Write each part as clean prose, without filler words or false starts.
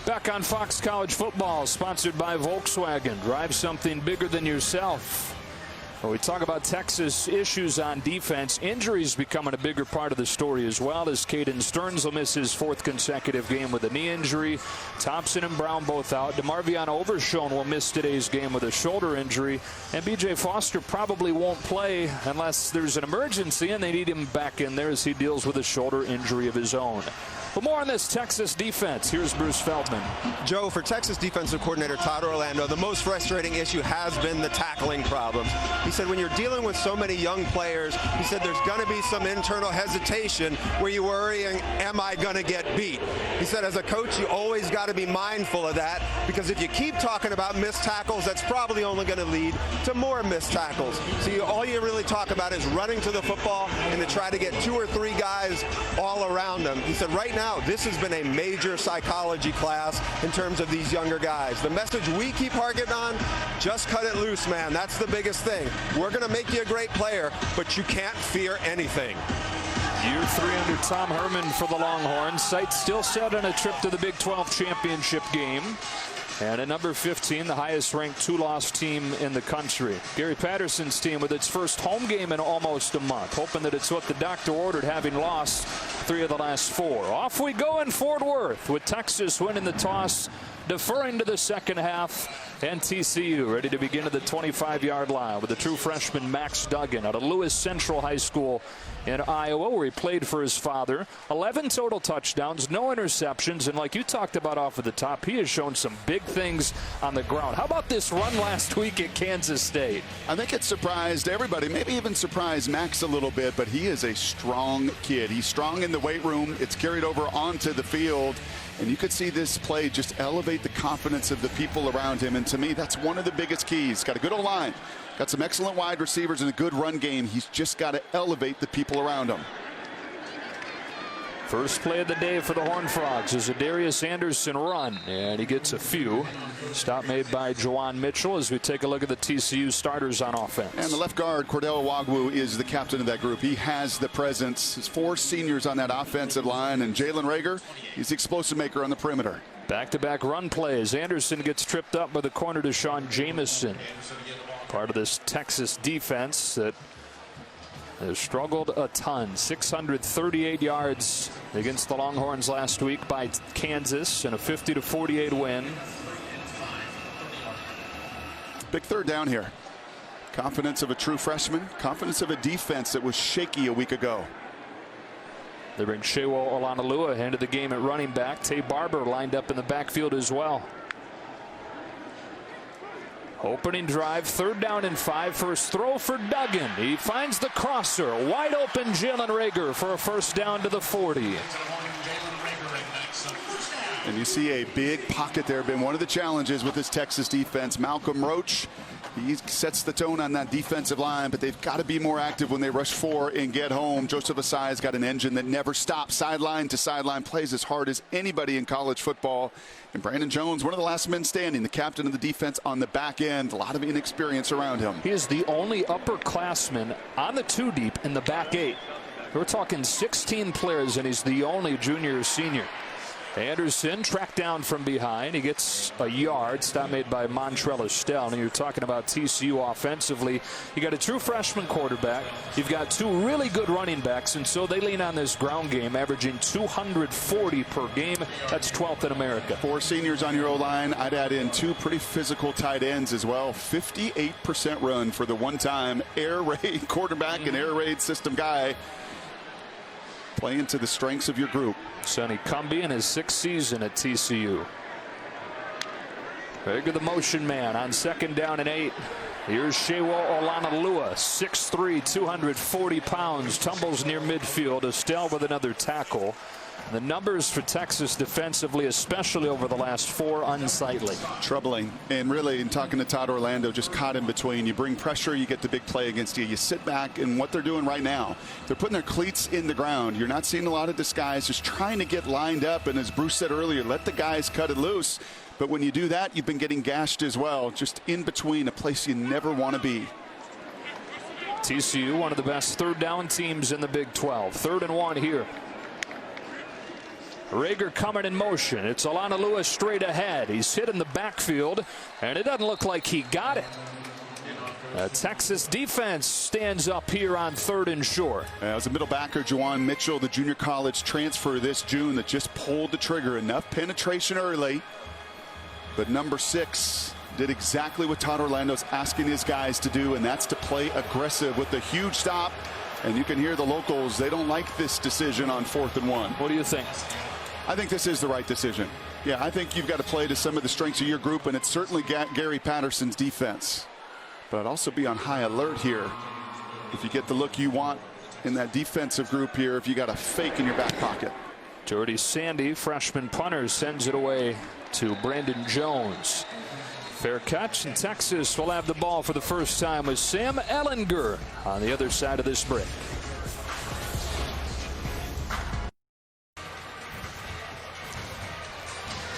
Back on Fox College Football, sponsored by Volkswagen. Drive something bigger than yourself. When we talk about Texas issues on defense, injuries becoming a bigger part of the story as well, as Caden Stearns will miss his 4th consecutive game with a knee injury. Thompson and Brown both out. DeMarvion Overshown will miss today's game with a shoulder injury. And B.J. Foster probably won't play unless there's an emergency and they need him back in there as he deals with a shoulder injury of his own. But more on this Texas defense. Here's Bruce Feldman. Joe, for Texas defensive coordinator Todd Orlando, the most frustrating issue has been the tackling problems. He said when you're dealing with so many young players, he said there's going to be some internal hesitation where you're worrying, am I going to get beat? He said as a coach, you always got to be mindful of that, because if you keep talking about missed tackles, that's probably only going to lead to more missed tackles. So all you really talk about is running to the football and to try to get 2 or 3 guys all around them. He said right now, this has been a major psychology class in terms of these younger guys. The message we keep harking on, just cut it loose, man. That's the biggest thing. We're going to make you a great player, but you can't fear anything. Year 3 under Tom Herman for the Longhorns. Sights still set on a trip to the Big 12 championship game. And at number 15, the highest-ranked 2-loss team in the country. Gary Patterson's team with its first home game in almost a month, hoping that it's what the doctor ordered, having lost 3 of the last 4. Off we go in Fort Worth, with Texas winning the toss, deferring to the second half, and TCU ready to begin at the 25-yard line with the true freshman Max Duggan out of Lewis Central High School in Iowa, where he played for his father. 11 total touchdowns, no interceptions, and like you talked about off of the top, he has shown some big things on the ground. How about this run last week at Kansas State? I think it surprised everybody, maybe even surprised Max a little bit, but he is a strong kid. He's strong in the weight room. It's carried over onto the field. And you could see this play just elevate the confidence of the people around him. And to me, that's one of the biggest keys. Got a good O-line, got some excellent wide receivers and a good run game. He's just got to elevate the people around him. First play of the day for the Horned Frogs is a Darius Anderson run, and he gets a few. Stop made by Juwan Mitchell as we take a look at the TCU starters on offense. And the left guard, Cordell Wagwu, is the captain of that group. He has the presence. There's 4 seniors on that offensive line, and Jalen Rager, he's the explosive maker on the perimeter. Back-to-back run plays. Anderson gets tripped up by the corner to Sean Jamison. Part of this Texas defense that has struggled a ton. 638 yards against the Longhorns last week by Kansas in a 50-48 win. Big third down here. Confidence of a true freshman. Confidence of a defense that was shaky a week ago. They bring Shewo Olanalua into the game at running back. Tay Barber lined up in the backfield as well. Opening drive, 3rd down and 5. First throw for Duggan. He finds the crosser. Wide open Jalen Rager for a first down to the 40. And you see a big pocket there. Been one of the challenges with this Texas defense. Malcolm Roach, he sets the tone on that defensive line, but they've got to be more active when they rush 4 and get home. Joseph Asai's got an engine that never stops. Sideline to sideline, plays as hard as anybody in college football. And Brandon Jones, one of the last men standing, the captain of the defense on the back end. A lot of inexperience around him. He is the only upperclassman on the 2-deep in the back 8. We're talking 16 players, and he's the only junior or senior. Anderson tracked down from behind. He gets a yard. Stop made by Montrell Estelle. And you're talking about TCU offensively. You got a true freshman quarterback. You've got 2 really good running backs, and so they lean on this ground game, averaging 240 per game. That's 12th in America. 4 seniors on your O-line. I'd add in 2 pretty physical tight ends as well. 58% run for the one-time air raid quarterback and air raid system guy. Playing to the strengths of your group. Sonny Cumbie in his 6th season at TCU. Rager the motion man on 2nd down and 8. Here's Shewo Olanalua, 6'3", 240 pounds, tumbles near midfield. Estelle with another tackle. The numbers for Texas defensively, especially over the last 4, unsightly. Troubling. And really, in talking to Todd Orlando, just caught in between. You bring pressure, you get the big play against you. You sit back, and what they're doing right now, they're putting their cleats in the ground. You're not seeing a lot of disguise, just trying to get lined up. And as Bruce said earlier, let the guys cut it loose. But when you do that, you've been getting gashed as well, just in between, a place you never want to be. TCU, one of the best 3rd down teams in the Big 12. 3rd and 1 here. Rager coming in motion. It's Alana Lewis straight ahead. He's hit in the backfield, and it doesn't look like he got it. Texas defense stands up here on 3rd and short. It was a middle backer, Juwan Mitchell, the junior college transfer this June, that just pulled the trigger. Enough penetration early, but number 6 did exactly what Todd Orlando's asking his guys to do, and that's to play aggressive with a huge stop. And you can hear the locals, they don't like this decision on 4th and 1. What do you think? I think this is the right decision. Yeah, I think you've got to play to some of the strengths of your group, and it's certainly Gary Patterson's defense. But I'd also be on high alert here if you get the look you want in that defensive group here, if you got a fake in your back pocket. Jordy Sandy, freshman punter, sends it away to Brandon Jones. Fair catch, and Texas will have the ball for the first time with Sam Ehlinger on the other side of this break.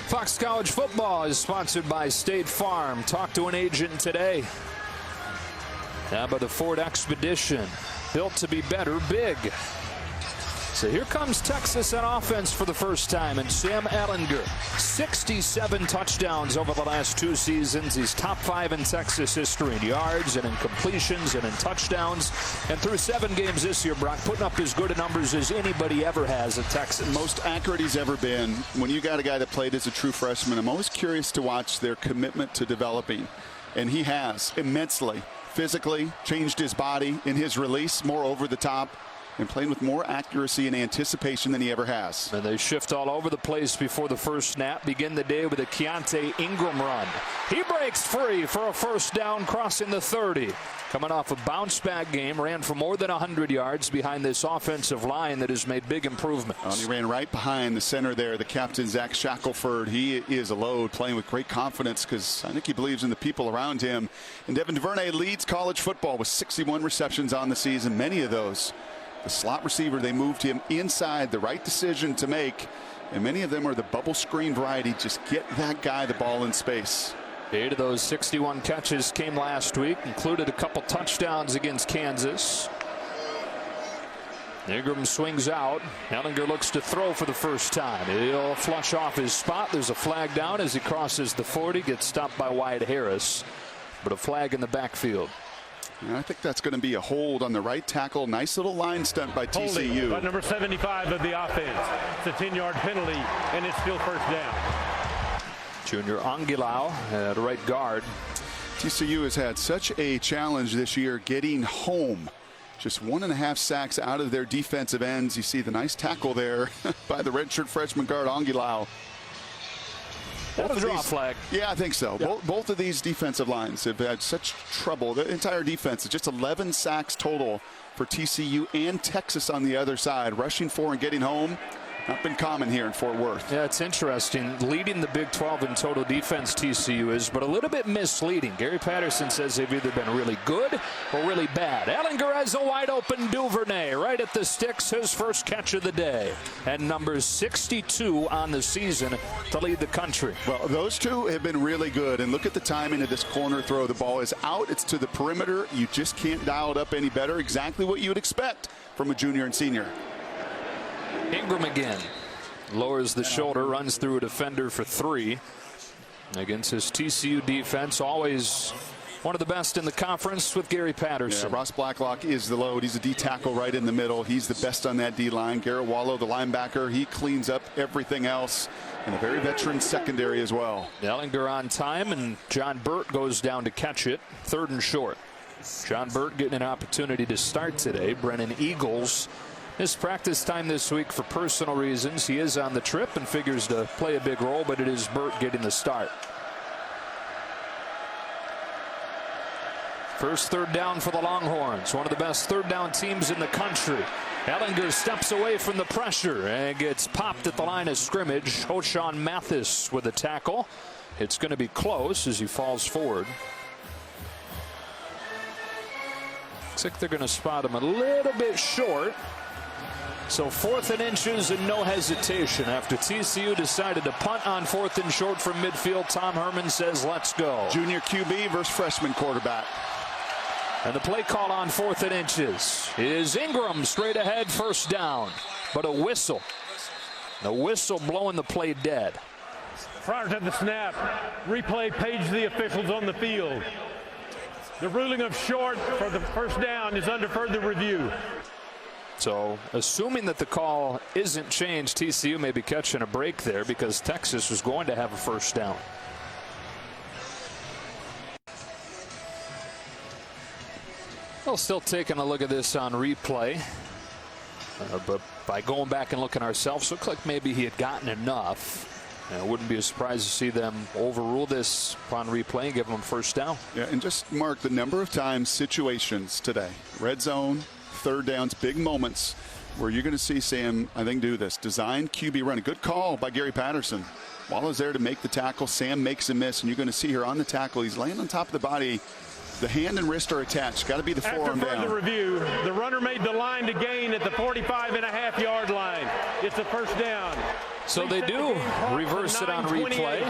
Fox College Football is sponsored by State Farm. Talk to an agent today. Now by the Ford Expedition, built to be better big. So here comes Texas on offense for the first time, and Sam Ehlinger, 67 touchdowns over the last 2 seasons. He's top 5 in Texas history in yards and in completions and in touchdowns. And through 7 games this year, Brock, putting up as good numbers as anybody ever has at Texas. Most accurate he's ever been. When you got a guy that played as a true freshman, I'm always curious to watch their commitment to developing. And he has immensely. Physically, changed his body in his release, more over the top, and playing with more accuracy and anticipation than he ever has. And they shift all over the place before the first snap. Begin the day with a Keontae Ingram run. He breaks free for a first down, crossing the 30. Coming off a bounce-back game, ran for more than 100 yards behind this offensive line that has made big improvements. He ran right behind the center there, the captain, Zach Shackelford. He is a load, playing with great confidence because I think he believes in the people around him. And Devin DuVernay leads college football with 61 receptions on the season, many of those the slot receiver. They moved him inside, the right decision to make, and many of them are the bubble screen variety. Just get that guy the ball in space. 8 of those 61 catches came last week, included a couple touchdowns against Kansas. Ingram swings out. Ehlinger looks to throw for the first time. He'll flush off his spot. There's a flag down as he crosses the 40, gets stopped by Wyatt Harris, but a flag in the backfield. And I think that's going to be a hold on the right tackle. Nice little line stunt by TCU. Holding by number 75 of the offense. It's a 10-yard penalty, and it's still first down. Junior Anguilau at right guard. TCU has had such a challenge this year getting home. Just 1.5 sacks out of their defensive ends. You see the nice tackle there by the redshirt freshman guard Anguilau. That was a draw flag. Yeah, I think so. Yeah. Both of these defensive lines have had such trouble. The entire defense is just 11 sacks total for TCU and Texas on the other side. Rushing for and getting home, not been common here in Fort Worth. Yeah, it's interesting. Leading the Big 12 in total defense, TCU is, but a little bit misleading. Gary Patterson says they've either been really good or really bad. Ehlinger has a wide open Duvernay right at the sticks, his first catch of the day, and numbers 62 on the season to lead the country. Well, those two have been really good, and look at the timing of this corner throw. The ball is out, it's to the perimeter. You just can't dial it up any better. Exactly what you would expect from a junior and senior. Ingram again lowers the shoulder, runs through a defender for 3 against his TCU defense. Always one of the best in the conference with Gary Patterson. Yeah, Ross Blacklock is the load. He's a D tackle right in the middle. He's the best on that D line. Garrett Wallow, the linebacker, he cleans up everything else, and a very veteran secondary as well. Ehlinger on time, and John Burt goes down to catch it. 3rd and short. John Burt getting an opportunity to start today. Brennan Eagles missed practice time this week for personal reasons. He is on the trip and figures to play a big role, but it is Burt getting the start. First 3rd down for the Longhorns, one of the best 3rd down teams in the country. Ehlinger steps away from the pressure and gets popped at the line of scrimmage. Hoshawn Mathis with a tackle. It's going to be close as he falls forward. Looks like they're going to spot him a little bit short. So 4th and inches and no hesitation. After TCU decided to punt on 4th and short from midfield, Tom Herman says, let's go. Junior QB versus freshman quarterback. And the play call on 4th and inches is Ingram straight ahead, first down. But a whistle The whistle blowing the play dead. Prior to the snap, replay paged the officials on the field. The ruling of short for the first down is under further review. So, assuming that the call isn't changed, TCU may be catching a break there because Texas was going to have a first down. Well, still taking a look at this on replay. But by going back and looking ourselves, looks like maybe he had gotten enough. I wouldn't be surprised to see them overrule this upon replay and give them first down. Yeah, and just mark the number of times situations today. Red zone, third downs, big moments where you're going to see Sam, I think, do this. Design QB run. A good call by Gary Patterson. Wallace there to make the tackle. Sam makes a miss, and you're going to see here on the tackle, he's laying on top of the body. The hand and wrist are attached. Got to be the forearm down. After further review, the runner made the line to gain at the 45.5-yard line. It's a first down. So they do reverse it on replay.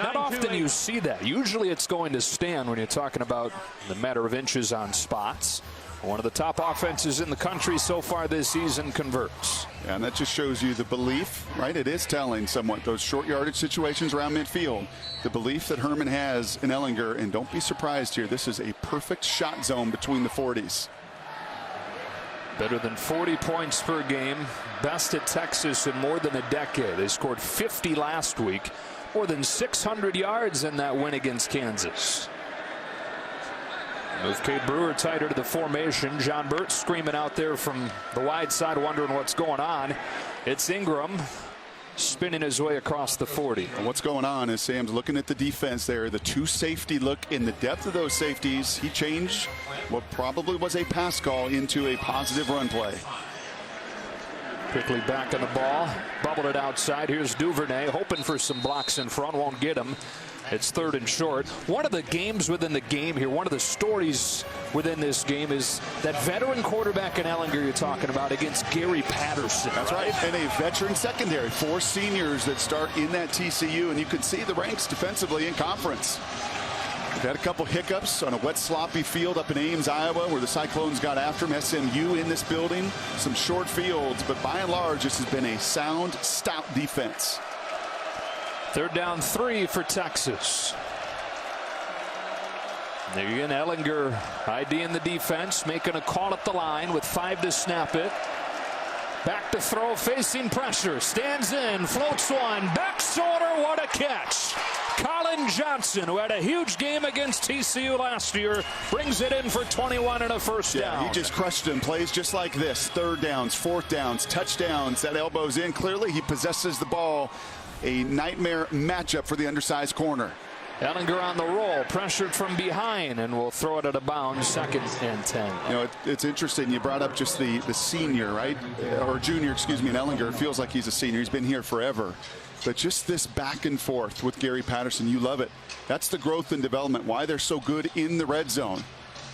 Not often you see that. Usually it's going to stand when you're talking about the matter of inches on spots. One of the top offenses in the country so far this season converts. Yeah, and that just shows you the belief, right? It is telling somewhat those short yardage situations around midfield. The belief that Herman has in Ellinger, and don't be surprised here, this is a perfect shot zone between the 40s. Better than 40 points per game. Best at Texas in more than a decade. They scored 50 last week. More than 600 yards in that win against Kansas. Move Cade Brewer tighter to the formation. John Burt screaming out there from the wide side, wondering what's going on. It's Ingram spinning his way across the 40. And what's going on is Sam's looking at the defense there. The two safety look in the depth of those safeties. He changed what probably was a pass call into a positive run play. Quickly back on the ball. Bubbled it outside. Here's Duvernay hoping for some blocks in front. Won't get him. It's third and short. One of the games within the game here, one of the stories within this game is that veteran quarterback in Ellinger you're talking about against Gary Patterson. That's right. And a veteran secondary. 4 seniors that start in that TCU, and you can see the ranks defensively in conference. We've had a couple hiccups on a wet, sloppy field up in Ames, Iowa, where the Cyclones got after them. SMU in this building. Some short fields, but by and large, this has been a sound, stout defense. Third down 3 for Texas. There again, Ellinger IDing the defense, making a call at the line with 5 to snap it. Back to throw, facing pressure, stands in, floats one, back shoulder, what a catch. Colin Johnson, who had a huge game against TCU last year, brings it in for 21 and a first down. Yeah, he just crushed him. Plays just like this. Third downs, fourth downs, touchdowns. That elbow's in. Clearly, he possesses the ball. A nightmare matchup for the undersized corner. Ellinger on the roll, pressured from behind, and will throw it at a bounds, 2nd and 10. You know, it's interesting. You brought up just the senior, right? Or junior, excuse me, in Ellinger. It feels like he's a senior. He's been here forever. But just this back and forth with Gary Patterson, you love it. That's the growth and development, why they're so good in the red zone.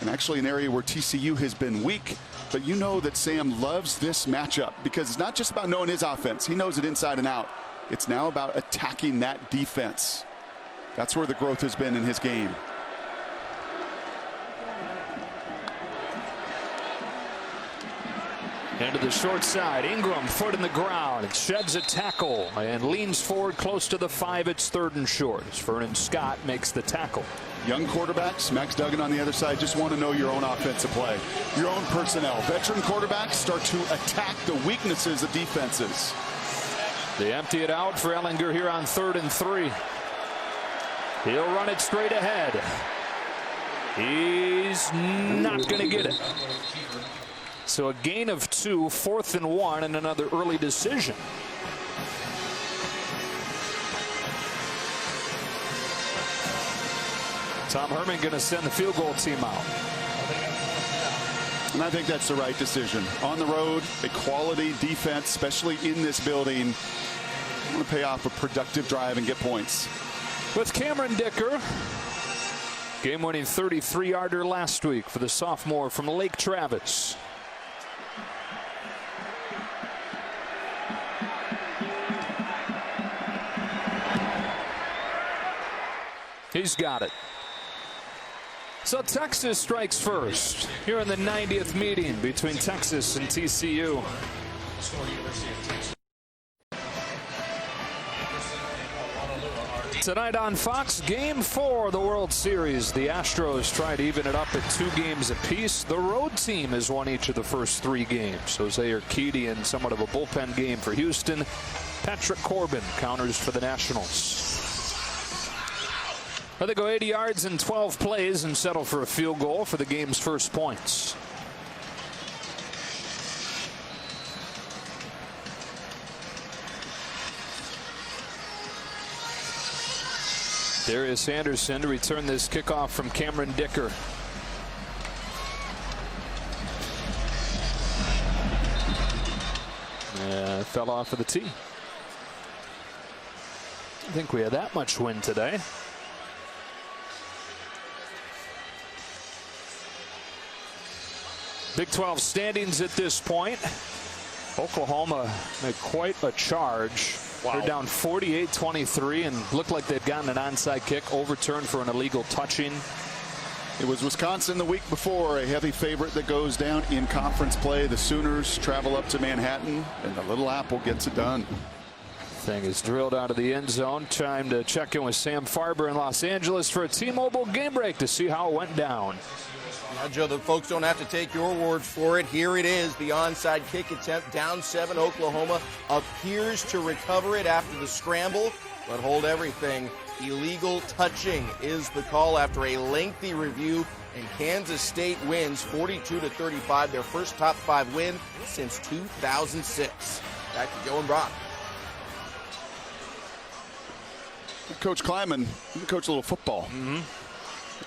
And actually an area where TCU has been weak. But you know that Sam loves this matchup because it's not just about knowing his offense. He knows it inside and out. It's now about attacking that defense. That's where the growth has been in his game. Into the short side. Ingram, foot in the ground, sheds a tackle and leans forward close to the 5. It's 3rd and short as Vernon Scott makes the tackle. Young quarterbacks, Max Duggan on the other side, just want to know your own offensive play, your own personnel. Veteran quarterbacks start to attack the weaknesses of defenses. They empty it out for Ellinger here on 3rd and 3. He'll run it straight ahead. He's not going to get it. So a gain of 2, 4th and 1, and another early decision. Tom Herman going to send the field goal team out. And I think that's the right decision. On the road, a quality defense, especially in this building. I want to pay off a productive drive and get points. With Cameron Dicker, game-winning 33-yarder last week for the sophomore from Lake Travis. He's got it. So Texas strikes first here in the 90th meeting between Texas and TCU. Tonight on Fox, Game 4 of the World Series. The Astros try to even it up at 2 games apiece. The road team has won each of the first 3 games. Jose Urquidy in somewhat of a bullpen game for Houston. Patrick Corbin counters for the Nationals. They go 80 yards in 12 plays and settle for a field goal for the game's first points. Darius Anderson to return this kickoff from Cameron Dicker. Yeah, fell off of the tee. I think we had that much wind today. Big 12 standings at this point. Oklahoma made quite a charge. Wow. They're down 48-23 and looked like they'd gotten an onside kick overturned for an illegal touching. It was Wisconsin the week before, a heavy favorite that goes down in conference play. The Sooners travel up to Manhattan, and the Little Apple gets it done. Thing is drilled out of the end zone. Time to check in with Sam Farber in Los Angeles for a T-Mobile game break to see how it went down. Now, Joe, the folks don't have to take your word for it. Here it is, the onside kick attempt, down 7. Oklahoma appears to recover it after the scramble, but hold everything. Illegal touching is the call after a lengthy review, and Kansas State wins 42-35, their first top 5 win since 2006. Back to Joe and Brock. Coach Kleiman, you coach a little football.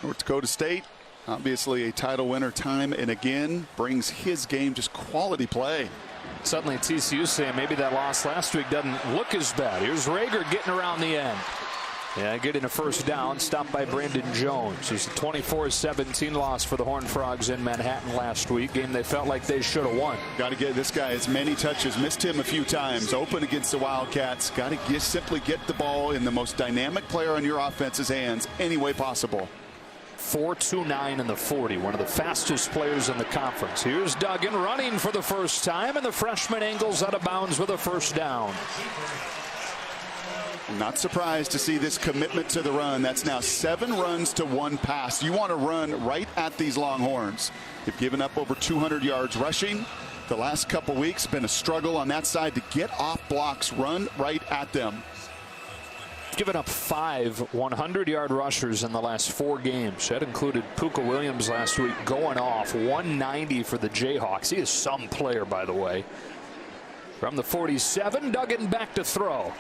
North Dakota State, obviously a title winner time and again, brings his game just quality play. Suddenly TCU saying maybe that loss last week doesn't look as bad. Here's Rager getting around the end. Yeah, getting a first down, stopped by Brandon Jones. It's a 24-17 loss for the Horned Frogs in Manhattan last week. Game they felt like they should have won. Got to get this guy as many touches. Missed him a few times. Open against the Wildcats. Got to simply get the ball in the most dynamic player on your offense's hands any way possible. 4.29 in the 40, one of the fastest players in the conference. Here's Duggan running for the first time, and the freshman angles out of bounds with a first down. Not surprised to see this commitment to the run. That's now 7 runs to 1 pass. You want to run right at these Longhorns. They've given up over 200 yards rushing. The last couple weeks been a struggle on that side to get off blocks, run right at them. Given up 5 100-yard rushers in the last 4 games. That included Puka Williams last week going off 190 for the Jayhawks. He is some player, by the way. From the 47, Duggan back to throw.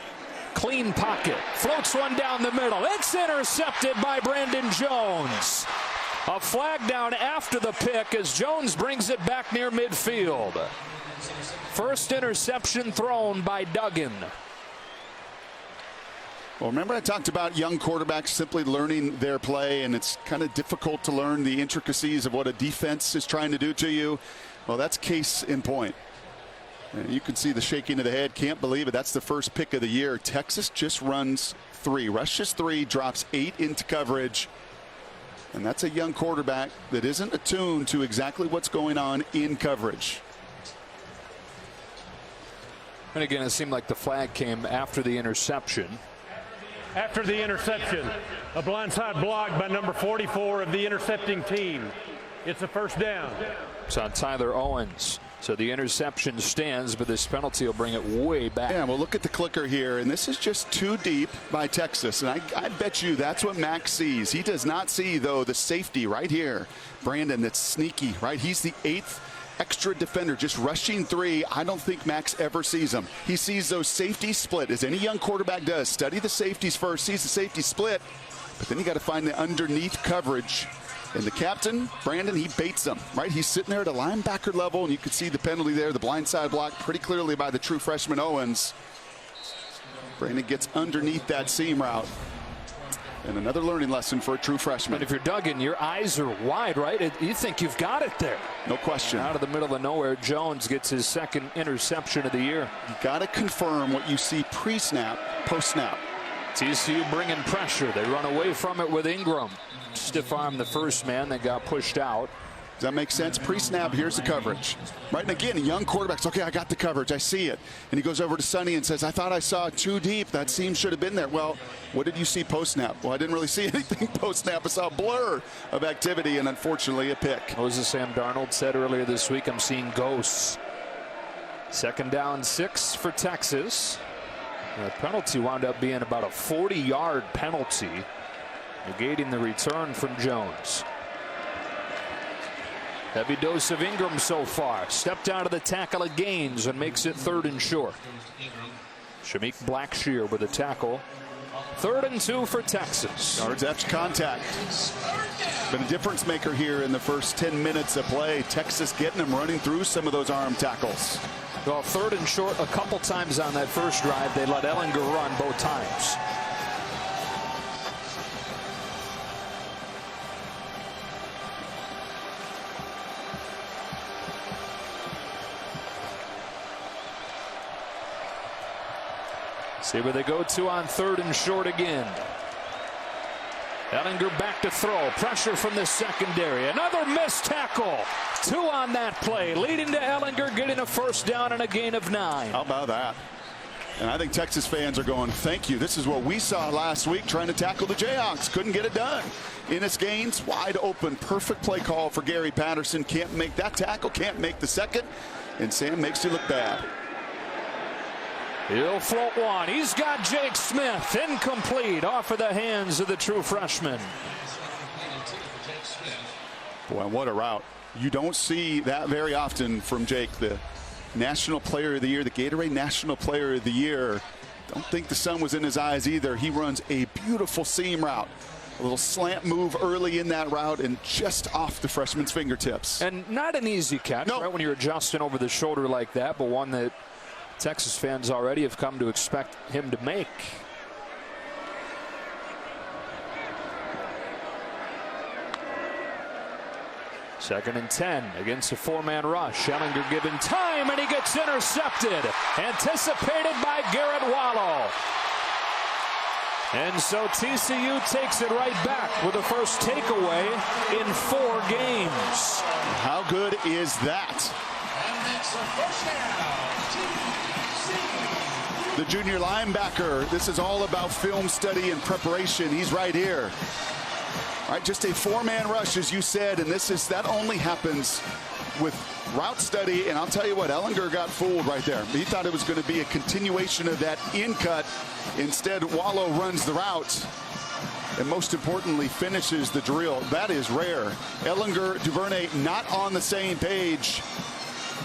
Clean pocket, floats one down the middle. It's intercepted by Brandon Jones. A flag down after the pick as Jones brings it back near midfield. First interception thrown by Duggan. Well, remember I talked about young quarterbacks simply learning their play, and it's kind of difficult to learn the intricacies of what a defense is trying to do to you. Well, that's case in point. And you can see the shaking of the head. Can't believe it. That's the first pick of the year. Texas just runs 3, rushes 3, drops 8 into coverage. And that's a young quarterback that isn't attuned to exactly what's going on in coverage. And again, it seemed like the flag came after the interception. After the interception, a blindside block by number 44 of the intercepting team. It's a first down. It's on Tyler Owens. So the interception stands, but this penalty will bring it way back. Yeah, well, look at the clicker here, and this is just too deep by Texas. And I bet you that's what Max sees. He does not see, though, the safety right here. Brandon, that's sneaky, right? He's the 8th extra defender, just rushing 3. I don't think Max ever sees him. He sees those safeties split, as any young quarterback does. Study the safeties first, sees the safety split, but then you got to find the underneath coverage. And the captain, Brandon, he baits them, right? He's sitting there at a linebacker level, and you can see the penalty there, the blindside block pretty clearly by the true freshman Owens. Brandon gets underneath that seam route. And another learning lesson for a true freshman. But if you're Duggan, your eyes are wide, right? You think you've got it there. No question. Out of the middle of nowhere, Jones gets his 2nd interception of the year. You got to confirm what you see pre-snap, post-snap. TCU bringing pressure. They run away from it with Ingram. Stiff arm the first man that got pushed out. Does that make sense? Pre-snap, here's the coverage. Right, and again, a young quarterback's, okay, I got the coverage, I see it. And he goes over to Sonny and says, I thought I saw it too deep. That seam should have been there. Well, what did you see post-snap? Well, I didn't really see anything post-snap. I saw a blur of activity and, unfortunately, a pick. What was Sam Darnold said earlier this week? I'm seeing ghosts. 2nd down 6 for Texas. The penalty wound up being about a 40-yard penalty, negating the return from Jones. Heavy dose of Ingram so far. Stepped out of the tackle of Gaines and makes it 3rd and short. Shamik Blackshear with a tackle. 3rd and 2 for Texas. Yards after contact. Been a difference maker here in the first 10 minutes of play. Texas getting them running through some of those arm tackles. Well, 3rd and short a couple times on that first drive. They let Ellinger run both times. See where they go to on 3rd and short again. Ellinger back to throw. Pressure from the secondary. Another missed tackle. 2 on that play, leading to Ellinger getting a 1st down and a gain of 9. How about that? And I think Texas fans are going, thank you. This is what we saw last week trying to tackle the Jayhawks. Couldn't get it done. Innis Gaines, wide open. Perfect play call for Gary Patterson. Can't make that tackle. Can't make the second. And Sam makes you look bad. He'll float one. He's got Jake Smith. Incomplete off of the hands of the true freshman. Boy, what a route. You don't see that very often from Jake, the National Player of the Year, the Gatorade National Player of the Year. Don't think the sun was in his eyes either. He runs a beautiful seam route. A little slant move early in that route and just off the freshman's fingertips. And not an easy catch, right, when you're adjusting over the shoulder like that, but one that Texas fans already have come to expect him to make. Second and 10 against a 4-man rush. Ellinger given time, and he gets intercepted. Anticipated by Garrett Wallow. And so TCU takes it right back with the first takeaway in 4 games. How good is that? The junior linebacker, this is all about film study and preparation. He's right here. All right, just a 4-man rush, as you said, and that only happens with route study. And I'll tell you what, Ellinger got fooled right there. He thought it was going to be a continuation of that in cut. Instead, Wallow runs the route and, most importantly, finishes the drill. That is rare. Ellinger, Duvernay not on the same page.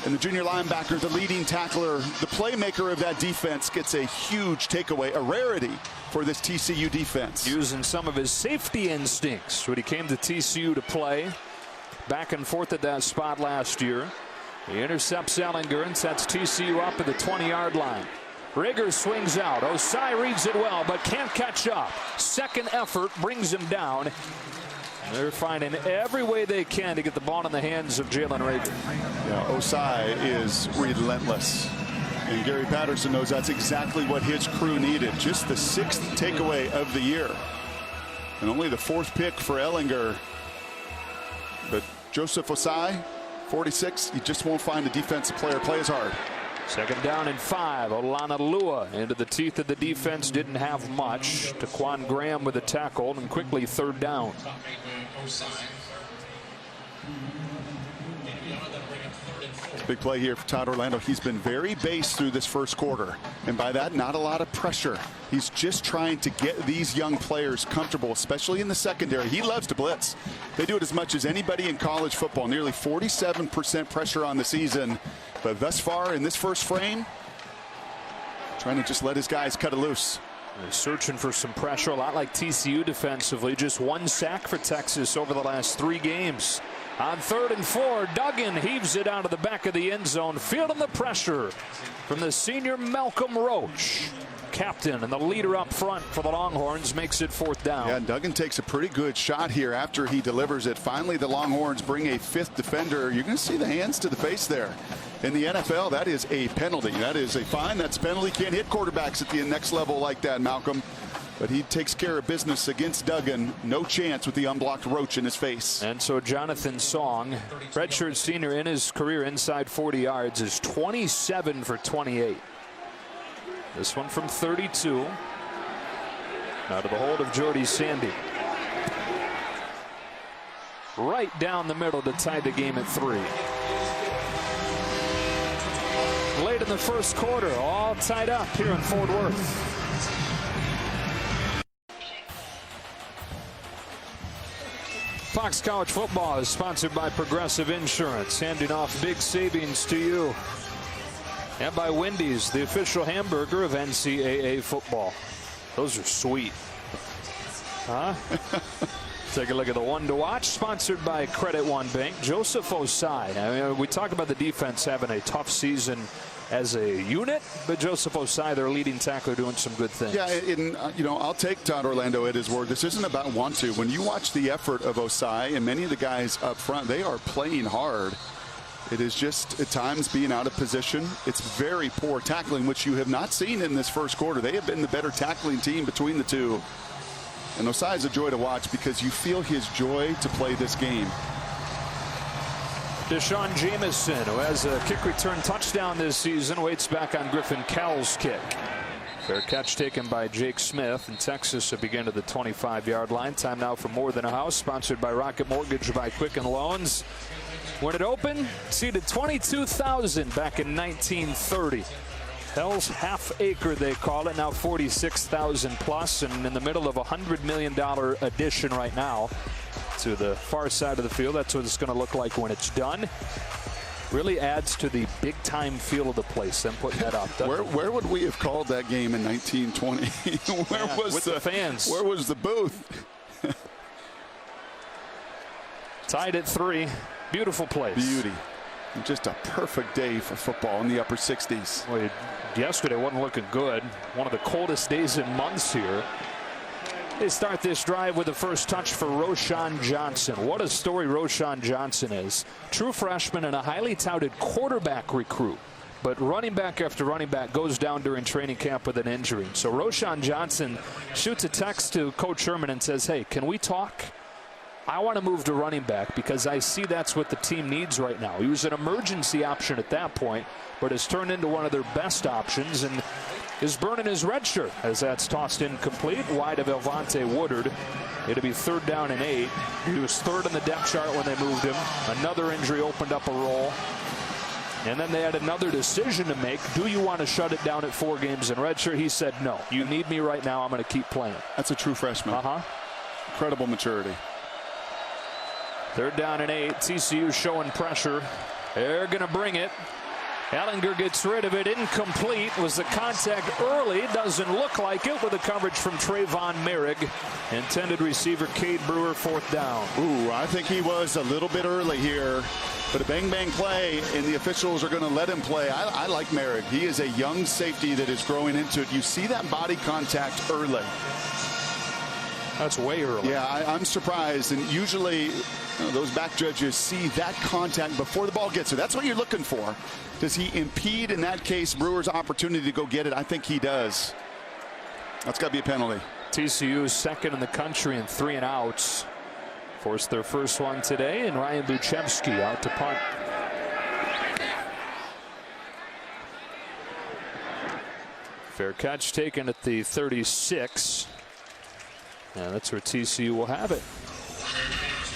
And the junior linebacker, the leading tackler, the playmaker of that defense, gets a huge takeaway, a rarity for this TCU defense. Using some of his safety instincts when he came to TCU to play. Back and forth at that spot last year. He intercepts Ellinger and sets TCU up at the 20-yard line. Rager swings out. Osai reads it well, but can't catch up. Second effort brings him down. They're finding every way they can to get the ball in the hands of Jalen Rager. Yeah, Osai is relentless. And Gary Patterson knows that's exactly what his crew needed. Just the 6th takeaway of the year. And only the 4th pick for Ellinger. But Joseph Osai, 46, you just won't find a defensive player play as hard. Second down and 5. Olanalua into the teeth of the defense. Didn't have much. Taquan Graham with a tackle, and quickly 3rd down. Big play here for Todd Orlando. He's been very base through this first quarter. And by that, not a lot of pressure. He's just trying to get these young players comfortable, especially in the secondary. He loves to blitz. They do it as much as anybody in college football. Nearly 47% pressure on the season. But thus far in this first frame, trying to just let his guys cut it loose. They're searching for some pressure, a lot like TCU defensively. Just 1 sack for Texas over the last 3 games. On 3rd and 4, Duggan heaves it out of the back of the end zone, feeling the pressure from the senior Malcolm Roach. Captain and the leader up front for the Longhorns, makes it 4th down. Yeah, Duggan takes a pretty good shot here after he delivers it. Finally, the Longhorns bring a 5th defender. You're going to see the hands to the face there. In the NFL, that is a penalty. That is a fine. That's a penalty. Can't hit quarterbacks at the next level like that, Malcolm. But he takes care of business against Duggan. No chance with the unblocked Roach in his face. And so Jonathan Song, redshirt senior in his career inside 40 yards, is 27 for 28. This one from 32. Out of the hold of Jordy Sandy. Right down the middle to tie the game at 3. Late in the first quarter, all tied up here in Fort Worth. Fox College Football is sponsored by Progressive Insurance, handing off big savings to you. And by Wendy's, the official hamburger of NCAA football. Those are sweet. Huh? Take a look at the one to watch, sponsored by Credit One Bank. Joseph Osai. I mean, we talk about the defense having a tough season as a unit, but Joseph Osai, their leading tackler, doing some good things. Yeah, you know, I'll take Todd Orlando at his word. This isn't about want to. When you watch the effort of Osai and many of the guys up front, they are playing hard. It is just at times being out of position. It's very poor tackling, which you have not seen in this first quarter. They have been the better tackling team between the two. And Osai is a joy to watch because you feel his joy to play this game. Deshaun Jamison, who has a kick return touchdown this season, waits back on Griffin Cowell's kick. Fair catch taken by Jake Smith, and Texas will begin to the 25-yard line. Time now for More Than a House, sponsored by Rocket Mortgage by Quicken Loans. When it opened, seated 22,000 back in 1930. Hell's Half Acre, they call it, now 46,000 plus, and in the middle of a $100 million addition right now to the far side of the field. That's what it's going to look like when it's done. Really adds to the big-time feel of the place, them putting that up. Where would we have called that game in 1920? Where was with the fans? Where was the booth? Tied at 3. Beautiful place. Beauty. Just a perfect day for football in the upper 60s. Well, yesterday wasn't looking good. One of the coldest days in months here. They start this drive with the first touch for Roschon Johnson. What a story Roschon Johnson is. True freshman and a highly touted quarterback recruit. But running back after running back goes down during training camp with an injury. So Roschon Johnson shoots a text to Coach Sherman and says, hey, can we talk? I want to move to running back because I see that's what the team needs right now. He was an emergency option at that point, but has turned into one of their best options and is burning his red shirt as that's tossed incomplete wide of Elvante Woodard. It'll be 3rd down and 8. He was 3rd in the depth chart when they moved him. Another injury opened up a roll. And then they had another decision to make. Do you want to shut it down at 4 games in redshirt? He said, no. You need me right now. I'm going to keep playing. That's a true freshman. Incredible maturity. 3rd down and 8. TCU showing pressure. They're going to bring it. Ellinger gets rid of it. Incomplete. Was the contact early? Doesn't look like it with the coverage from Trayvon Merrick. Intended receiver Cade Brewer, 4th down. Ooh, I think he was a little bit early here. But a bang-bang play, and the officials are going to let him play. I like Merrick. He is a young safety that is growing into it. You see that body contact early. That's way early. Yeah, I'm surprised. And usually those back judges see that contact before the ball gets there. That's what you're looking for. Does he impede, in that case, Brewer's opportunity to go get it? I think he does. That's got to be a penalty. TCU is 2nd in the country in 3 and outs. Forced their first one today, and Ryan Buchevsky out to punt. Fair catch taken at the 36. And that's where TCU will have it.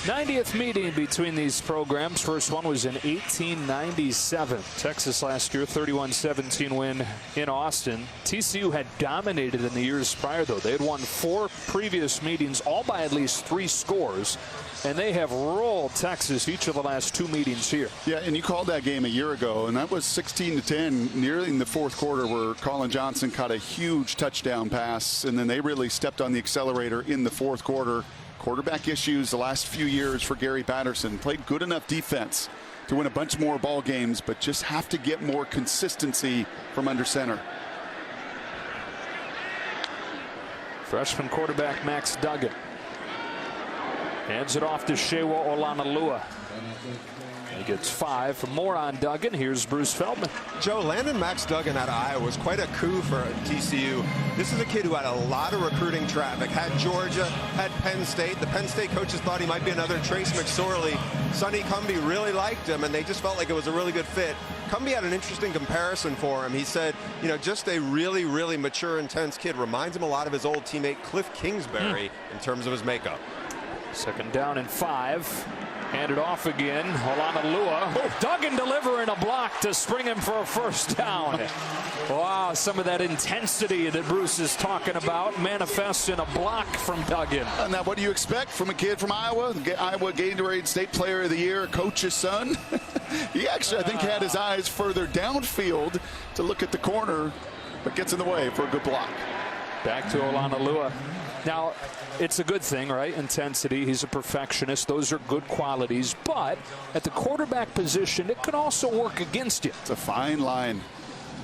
90th meeting between these programs. First one was in 1897. Texas last year, 31-17 win in Austin. TCU had dominated in the years prior, though. They had won 4 previous meetings, all by at least 3 scores. And they have rolled Texas each of the last 2 meetings here. Yeah, and you called that game a year ago, and that was 16-10, nearly in the 4th quarter, where Colin Johnson caught a huge touchdown pass, and then they really stepped on the accelerator in the 4th quarter. Quarterback issues the last few years for Gary Patterson. Played good enough defense to win a bunch more ball games, but just have to get more consistency from under center. Freshman quarterback Max Duggan. Hands it off to Shewa Olanalua. He gets 5. More on Duggan. Here's Bruce Feldman. Joe, landing Max Duggan out of Iowa was quite a coup for TCU. This is a kid who had a lot of recruiting traffic. Had Georgia, had Penn State. The Penn State coaches thought he might be another Trace McSorley. Sonny Cumbie really liked him, and they just felt like it was a really good fit. Cumbie had an interesting comparison for him. He said, you know, just a really, really mature, intense kid. Reminds him a lot of his old teammate Cliff Kingsbury in terms of his makeup. 2nd down and 5. Hand it off again. Olanalua. Oh, Duggan delivering a block to spring him for a 1st down. Wow, some of that intensity that Bruce is talking about manifests in a block from Duggan. Now, what do you expect from a kid from Iowa? Iowa Gatorade State Player of the Year, coach's son. He actually, I think, had his eyes further downfield to look at the corner, but gets in the way for a good block. Back to Olanalua. Now, it's a good thing, right? Intensity. He's a perfectionist. Those are good qualities. But at the quarterback position, it can also work against you. It's a fine line.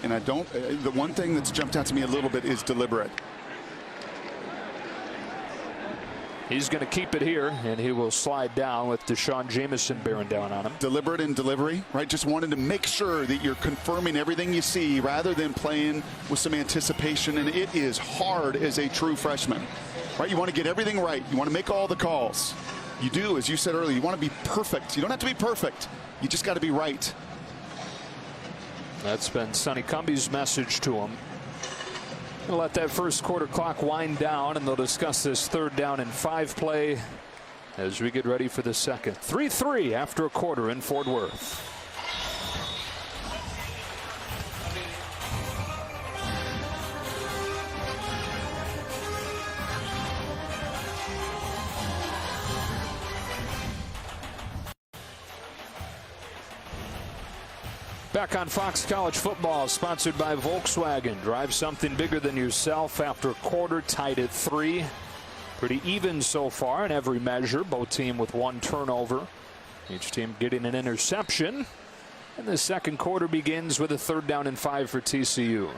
And I don't, the one thing that's jumped out to me a little bit is deliberate. He's going to keep it here, and he will slide down with Deshaun Jameson bearing down on him. Deliberate in delivery, right? Just wanted to make sure that you're confirming everything you see rather than playing with some anticipation. And it is hard as a true freshman, right? You want to get everything right. You want to make all the calls. You do, as you said earlier, you want to be perfect. You don't have to be perfect. You just got to be right. That's been Sonny Cumbie's message to him. We'll let that 1st quarter clock wind down, and they'll discuss this 3rd down and 5 play as we get ready for the 2nd. 3-3 after a quarter in Fort Worth. Back on Fox College Football, sponsored by Volkswagen. Drive something bigger than yourself after a quarter, tied at 3. Pretty even so far in every measure. Both teams with 1 turnover. Each team getting an interception. And the 2nd quarter begins with a 3rd down and 5 for TCU.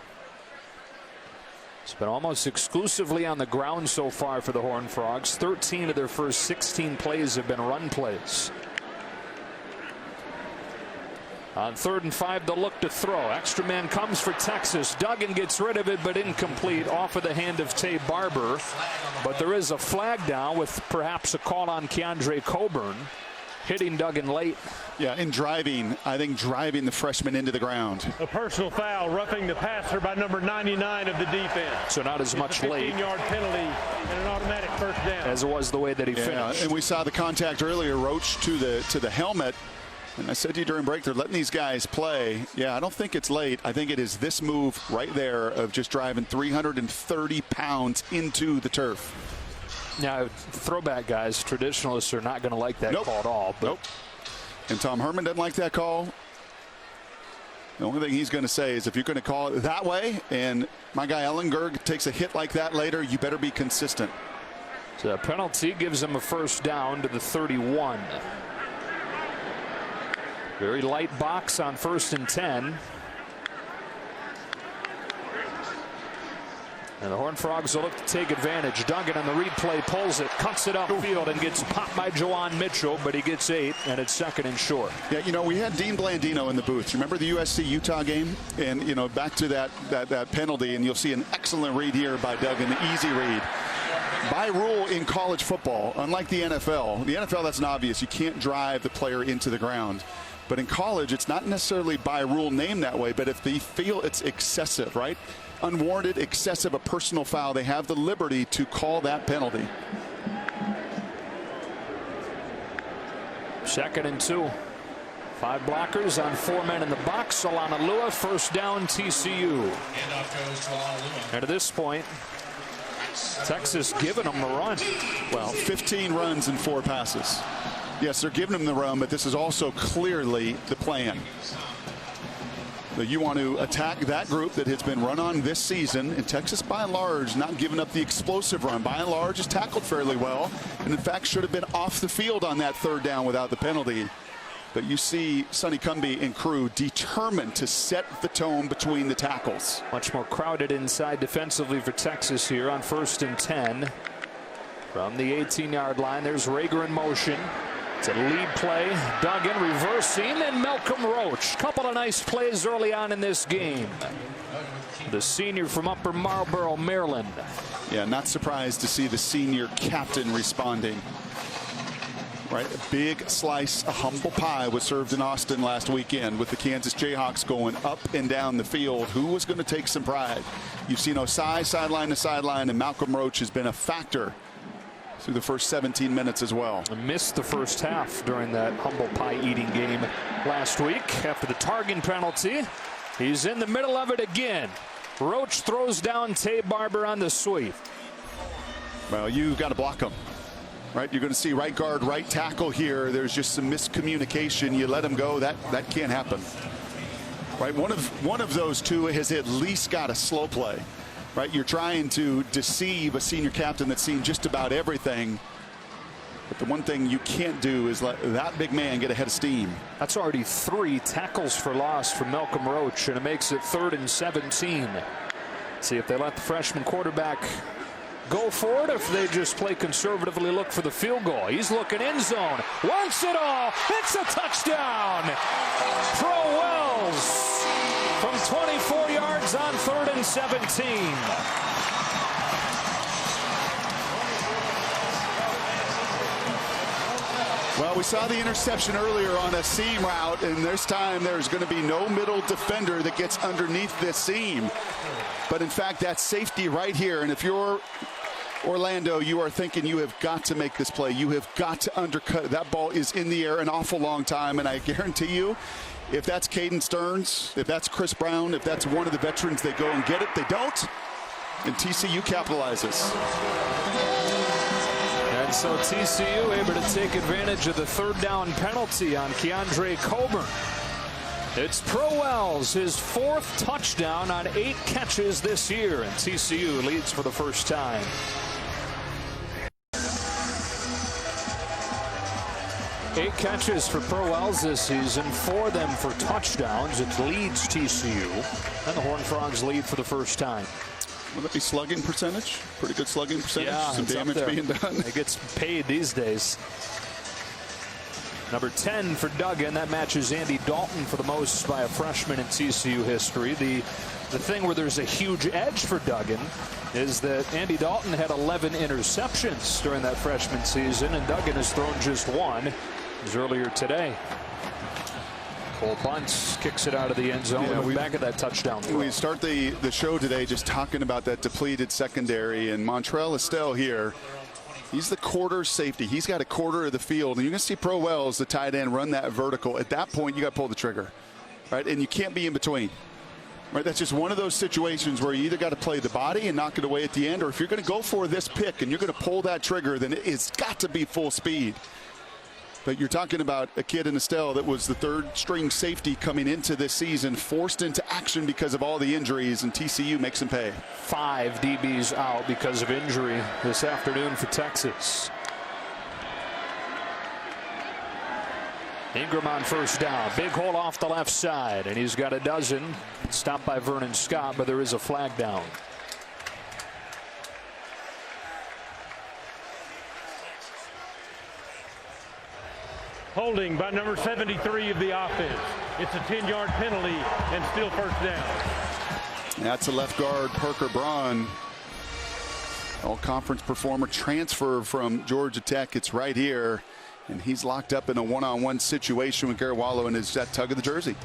It's been almost exclusively on the ground so far for the Horned Frogs. 13 of their first 16 plays have been run plays. On 3rd and 5, they'll look to throw. Extra man comes for Texas. Duggan gets rid of it, but incomplete. Off of the hand of Tay Barber. But there is a flag down with perhaps a call on Keandre Coburn. Hitting Duggan late. Yeah, in driving, I think driving the freshman into the ground. A personal foul, roughing the passer by number 99 of the defense. So not as much late. 15-yard penalty and an automatic 1st down. As it was the way that he finished. And we saw the contact earlier, Roach, to the helmet. And I said to you during break, they're letting these guys play. Yeah, I don't think it's late. I think it is this move right there of just driving 330 pounds into the turf. Now, throwback guys, traditionalists are not going to like that call at all. But And Tom Herman doesn't like that call. The only thing he's going to say is if you're going to call it that way and my guy Ellenberg takes a hit like that later, you better be consistent. So the penalty gives him a 1st down to the 31. Very light box on 1st and 10. And the Horned Frogs will look to take advantage. Duggan on the replay pulls it, cuts it upfield, and gets popped by Juwan Mitchell, but he gets 8, and it's 2nd and short. Yeah, you know, we had Dean Blandino in the booth. Remember the USC-Utah game? And, you know, back to that penalty, and you'll see an excellent read here by Duggan, the easy read. By rule in college football, unlike the NFL, that's an obvious. You can't drive the player into the ground. But in college, it's not necessarily by rule named that way, but if they feel it's excessive, right? Unwarranted, excessive, a personal foul, they have the liberty to call that penalty. 2nd and 2. 5 blockers on 4 men in the box. Olanalua, 1st down TCU. And at this point, Texas giving them the run. Well, 15 runs and 4 passes. Yes, they're giving them the run, but this is also clearly the plan. So you want to attack that group that has been run on this season, and Texas, by and large, not giving up the explosive run. By and large, has tackled fairly well, and in fact should have been off the field on that 3rd down without the penalty. But you see Sonny Cumbie and crew determined to set the tone between the tackles. Much more crowded inside defensively for Texas here on 1st and 10. From the 18-yard line, there's Rager in motion. It's a lead play. Duggan reversing, and Malcolm Roach. Couple of nice plays early on in this game. The senior from Upper Marlboro, Maryland. Yeah, not surprised to see the senior captain responding. Right, a big slice of humble pie was served in Austin last weekend with the Kansas Jayhawks going up and down the field. Who was going to take some pride? You've seen Osai sideline to sideline, and Malcolm Roach has been a factor through the first 17 minutes as well. Missed the first half during that humble pie eating game last week after the targeting penalty. He's in the middle of it again. Roach throws down Tay Barber on the sweep. Well, you got to block him. Right, you're going to see right guard, right tackle here. There's just some miscommunication. You let him go. That can't happen. Right, one of those two has at least got a slow play. Right, you're trying to deceive a senior captain that's seen just about everything. But the one thing you can't do is let that big man get ahead of steam. That's already 3 tackles for loss for Malcolm Roach, and it makes it 3rd and 17. See if they let the freshman quarterback go for it, if they just play conservatively, look for the field goal. He's looking end zone, wants it all. It's a touchdown. Pro Wells from 24 yards on 3rd and 17. Well, we saw the interception earlier on a seam route, and this time there's going to be no middle defender that gets underneath this seam. But in fact, that's safety right here. And if you're Orlando, you are thinking you have got to make this play. You have got to undercut. That ball is in the air an awful long time, and I guarantee you, if that's Caden Stearns, if that's Chris Brown, if that's one of the veterans, they go and get it. They don't, and TCU capitalizes. And so TCU able to take advantage of the 3rd down penalty on Keandre Coburn. It's Pro Wells, his 4th touchdown on 8 catches this year, and TCU leads for the first time. Eight catches for Pro Wells this season, 4 of them for touchdowns. It leads TCU, and the Horned Frogs lead for the first time. Will that be slugging percentage? Pretty good slugging percentage. Yeah, some damage being done. It gets paid these days. Number 10 for Duggan. That matches Andy Dalton for the most by a freshman in TCU history. The thing where there's a huge edge for Duggan is that Andy Dalton had 11 interceptions during that freshman season, and Duggan has thrown just 1. It was earlier today. Cole Bunce kicks it out of the end zone. Yeah, we're back at that touchdown throw. We start the show today just talking about that depleted secondary, and Montrell Estelle here. He's the quarter safety. He's got a quarter of the field, and you're going to see Pro Wells, the tight end, run that vertical. At that point, you got to pull the trigger, right? And you can't be in between, right? That's just one of those situations where you either got to play the body and knock it away at the end, or if you're going to go for this pick and you're going to pull that trigger, then it's got to be full speed. But you're talking about a kid in Estelle that was the 3rd string safety coming into this season, forced into action because of all the injuries, and TCU makes him pay. 5 DBs out because of injury this afternoon for Texas. Ingram on 1st down. Big hole off the left side, and he's got a dozen. Stopped by Vernon Scott, but there is a flag down. Holding by number 73 of the offense. It's a 10-yard penalty and still 1st down. That's a left guard, Parker Braun. All-conference performer, transfer from Georgia Tech. It's right here, and he's locked up in a one-on-one situation with Garawalo and his tug of the jersey.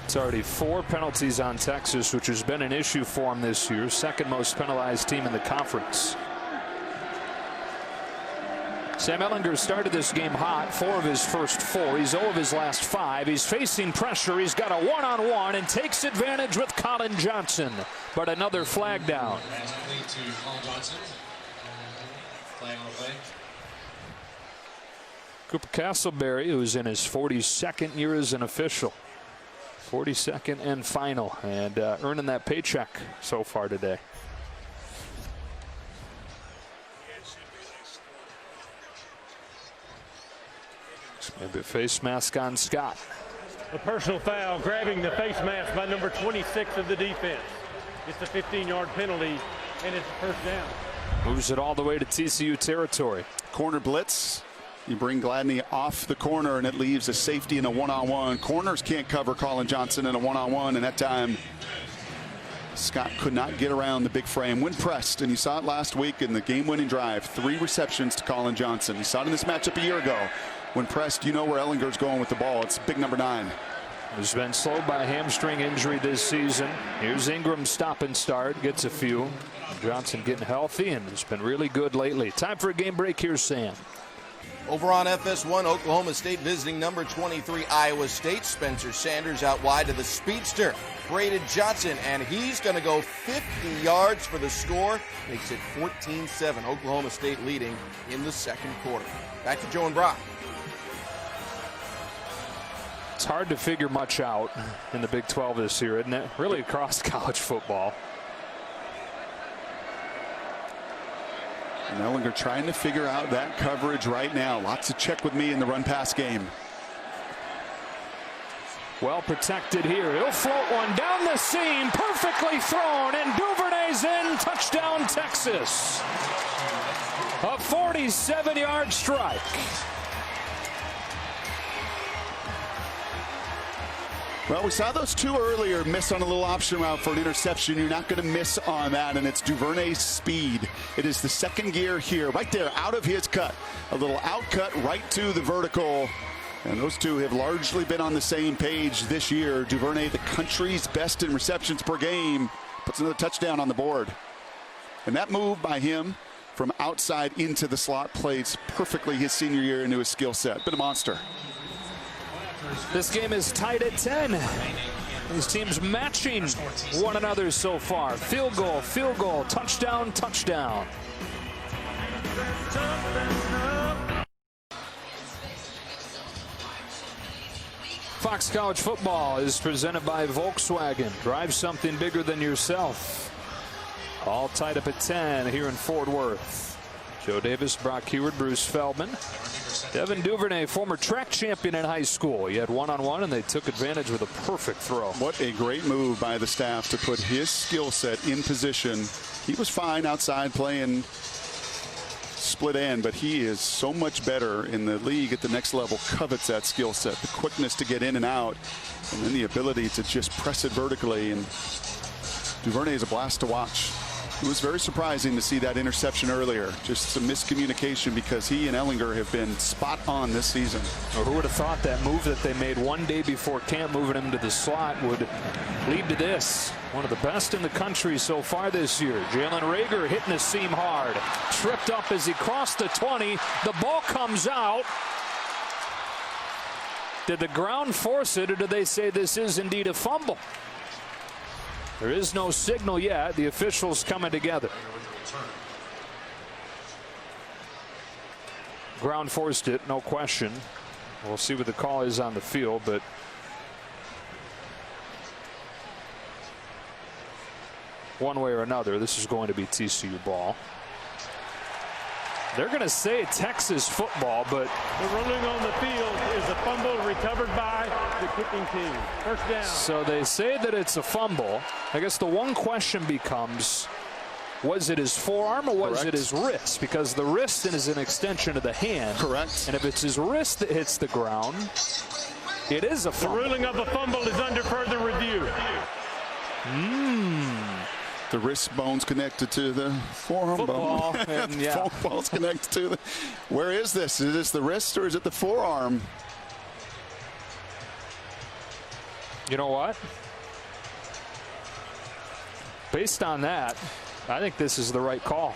It's already 4 penalties on Texas, which has been an issue for him this year. 2nd most penalized team in the conference. Sam Ehlinger started this game hot, 4 of his first 4. He's 0 of his last 5. He's facing pressure. He's got a one-on-one and takes advantage with Colin Johnson. But another flag down. Cooper Castleberry, who's in his 42nd year as an official. 42nd and final, and earning that paycheck so far today. Maybe a face mask on Scott. A personal foul, grabbing the face mask by number 26 of the defense. It's a 15-yard penalty, and it's a 1st down. Moves it all the way to TCU territory. Corner blitz. You bring Gladney off the corner, and it leaves a safety in a one-on-one. Corners can't cover Colin Johnson in a one-on-one, and that time Scott could not get around the big frame. When pressed, and you saw it last week in the game-winning drive, 3 receptions to Colin Johnson. You saw it in this matchup a year ago. When pressed, you know where Ellinger's going with the ball. It's big number 9. He's been slowed by a hamstring injury this season. Here's Ingram stop and start, gets a few. Johnson getting healthy and has been really good lately. Time for a game break. Here's Sam. Over on FS1, Oklahoma State visiting number 23 Iowa State. Spencer Sanders out wide to the speedster, Braden Johnson, and he's going to go 50 yards for the score. Makes it 14-7. Oklahoma State leading in the second quarter. Back to Joe and Brock. It's hard to figure much out in the Big 12 this year, isn't it? Really across college football. And Ellinger trying to figure out that coverage right now. Lots of check with me in the run-pass game. Well protected here. He'll float one down the seam. Perfectly thrown. And Duvernay's in. Touchdown, Texas. A 47-yard strike. Well, we saw those 2 earlier miss on a little option route for an interception. You're not going to miss on that, and it's Duvernay's speed. It is the second gear here, right there, out of his cut. A little out cut right to the vertical. And those 2 have largely been on the same page this year. Duvernay, the country's best in receptions per game, puts another touchdown on the board. And that move by him from outside into the slot plays perfectly his senior year into his skill set. Been a monster. This game is tied at 10. These teams matching one another so far. Field goal, touchdown, touchdown. Fox College Football is presented by Volkswagen. Drive something bigger than yourself. All tied up at 10 here in Fort Worth. Joe Davis, Brock Heward, Bruce Feldman. Devin Duvernay, former track champion in high school. He had one-on-one, and they took advantage with a perfect throw. What a great move by the staff to put his skill set in position. He was fine outside playing split end, but he is so much better in the league at the next level. Covets that skill set, the quickness to get in and out, and then the ability to just press it vertically. And Duvernay is a blast to watch. It was very surprising to see that interception earlier. Just some miscommunication because he and Ellinger have been spot on this season. Well, who would have thought that move that they made one day before camp, moving him to the slot, would lead to this? One of the best in the country so far this year. Jalen Rager hitting the seam hard. Tripped up as he crossed the 20. The ball comes out. Did the ground force it, or did they say this is indeed a fumble? There is no signal yet. The officials coming together. Ground forced it, no question. We'll see what the call is on the field, but one way or another, this is going to be TCU ball. They're going to say Texas football, but the ruling on the field is a fumble recovered by the kicking team. First down. So they say that it's a fumble. I guess the one question becomes, was it his forearm or was it his wrist? Because the wrist is an extension of the hand. Correct. And if it's his wrist that hits the ground, it is a fumble. The ruling of a fumble is under further review. The wrist bone's connected to the forearm Football, bone. and The football's connected to the. Where is this? Is this the wrist or is it the forearm? You know what? Based on that, I think this is the right call.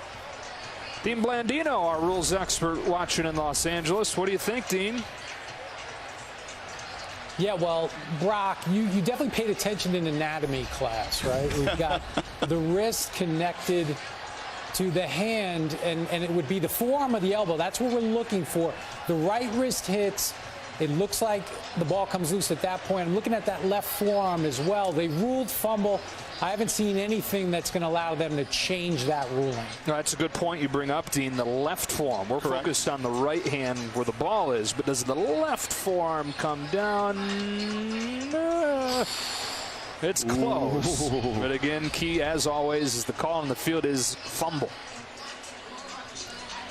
Dean Blandino, our rules expert watching in Los Angeles. What do you think, Dean? Yeah, well, Brock, you definitely paid attention in anatomy class, right? We've got the wrist connected to the hand, and it would be the forearm or the elbow. That's what we're looking for. The right wrist hits. It looks like the ball comes loose at that point. I'm looking at that left forearm as well. They ruled fumble. I haven't seen anything that's going to allow them to change that ruling. No, that's a good point you bring up, Dean. The left forearm. We're focused on the right hand where the ball is, but does the left forearm come down? It's close. But again, key, as always, is the call on the field is fumble.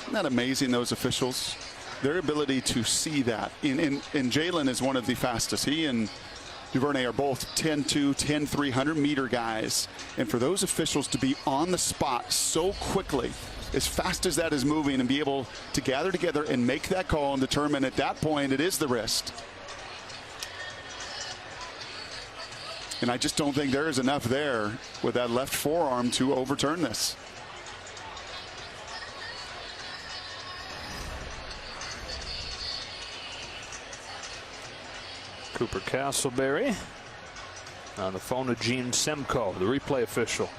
Isn't that amazing, those officials? Their ability to see that. And Jalen is one of the fastest. He and Duvernay are both 10-2, 10-3, 100-meter guys. And for those officials to be on the spot so quickly, as fast as that is moving, and be able to gather together and make that call and determine at that point it is the wrist. And I just don't think there is enough there with that left forearm to overturn this. Cooper Castleberry on the phone to Gene Semko, the replay official.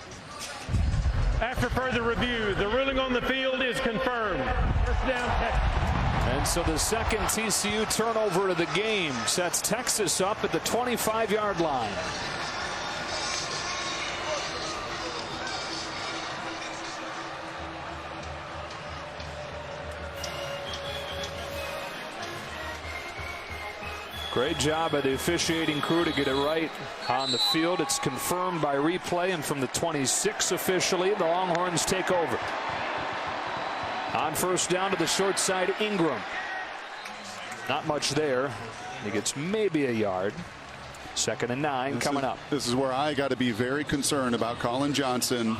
After further review, the ruling on the field is confirmed. First down, Texas. And so the second TCU turnover of the game sets Texas up at the 25-yard line. Great job by the officiating crew to get it right on the field. It's confirmed by replay, and from the 26 officially, the Longhorns take over. On first down to the short side, Ingram. Not much there. He gets maybe a yard. 2nd and 9 coming up. This is where I got to be very concerned about Colin Johnson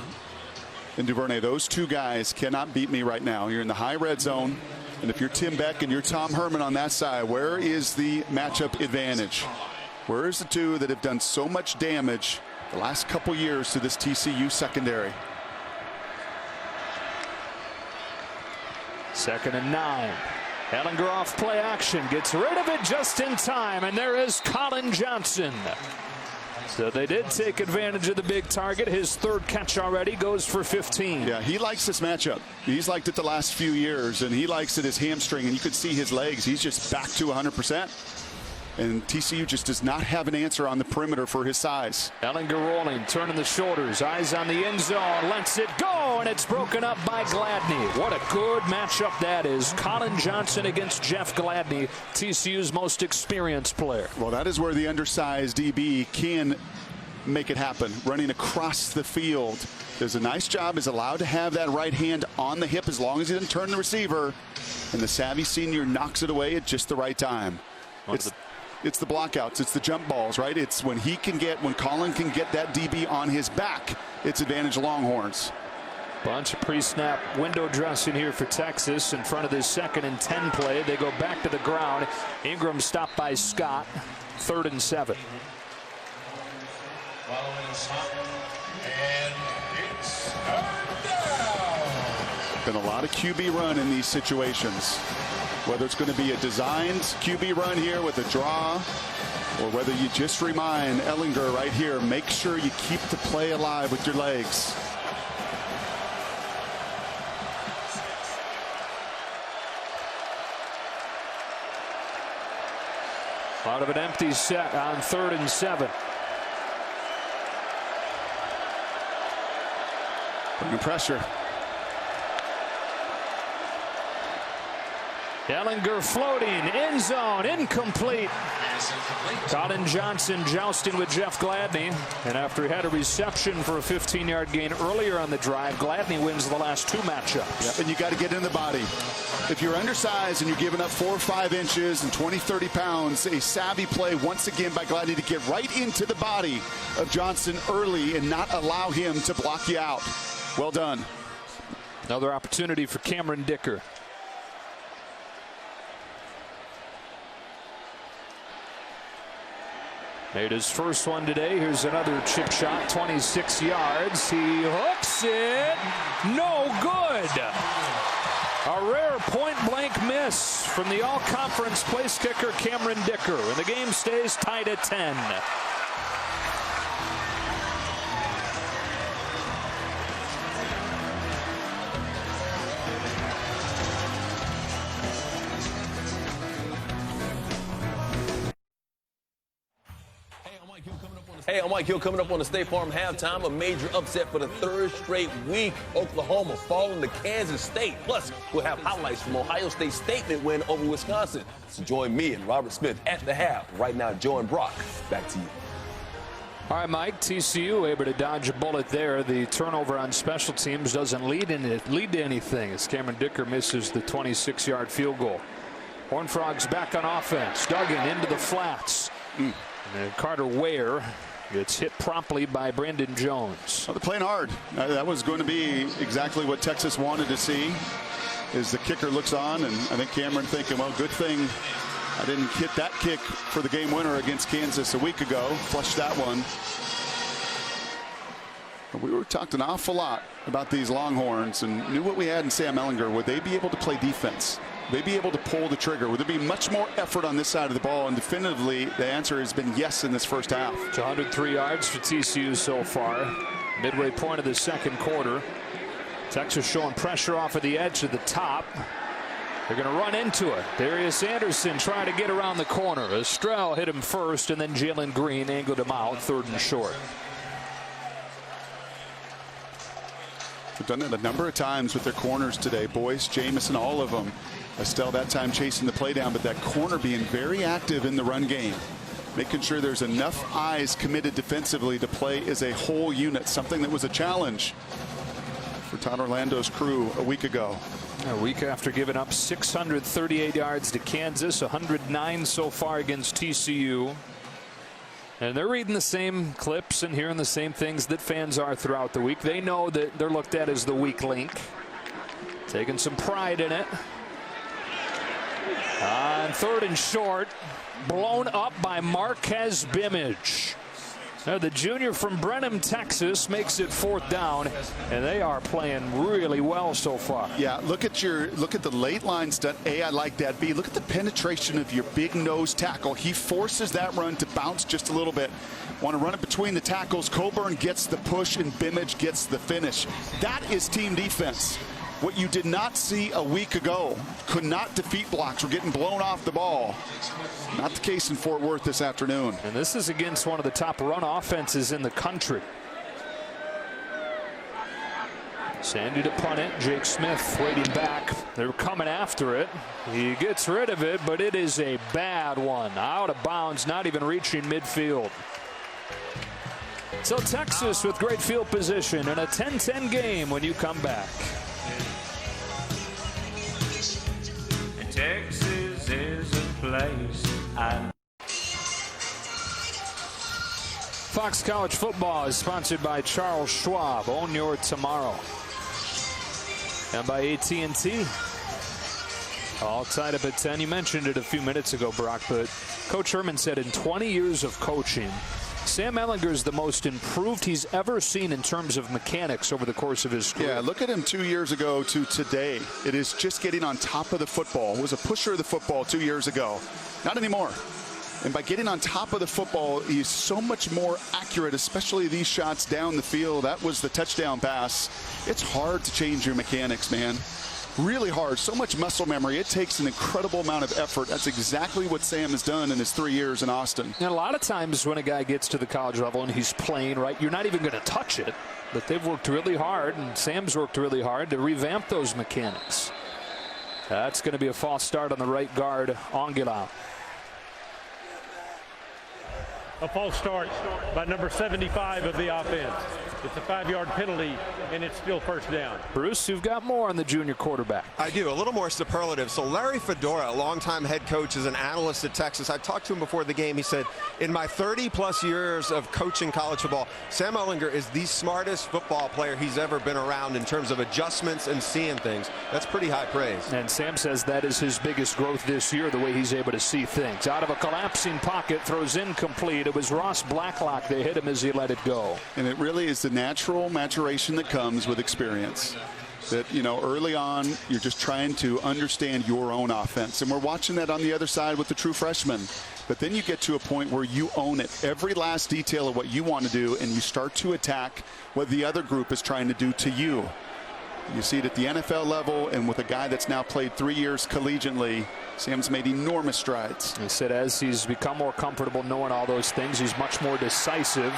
and Duvernay. Those two guys cannot beat me right now. You're in the high red zone. And if you're Tim Beck and you're Tom Herman on that side, where is the matchup advantage? Where is the two that have done so much damage the last couple years to this TCU secondary? 2nd and 9. Ellinger off play action, gets rid of it just in time, and there is Colin Johnson. So they did take advantage of the big target. His 3rd catch already, goes for 15. Yeah, he likes this matchup. He's liked it the last few years, and he likes it his hamstring, and you could see his legs. He's just back to 100%. And TCU just does not have an answer on the perimeter for his size. Ellinger rolling, turning the shoulders, eyes on the end zone, lets it go, and it's broken up by Gladney. What a good matchup that is. Colin Johnson against Jeff Gladney, TCU's most experienced player. Well, that is where the undersized DB can make it happen, running across the field. Does a nice job, is allowed to have that right hand on the hip as long as he doesn't turn the receiver. And the savvy senior knocks it away at just the right time. It's the blockouts, it's the jump balls, right? It's when Colin can get that DB on his back, it's advantage Longhorns. Bunch of pre-snap window dressing here for Texas in front of this 2nd and 10 play. They go back to the ground. Ingram stopped by Scott. 3rd and 7. Been a lot of QB run in these situations. Whether it's going to be a designed QB run here with a draw, or whether you just remind Ellinger right here, make sure you keep the play alive with your legs. Out of an empty set on 3rd and 7. Bringing pressure. Ellinger floating, end zone, incomplete. Colin Johnson jousting with Jeff Gladney. And after he had a reception for a 15-yard gain earlier on the drive, Gladney wins the last 2 matchups. Yep, and you got to get in the body. If you're undersized and you're giving up 4 or 5 inches and 20, 30 pounds, a savvy play once again by Gladney to get right into the body of Johnson early and not allow him to block you out. Well done. Another opportunity for Cameron Dicker. Made his first one today. Here's another chip shot, 26 yards. He hooks it. No good. A rare point-blank miss from the all-conference place kicker Cameron Dicker. And the game stays tied at 10. Hey, I'm Mike Hill. Coming up on the State Farm Halftime, a major upset for the 3rd straight week. Oklahoma falling to Kansas State. Plus, we'll have highlights from Ohio State's statement win over Wisconsin. So join me and Robert Smith at the half. Right now, Joe and Brock, back to you. All right, Mike, TCU able to dodge a bullet there. The turnover on special teams doesn't lead to anything as Cameron Dicker misses the 26-yard field goal. Horned Frogs back on offense. Duggan into the flats. And Carter Ware gets hit promptly by Brandon Jones. Well, they're playing hard. That was going to be exactly what Texas wanted to see. As the kicker looks on, and I think Cameron thinking, well, good thing I didn't hit that kick for the game winner against Kansas a week ago. Flushed that one. We were talked an awful lot about these Longhorns and knew what we had in Sam Ehlinger. Would they be able to play defense? Would they be able to pull the trigger? Would there be much more effort on this side of the ball? And definitively, the answer has been yes in this first half. It's 103 yards for TCU so far. Midway point of the second quarter. Texas showing pressure off of the edge of the top. They're going to run into it. Darius Anderson trying to get around the corner. Estrell hit him first, and then Jalen Green angled him out, 3rd and short. They've done that a number of times with their corners today. Boyce, Jamison, all of them. Estelle that time chasing the play down, but that corner being very active in the run game. Making sure there's enough eyes committed defensively to play as a whole unit. Something that was a challenge for Todd Orlando's crew a week ago. A week after giving up 638 yards to Kansas, 109 so far against TCU. And they're reading the same clips and hearing the same things that fans are throughout the week. They know that they're looked at as the weak link. Taking some pride in it. On 3rd and short, blown up by Marquez Bimage. Now the junior from Brenham, Texas, makes it 4th down, and they are playing really well so far. Yeah, look at the late line stunt. A, I like that. B, look at the penetration of your big nose tackle. He forces that run to bounce just a little bit. Want to run it between the tackles. Coburn gets the push, and Bimage gets the finish. That is team defense. What you did not see a week ago. Could not defeat blocks. We're getting blown off the ball. Not the case in Fort Worth this afternoon. And this is against one of the top run offenses in the country. Sandy to punt it. Jake Smith waiting back. They're coming after it. He gets rid of it, but it is a bad one. Out of bounds, not even reaching midfield. So Texas with great field position and a 10-10 game when you come back. Texas is a place I... Fox College Football is sponsored by Charles Schwab. Own your tomorrow. And by AT&T. All tied up at 10. You mentioned it a few minutes ago, Brock, but Coach Herman said in 20 years of coaching, Sam Ehlinger is the most improved he's ever seen in terms of mechanics over the course of his career. Yeah, look at him 2 years ago to today. It is just getting on top of the football. Was a pusher of the football 2 years ago. Not anymore. And by getting on top of the football, he's so much more accurate, especially these shots down the field. That was the touchdown pass. It's hard to change your mechanics, man. Really hard. So much muscle memory. It takes an incredible amount of effort. That's exactly what Sam has done in his 3 years in Austin. And a lot of times when a guy gets to the college level and he's playing, right, you're not even going to touch it. But they've worked really hard, and Sam's worked really hard to revamp those mechanics. That's going to be a false start on the right guard, Anguila. A false start by number 75 of the offense. It's a 5-yard penalty, and it's still 1st down. Bruce, you've got more on the junior quarterback. I do. A little more superlative. So Larry Fedora, a longtime head coach, is an analyst at Texas. I talked to him before the game. He said, in my 30-plus years of coaching college football, Sam Ehlinger is the smartest football player he's ever been around in terms of adjustments and seeing things. That's pretty high praise. And Sam says that is his biggest growth this year, the way he's able to see things. Out of a collapsing pocket, throws incomplete. It was Ross Blacklock. They hit him as he let it go. And it really is the natural maturation that comes with experience. That, you know, early on, you're just trying to understand your own offense. And we're watching that on the other side with the true freshmen. But then you get to a point where you own it, every last detail of what you want to do, and you start to attack what the other group is trying to do to you. You see it at the NFL level, and with a guy that's now played 3 years collegiately, Sam's made enormous strides. He said as he's become more comfortable knowing all those things, he's much more decisive.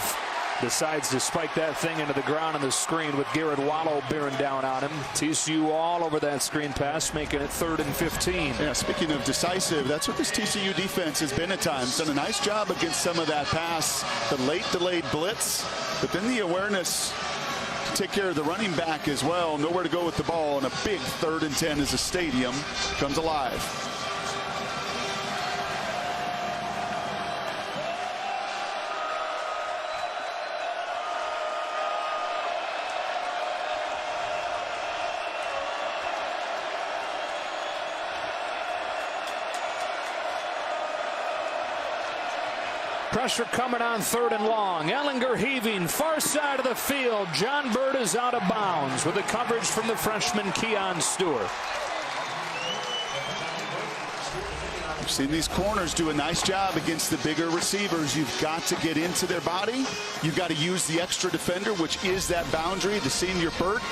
decides to spike that thing into the ground on the screen with Garrett Wallow bearing down on him. TCU all over that screen pass, making it 3rd and 15. Yeah, speaking of decisive, that's what this TCU defense has been at times. Done a nice job against some of that pass, the late delayed blitz, but then the awareness to take care of the running back as well. Nowhere to go with the ball, and a big 3rd and 10 as the stadium comes alive. Pressure coming on 3rd and long. Ellinger heaving, far side of the field. John Bird is out of bounds with the coverage from the freshman Keon Stewart. We've seen these corners do a nice job against the bigger receivers. You've got to get into their body. You've got to use the extra defender, which is that boundary. The senior Burt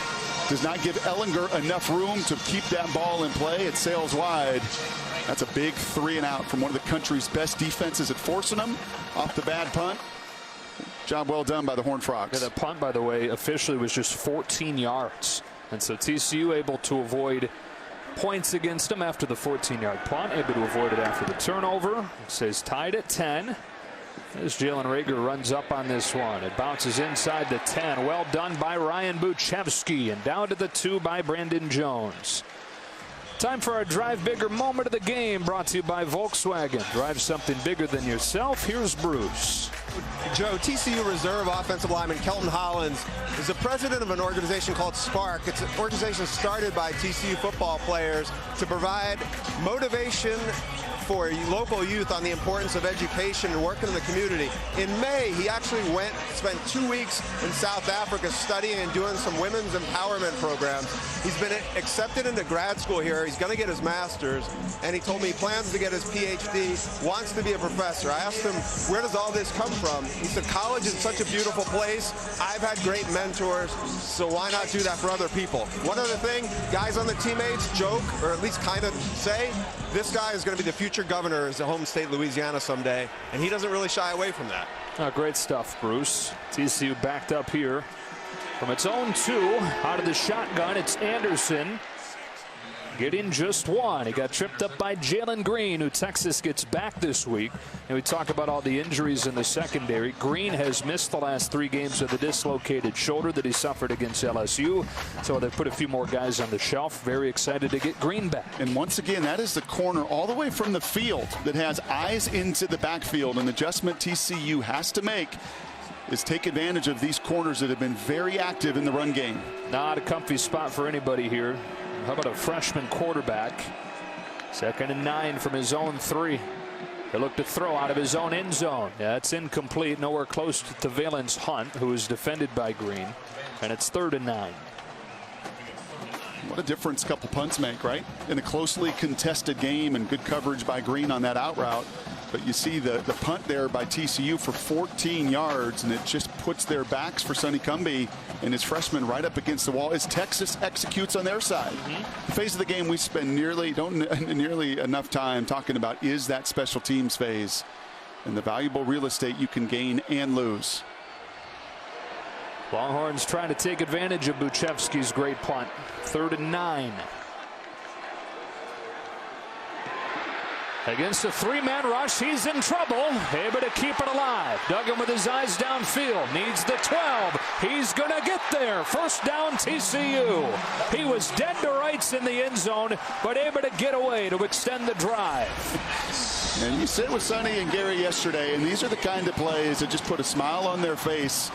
does not give Ellinger enough room to keep that ball in play. It sails wide. That's a big 3 and out from one of the country's best defenses at forcing them off the bad punt. Job well done by the Horned Frogs. Yeah, the punt, by the way, officially was just 14 yards. And so TCU able to avoid points against them after the 14-yard punt, able to avoid it after the turnover. It says tied at 10. As Jalen Rager runs up on this one. It bounces inside the 10. Well done by Ryan Buchevsky, and down to the 2 by Brandon Jones. Time for our Drive Bigger moment of the game, brought to you by Volkswagen. Drive something bigger than yourself. Here's Bruce. Joe, TCU reserve offensive lineman Kelton Hollins is the president of an organization called Spark. It's an organization started by TCU football players to provide motivation for local youth on the importance of education and working in the community. In May, he actually spent 2 weeks in South Africa studying and doing some women's empowerment programs. He's been accepted into grad school here. He's going to get his master's, and he told me he plans to get his PhD, wants to be a professor. I asked him, where does all this come from? He said, college is such a beautiful place. I've had great mentors, so why not do that for other people? One other thing, guys on the teammates joke, or at least kind of say, this guy is going to be the future governor of the home state Louisiana someday, and he doesn't really shy away from that. Oh, great stuff, Bruce. TCU backed up here from its own 2. Out of the shotgun, it's Anderson getting just 1. He got tripped up by Jalen Green, who Texas gets back this week. And we talk about all the injuries in the secondary. Green has missed the last 3 games with a dislocated shoulder that he suffered against LSU. So they've put a few more guys on the shelf. Very excited to get Green back. And once again, that is the corner all the way from the field that has eyes into the backfield. An adjustment TCU has to make is take advantage of these corners that have been very active in the run game. Not a comfy spot for anybody here. How about a freshman quarterback? 2nd and 9 from his own 3. They look to throw out of his own end zone. That's incomplete. Nowhere close to Valence Hunt, who is defended by Green. And it's 3rd and 9. What a difference a couple punts make, right? In a closely contested game, and good coverage by Green on that out route. But you see the punt there by TCU for 14 yards, and it just puts their backs for Sonny Cumbie and his freshman right up against the wall as Texas executes on their side. The phase of the game we spend nearly enough time talking about is that special teams phase and the valuable real estate you can gain and lose. Longhorns trying to take advantage of Buchevsky's great punt. 3rd and 9. Against a 3-man rush, he's in trouble. Able to keep it alive. Duggan with his eyes downfield. Needs the 12. He's going to get there. First down, TCU. He was dead to rights in the end zone, but able to get away to extend the drive. And you sit with Sonny and Gary yesterday, and these are the kind of plays that just put a smile on their face.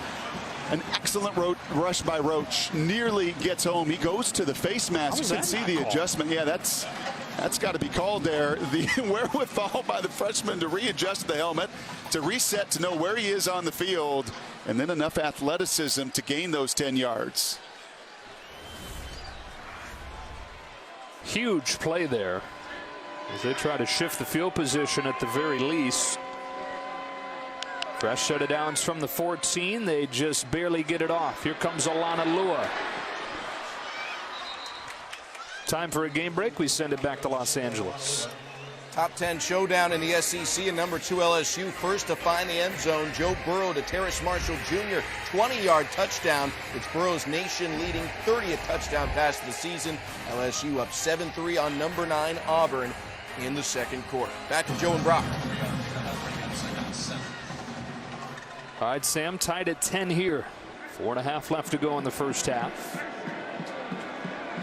An excellent rush by Roach. Nearly gets home. He goes to the face mask. You can see the adjustment. Yeah, that's got to be called there. The wherewithal by the freshman to readjust the helmet, to reset, to know where he is on the field, and then enough athleticism to gain those 10 yards. Huge play there as they try to shift the field position at the very least. Fresh set of downs from the 14. They just barely get it off. Here comes Alana Lua. Time for a game break. We send it back to Los Angeles. Top 10 showdown in the SEC, and number 2 LSU first to find the end zone. Joe Burrow to Terrace Marshall Jr. 20-yard touchdown. It's Burrow's nation-leading 30th touchdown pass of the season. LSU up 7-3 on number 9 Auburn in the second quarter. Back to Joe and Brock. All right, Sam, tied at 10 here. 4.5 left to go in the first half.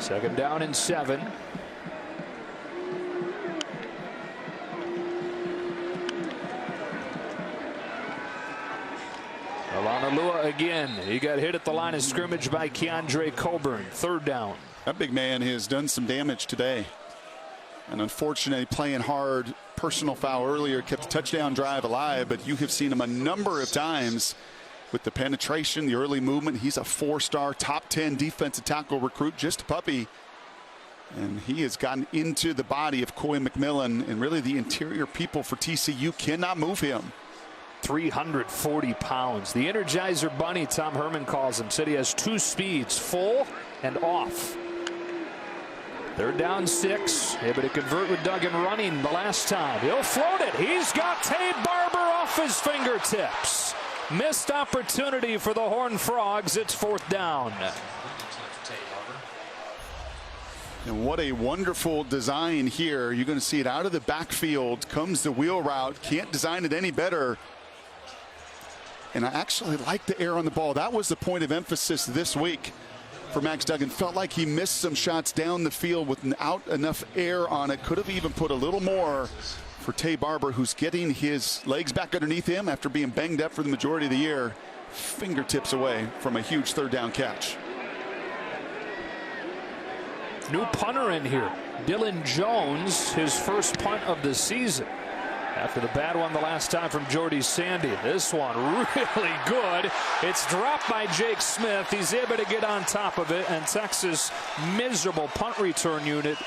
Second down and 7. Alanalua again. He got hit at the line of scrimmage by Keandre Coburn. Third down. That big man has done some damage today. And unfortunately, playing hard, personal foul earlier kept the touchdown drive alive, but you have seen him a number of times with the penetration, the early movement. He's a 4-star, top 10 defensive tackle recruit, just a puppy. And he has gotten into the body of Coy McMillan, and really the interior people for TCU cannot move him. 340 pounds. The Energizer Bunny, Tom Herman calls him. Said he has 2 speeds, full and off. They're down 6, able to convert with Duggan running the last time. He'll float it. He's got Tay Barber off his fingertips. Missed opportunity for the Horned Frogs. It's 4th down. And what a wonderful design here. You're going to see it out of the backfield. Comes the wheel route. Can't design it any better. And I actually like the air on the ball. That was the point of emphasis this week for Max Duggan. Felt like he missed some shots down the field without enough air on it. Could have even put a little more for Tay Barber, who's getting his legs back underneath him after being banged up for the majority of the year. Fingertips away from a huge 3rd down catch. New punter in here. Dylan Jones, his first punt of the season. After the bad one the last time from Jordy Sandy. This one really good. It's dropped by Jake Smith. He's able to get on top of it, and Texas' miserable punt return unit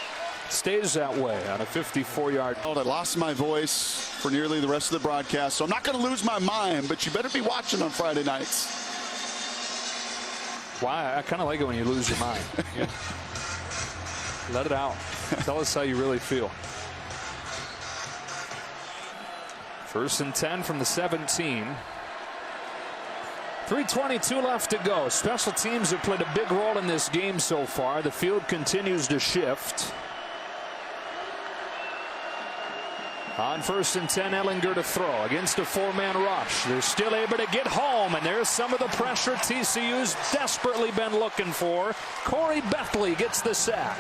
stays that way on a 54-yard. I lost my voice for nearly the rest of the broadcast, so I'm not going to lose my mind, but you better be watching on Friday nights. Why? I kind of like it when you lose your mind. Yeah. Let it out. Tell us how you really feel. 1st and 10 from the 17. 3:22 left to go. Special teams have played a big role in this game so far. The field continues to shift. On 1st and 10, Ellinger to throw against a 4-man rush. They're still able to get home, and there's some of the pressure TCU's desperately been looking for. Corey Bethley gets the sack.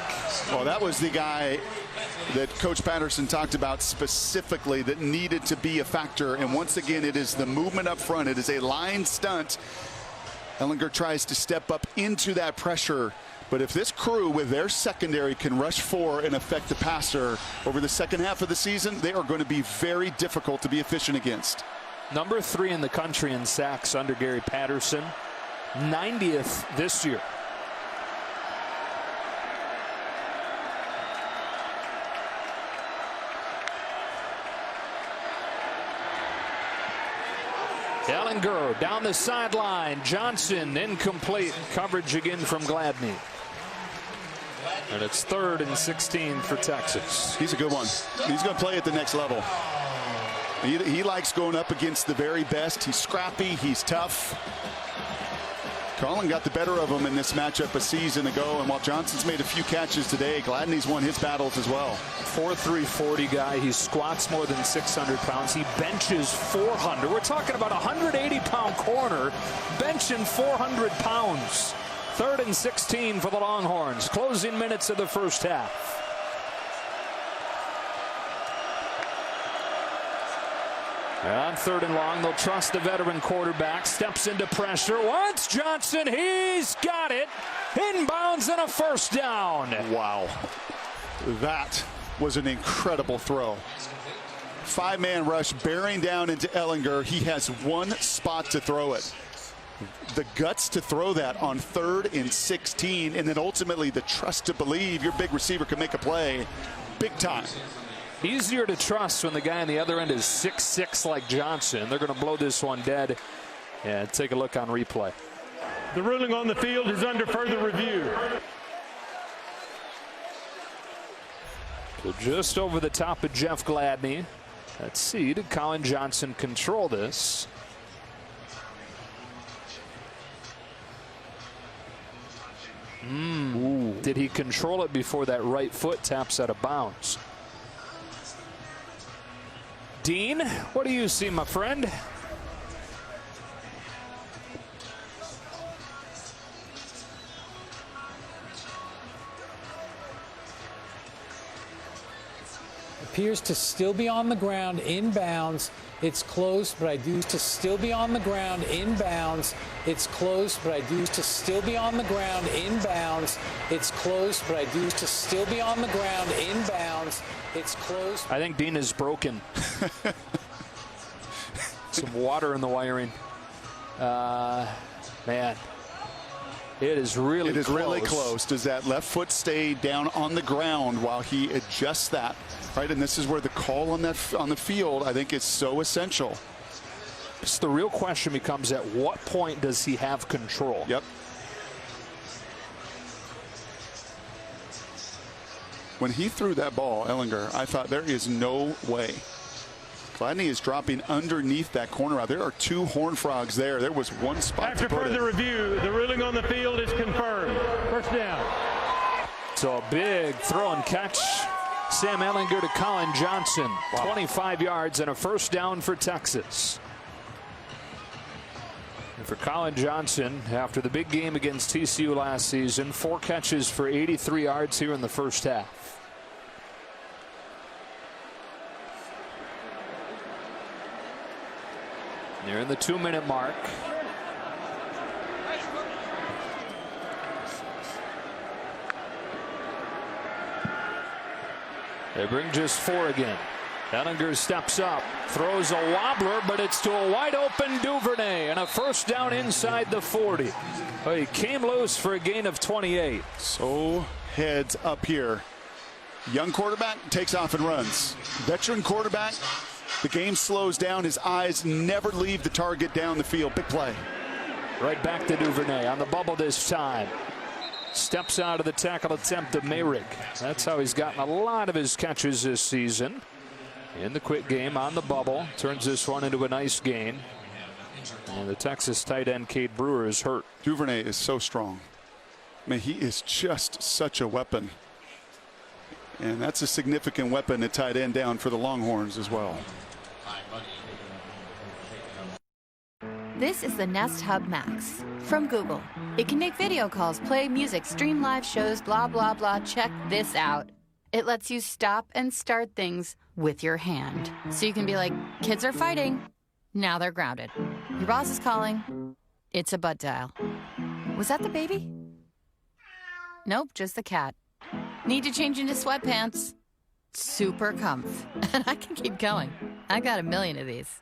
Well, that was the guy that Coach Patterson talked about specifically that needed to be a factor. And once again, it is the movement up front. It is a line stunt. Ellinger tries to step up into that pressure. But if this crew with their secondary can rush 4 and affect the passer over the second half of the season, they are going to be very difficult to be efficient against. Number 3 in the country in sacks under Gary Patterson. 90th this year. Ellinger down the sideline. Johnson incomplete. Coverage again from Gladney. And it's 3rd and 16 for Texas. He's a good one. He's going to play at the next level. He likes going up against the very best. He's scrappy. He's tough. Colin got the better of him in this matchup a season ago. And while Johnson's made a few catches today, Gladney's won his battles as well. 4'3", 40 guy. He squats more than 600 pounds. He benches 400. We're talking about a 180-pound corner benching 400 pounds. 3rd and 16 for the Longhorns. Closing minutes of the first half. On 3rd and long, they'll trust the veteran quarterback. Steps into pressure. Wants Johnson. He's got it. Inbounds and a 1st down. Wow. That was an incredible throw. 5-man rush bearing down into Ellinger. He has one spot to throw it. The guts to throw that on 3rd and 16, and then ultimately the trust to believe your big receiver can make a play big time. Easier to trust when the guy on the other end is 6'6" like Johnson. They're going to blow this one dead. And take a look on replay. The ruling on the field is under further review. So just over the top of Jeff Gladney. Let's see, did Colin Johnson control this? Did he control it before that right foot taps out of bounds? Dean, what do you see, my friend? Appears to still be on the ground, inbounds. It's close, but I do to still be on the ground, inbounds. It's close, but I do to still be on the ground, inbounds. It's close, but I do to still be on the ground, inbounds. It's close. I think Dean is broken. Some water in the wiring. Man, it is really close. Really close. Does that left foot stay down on the ground while he adjusts that? Right, and this is where the call on the field, I think, is so essential. So the real question becomes, at what point does he have control? Yep. When he threw that ball, Ehlinger, I thought there is no way. Gladney is dropping underneath that corner route. There are two Horned Frogs there. There was one spot After to put further review, the ruling on the field is confirmed. First down. So a big throw and catch. Sam Ehlinger to Colin Johnson. Wow. 25 yards and a first down for Texas. And for Colin Johnson, after the big game against TCU last season, 4 catches for 83 yards here in the first half. Near the 2-minute mark. They bring just 4 again. Ehlinger steps up, throws a wobbler, but it's to a wide open Duvernay, and a first down inside the 40. Well, he came loose for a gain of 28. So heads up here. Young quarterback takes off and runs. Veteran quarterback, the game slows down. His eyes never leave the target down the field. Big play. Right back to Duvernay on the bubble this time. Steps out of the tackle attempt of Mayrig. That's how he's gotten a lot of his catches this season. In the quick game on the bubble. Turns this one into a nice gain. And the Texas tight end Cade Brewer is hurt. Duvernay is so strong. I mean, he is just such a weapon. And that's a significant weapon at tight end down for the Longhorns as well. This is the Nest Hub Max from Google. It can make video calls, play music, stream live shows, blah, blah, blah. Check this out. It lets you stop and start things with your hand. So you can be like, kids are fighting. Now they're grounded. Your boss is calling. It's a butt dial. Was that the baby? Nope, just the cat. Need to change into sweatpants. Super comf. And I can keep going. I got a million of these.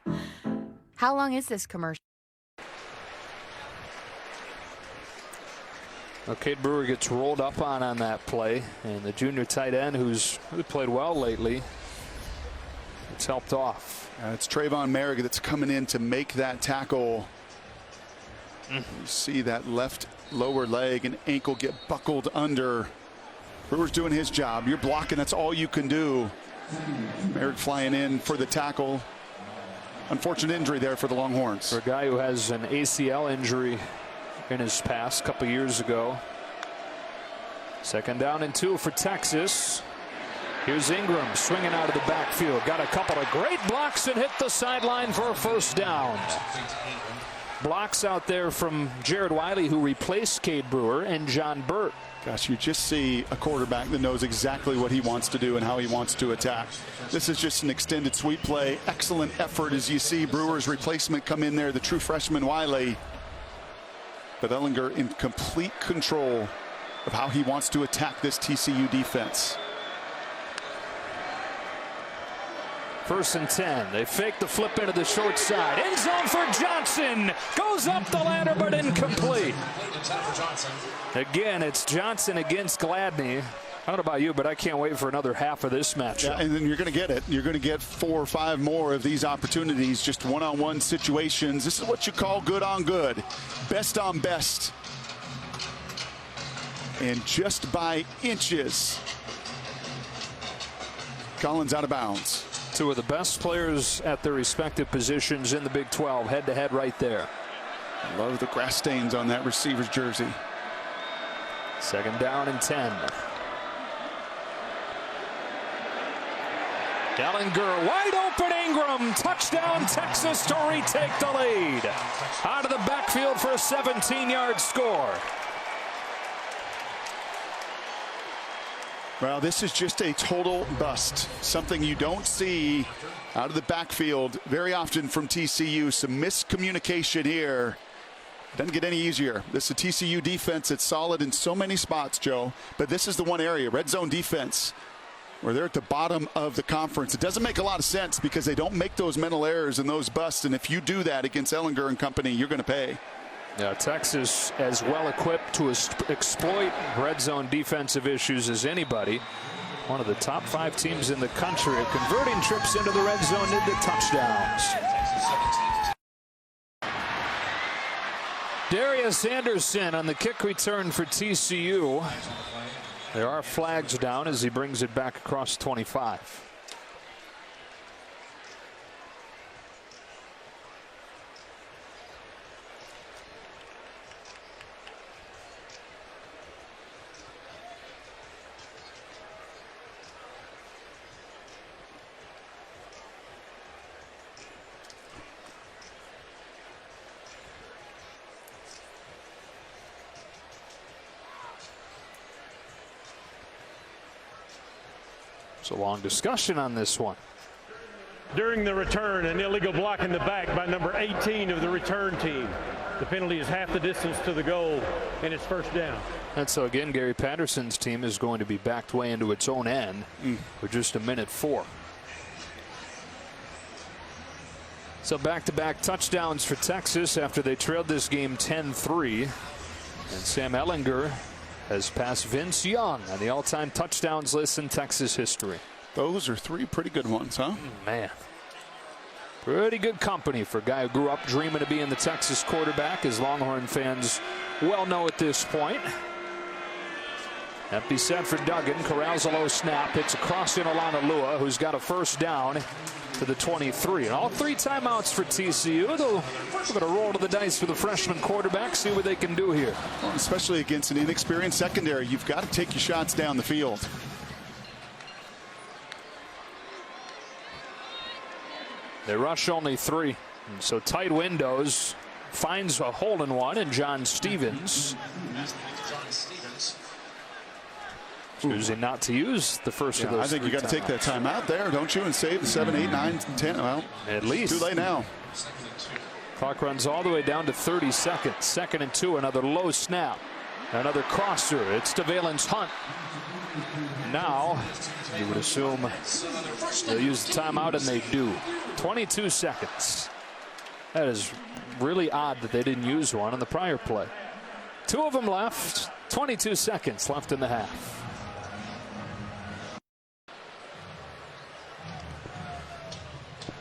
How long is this commercial? Well, Cade Brewer gets rolled up on that play, and the junior tight end, who's really played well lately, it's helped off. It's Trayvon Merrick that's coming in to make that tackle. You see that left lower leg and ankle get buckled under. Brewer's doing his job. You're blocking. That's all you can do. Merrick flying in for the tackle. Unfortunate injury there for the Longhorns. For a guy who has an ACL injury in his past, a couple years ago. 2nd down and 2 for Texas. Here's Ingram swinging out of the backfield. Got a couple of great blocks and hit the sideline for a first down. Blocks out there from Jared Wiley, who replaced Cade Brewer, and John Burt. Gosh, you just see a quarterback that knows exactly what he wants to do and how he wants to attack. This is just an extended sweep play. Excellent effort as you see Brewer's replacement come in there, the true freshman Wiley. But Ehlinger in complete control of how he wants to attack this TCU defense. 1st and 10. They fake the flip into the short side. End zone for Johnson. Goes up the ladder, but incomplete. Again, it's Johnson against Gladney. I don't know about you, but I can't wait for another half of this matchup. Yeah, and then you're going to get it. You're going to get 4 or 5 more of these opportunities, just one-on-one situations. This is what you call good on good. Best on best. And just by inches. Collins out of bounds. Two of the best players at their respective positions in the Big 12, head-to-head right there. Love the grass stains on that receiver's jersey. 2nd down and 10. Ellinger, wide open Ingram, touchdown Texas to retake the lead. Out of the backfield for a 17-yard score. Well, this is just a total bust. Something you don't see out of the backfield very often from TCU. Some miscommunication here. Doesn't get any easier. This is a TCU defense that's solid in so many spots, Joe. But this is the one area, red zone defense, where they're at the bottom of the conference. It doesn't make a lot of sense because they don't make those mental errors and those busts. And if you do that against Ellinger and company, you're going to pay. Yeah, Texas as well equipped to exploit red zone defensive issues as anybody. One of the top 5 teams in the country at converting trips into the red zone into touchdowns. Darius Anderson on the kick return for TCU. There are flags down as he brings it back across 25. A long discussion on this one. During the return, an illegal block in the back by number 18 of the return team. The penalty is half the distance to the goal, and it's 1st down. And so again, Gary Patterson's team is going to be backed way into its own end with just a minute 4. So back-to-back touchdowns for Texas after they trailed this game 10-3. And Sam Ellinger has passed Vince Young on the all-time touchdowns list in Texas history. Those are 3 pretty good ones, huh? Man. Pretty good company for a guy who grew up dreaming of being the Texas quarterback, as Longhorn fans well know at this point. Empty set for Duggan. Corrals a low snap. Hits across in Olanalua, who's got a 1st down to the 23. And all 3 timeouts for TCU. They're going to roll to the dice for the freshman quarterback, see what they can do here. Well, especially against an inexperienced secondary, you've got to take your shots down the field. They rush only 3. And so tight windows. Finds a hole in one, and John Stevens choosing not to use the first of those. I think you got to take that time out there, don't you, and save the 7, 8, 9, 10. Well, at least. Too late now. Clock runs all the way down to 30 seconds. 2nd and 2. Another low snap. Another crosser. It's to Valence Hunt. Now, you would assume they'll use the timeout, and they do. 22 seconds. That is really odd that they didn't use one on the prior play. 2 of them left. 22 seconds left in the half.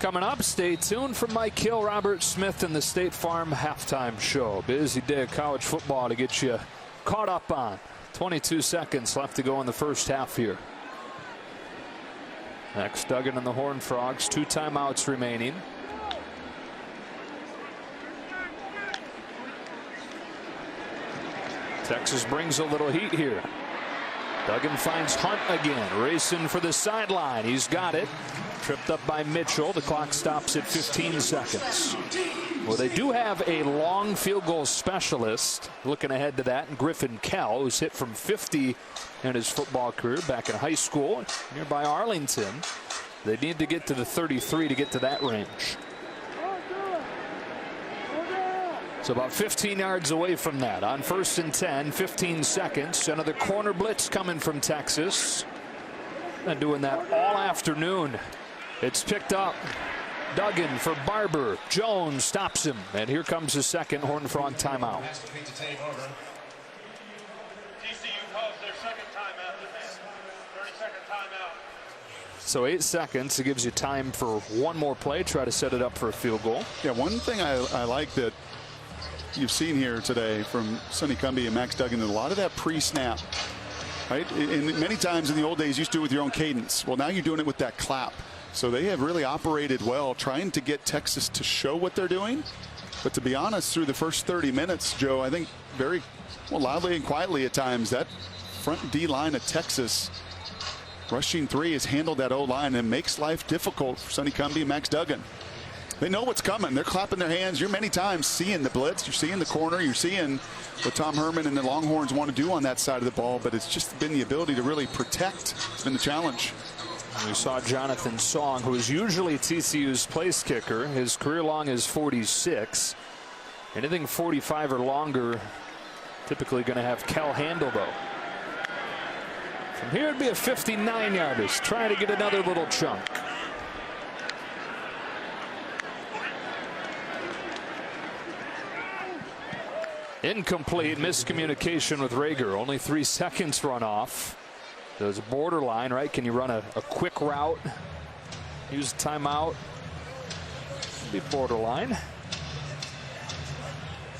Coming up, stay tuned for Mike Hill, Robert Smith, and the State Farm Halftime Show. Busy day of college football to get you caught up on. 22 seconds left to go in the first half here. Next, Duggan and the Horned Frogs. 2 timeouts remaining. Texas brings a little heat here. Duggan finds Hunt again, racing for the sideline. He's got it. Tripped up by Mitchell. The clock stops at 15 seconds. Well, they do have a long field goal specialist looking ahead to that, and Griffin Kell, who's hit from 50 in his football career back in high school nearby Arlington. They need to get to the 33 to get to that range. So about 15 yards away from that. On 1st and 10, 15 seconds. Another corner blitz coming from Texas. And doing that all afternoon. It's picked up. Duggan for Barber. Jones stops him. And here comes the second Horned Frog timeout. So 8 seconds. It gives you time for one more play. Try to set it up for a field goal. Yeah, one thing I like that you've seen here today from Sonny Cumbie and Max Duggan, a lot of that pre-snap right? And many times in the old days, you used to do it with your own cadence. Well, now you're doing it with that clap. So they have really operated well, trying to get Texas to show what they're doing. But to be honest, through the first 30 minutes, Joe, I think very loudly and quietly at times, that front D line of Texas rushing three has handled that O-line and makes life difficult for Sonny Cumbie and Max Duggan. They know what's coming. They're clapping their hands. You're many times seeing the blitz. You're seeing the corner. You're seeing what Tom Herman and the Longhorns want to do on that side of the ball. But it's just been the ability to really protect. It's been the challenge. We saw Jonathan Song, who is usually TCU's place kicker. His career long is 46. Anything 45 or longer, typically going to have Kel handle, though. From here, it'd be a 59-yarder. Trying to get another little chunk. Incomplete, miscommunication with Rager. Only 3 seconds run off. There's a borderline, right? Can you run a quick route? Use a timeout? Be borderline.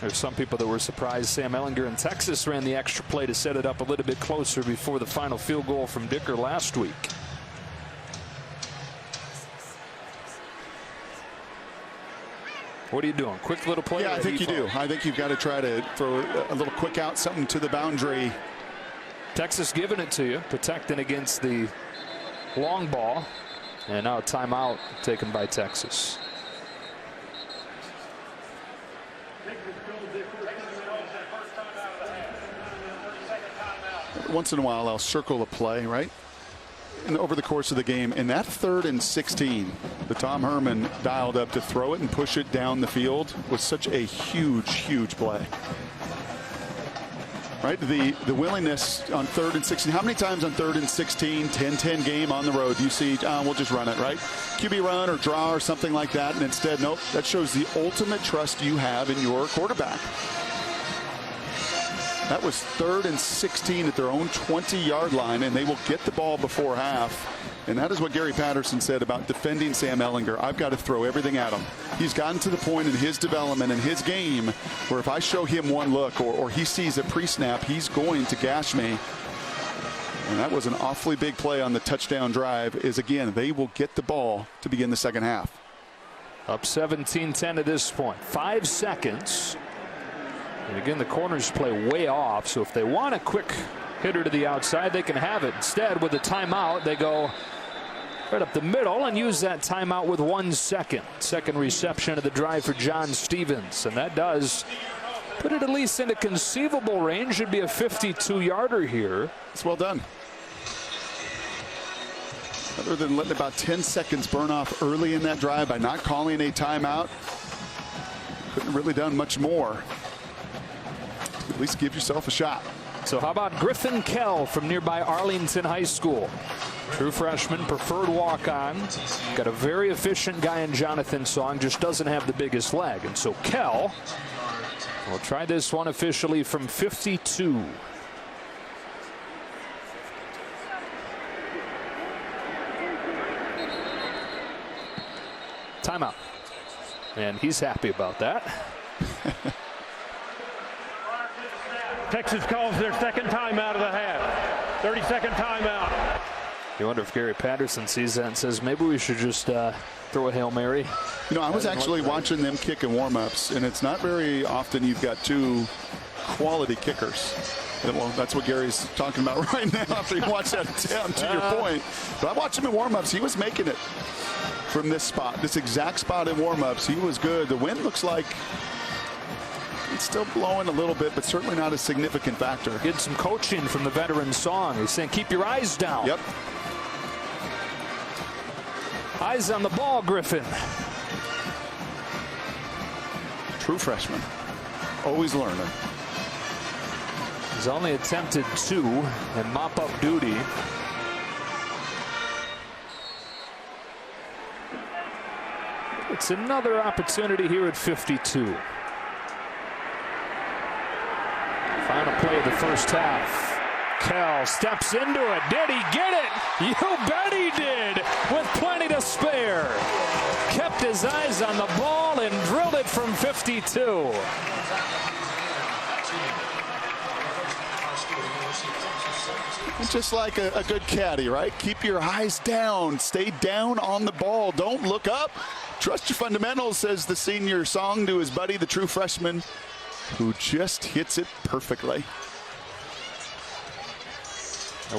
There's some people that were surprised Sam Ehlinger in Texas ran the extra play to set it up a little bit closer before the final field goal from Dicker last week. What are you doing? Quick little play? Yeah, I think you do. I think you've got to try to throw a little quick out, something to the boundary. Texas giving it to you, protecting against the long ball. And now a timeout taken by Texas. Once in a while, I'll circle a play, right? And over the course of the game, in that 3rd and 16, the Tom Herman dialed up to throw it and push it down the field was such a huge, huge play. Right, the willingness on 3rd and 16. How many times on 3rd and 16, 10-10 game on the road, do you see, we'll just run it, right? QB run or draw or something like that, and instead, nope, that shows the ultimate trust you have in your quarterback. That was 3rd and 16 at their own 20-yard line, and they will get the ball before half. And that is what Gary Patterson said about defending Sam Ehlinger. I've got to throw everything at him. He's gotten to the point in his development and his game where if I show him one look or he sees a pre-snap, he's going to gash me. And that was an awfully big play on the touchdown drive. Is again, they will get the ball to begin the second half. Up 17-10 at this point. 5 seconds. And again, the corners play way off. So if they want a quick hitter to the outside, they can have it. Instead, with the timeout, they go right up the middle and use that timeout with 1 second. Second reception of the drive for John Stevens. And that does put it at least in a conceivable range. Should be a 52-yarder here. It's well done. Other than letting about 10 seconds burn off early in that drive by not calling a timeout, couldn't have really done much more. At least give yourself a shot. So how about Griffin Kell from nearby Arlington High School? True freshman, preferred walk-on. Got a very efficient guy in Jonathan Song, just doesn't have the biggest leg. And so Kell will try this one officially from 52. Timeout. And he's happy about that. Texas calls their second timeout of the half. 30-second timeout. You wonder if Gary Patterson sees that and says, maybe we should just throw a Hail Mary. You know, I was actually watching them kick in warm-ups, and it's not very often you've got two quality kickers. Well, that's what Gary's talking about right now after you watch that attempt, to your point. But I watched him in warm-ups. He was making it from this spot, this exact spot in warm-ups. He was good. The wind looks like it's still blowing a little bit, but certainly not a significant factor. Get some coaching from the veteran Song. He's saying, keep your eyes down. Yep. Eyes on the ball, Griffin. True freshman. Always learning. He's only attempted 2 in mop-up duty. It's another opportunity here at 52. Final play of the first half. Kell steps into it. Did he get it? You bet he did, with plenty to spare. Kept his eyes on the ball and drilled it from 52. And just like a good caddy, right? Keep your eyes down. Stay down on the ball. Don't look up. Trust your fundamentals, says the senior song to his buddy, the true freshman, who just hits it perfectly.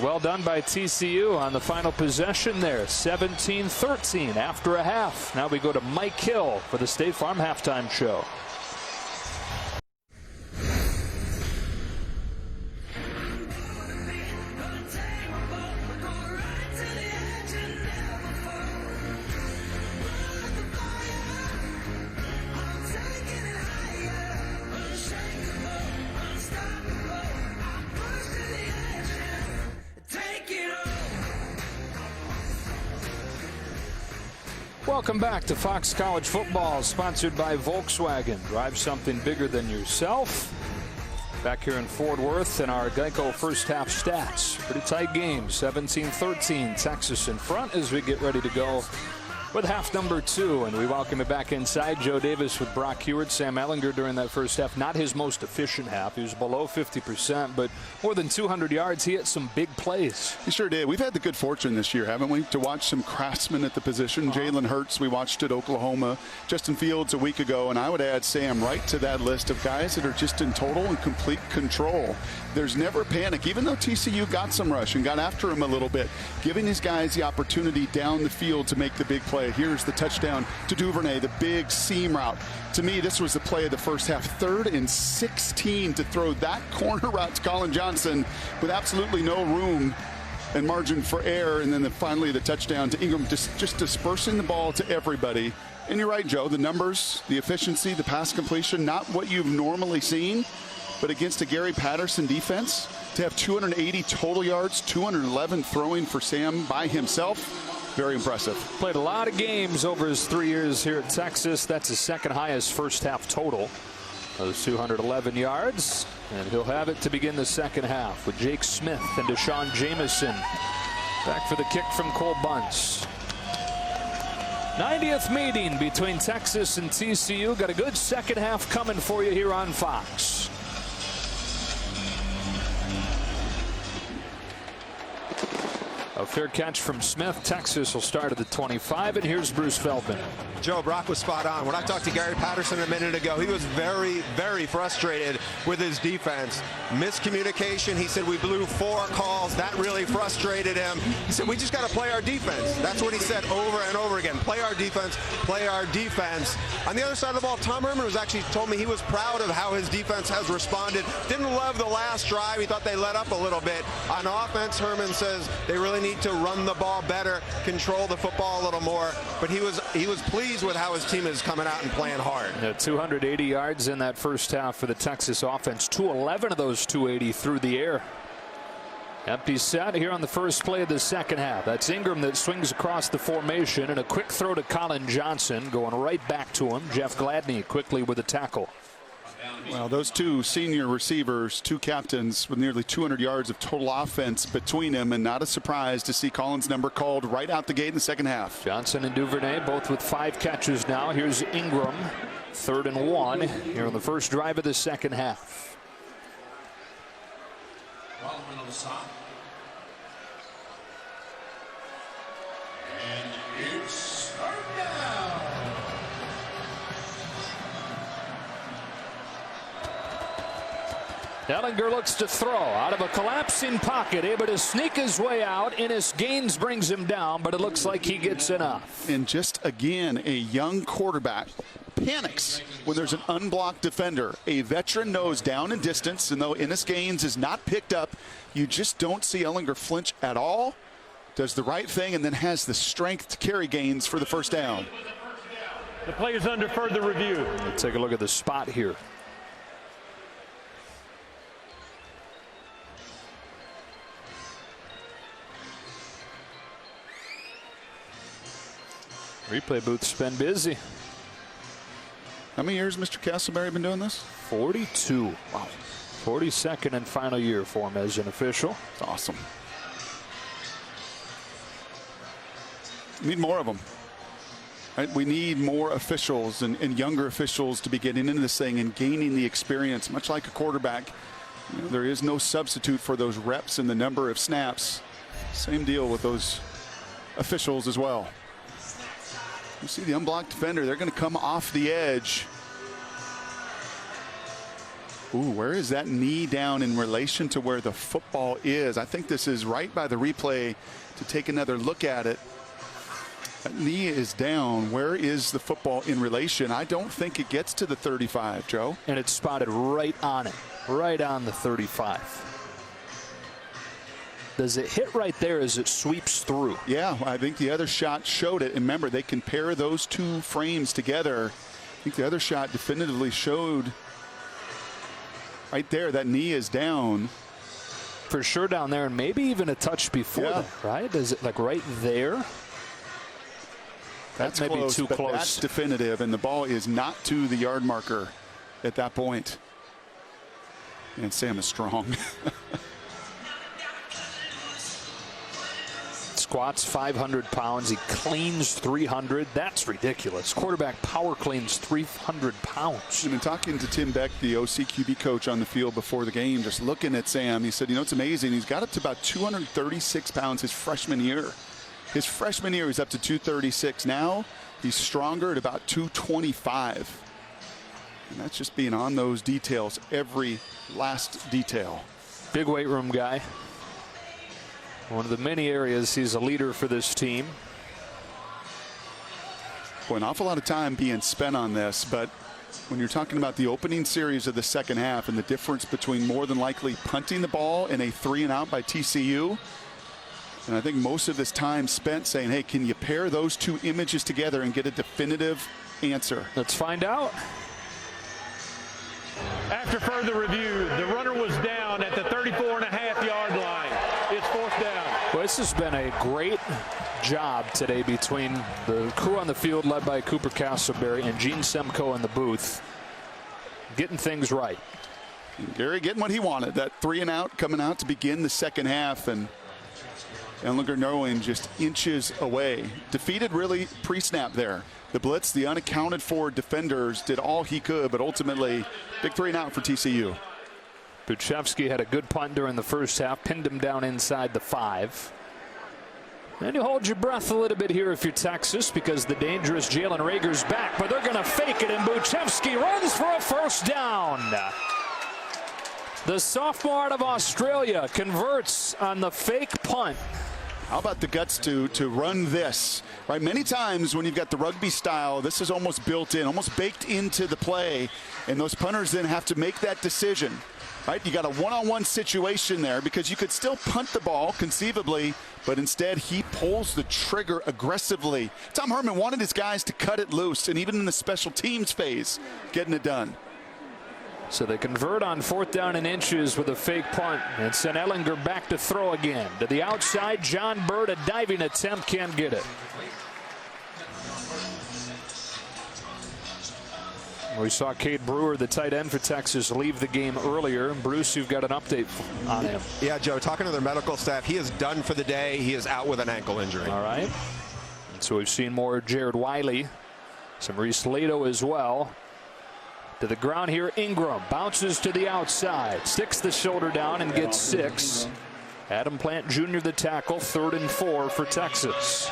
Well done by TCU on the final possession there. 17-13 after a half. Now we go to Mike Hill for the State Farm halftime show. Welcome back to Fox College Football, sponsored by Volkswagen. Drive something bigger than yourself. Back here in Fort Worth in our Geico first half stats. Pretty tight game, 17-13. Texas in front as we get ready to go with half number 2. And we welcome it back inside. Joe Davis with Brock Heward. Sam Ellinger during that first half. Not his most efficient half. He was below 50%, but more than 200 yards. He hit some big plays. He sure did. We've had the good fortune this year, haven't we, to watch some craftsmen at the position. Jalen Hurts, we watched at Oklahoma. Justin Fields a week ago, and I would add Sam right to that list of guys that are just in total and complete control. There's never panic, even though TCU got some rush and got after him a little bit, giving these guys the opportunity down the field to make the big play. Here's the touchdown to Duvernay, the big seam route. To me, this was the play of the first half. 3rd and 16 to throw that corner route to Colin Johnson with absolutely no room and margin for error. And then finally the touchdown to Ingram, just dispersing the ball to everybody. And you're right, Joe, the numbers, the efficiency, the pass completion, not what you've normally seen. But against a Gary Patterson defense, to have 280 total yards, 211 throwing for Sam by himself, very impressive. Played a lot of games over his 3 years here at Texas. That's his second highest first half total. Those 211 yards. And he'll have it to begin the second half with Jake Smith and Deshaun Jameson back for the kick from Cole Bunce. 90th meeting between Texas and TCU. Got a good second half coming for you here on Fox. A fair catch from Smith. Texas will start at the 25, and here's Bruce Feldman. Joe, Brock was spot on. When I talked to Gary Patterson a minute ago, he was very, very frustrated with his defense. Miscommunication. He said we blew 4 calls. That really frustrated him. He said we just got to play our defense. That's what he said over and over again. Play our defense. Play our defense. On the other side of the ball, Tom Herman was actually told me he was proud of how his defense has responded. Didn't love the last drive. He thought they let up a little bit. On offense, Herman says they really need to run the ball better, control the football a little more. But he was pleased with how his team is coming out and playing hard. 280 yards in that first half for the Texas offense. 211 of those 280 through the air. Empty set here on the first play of the second half. That's Ingram that swings across the formation, and a quick throw to Colin Johnson going right back to him. Jeff Gladney quickly with a tackle. Well, those two senior receivers, 2 captains with nearly 200 yards of total offense between them, and not a surprise to see Colin's number called right out the gate in the second half. Johnson and Duvernay both with 5 catches now. Here's Ingram, 3rd and 1 here on the first drive of the second half. And it's third down. Ellinger looks to throw out of a collapsing pocket, able to sneak his way out. Ennis Gaines brings him down, but it looks like he gets enough. And just again, a young quarterback panics when there's an unblocked defender. A veteran knows down and distance, and though Ennis Gaines is not picked up, you just don't see Ellinger flinch at all. Does the right thing and then has the strength to carry Gaines for the first down. The play is under further review. Let's take a look at the spot here. Replay booth's been busy. How many years Mr. Castleberry been doing this? 42. Wow. 42nd and final year for him as an official. It's awesome. Need more of them. Right? We need more officials and younger officials to be getting into this thing and gaining the experience, much like a quarterback. You know, there is no substitute for those reps and the number of snaps. Same deal with those officials as well. You see the unblocked defender, they're going to come off the edge. Ooh, where is that knee down in relation to where the football is? I think this is right by the replay to take another look at it. That knee is down. Where is the football in relation? I don't think it gets to the 35, Joe. And it's spotted right on it, right on the 35. Does it hit right there as it sweeps through? Yeah, I think the other shot showed it. And remember, they compare those two frames together. I think the other shot definitively showed right there that knee is down. For sure down there, and maybe even a touch before that, right? Is it like right there? That's maybe close, too but close. That's definitive, and the ball is not to the yard marker at that point. And Sam is strong. Squats 500 pounds. He cleans 300. That's ridiculous. Quarterback power cleans 300 pounds. I've been talking to Tim Beck, the OCQB coach on the field before the game, just looking at Sam. He said, you know, it's amazing. He's got up to about 236 pounds his freshman year. His freshman year, he's up to 236. Now he's stronger at about 225. And that's just being on those details, every last detail. Big weight room guy. One of the many areas he's a leader for this team. Boy, an awful lot of time being spent on this, but when you're talking about the opening series of the second half and the difference between more than likely punting the ball and a 3-and-out by TCU, and I think most of this time spent saying, hey, can you pair those two images together and get a definitive answer? Let's find out. After further review, the runner was down at the 34.5-yard line. It's fourth down. Well, this has been a great job today between the crew on the field led by Cooper Castleberry and Gene Semko in the booth, getting things right. And Gary getting what he wanted, that 3-and-out coming out to begin the second half, and LonghornNation just inches away. Defeated really pre-snap there. The blitz, the unaccounted for defenders did all he could, but ultimately big 3-and-out for TCU. Buchevsky had a good punt during the first half, pinned him down inside the 5. And you hold your breath a little bit here if you're Texas, because the dangerous Jalen Rager's back, but they're going to fake it, and Buchevsky runs for a first down. The sophomore out of Australia converts on the fake punt. How about the guts to run this, right? Many times when you've got the rugby style, this is almost built in, almost baked into the play, and those punters then have to make that decision, right? You got a one-on-one situation there because you could still punt the ball conceivably, but instead he pulls the trigger aggressively. Tom Herman wanted his guys to cut it loose, and even in the special teams phase, getting it done. So they convert on 4th down and inches with a fake punt, and send Ellinger back to throw again. To the outside, John Bird, a diving attempt, can't get it. We saw Cade Brewer, the tight end for Texas, leave the game earlier. Bruce, you've got an update on him. Yeah, Joe, talking to their medical staff, he is done for the day. He is out with an ankle injury. All right. And so we've seen more Jared Wiley, some Reese Lato as well. To the ground here, Ingram bounces to the outside, sticks the shoulder down and gets 6. Adam Plant Jr. the tackle, 3rd and 4 for Texas.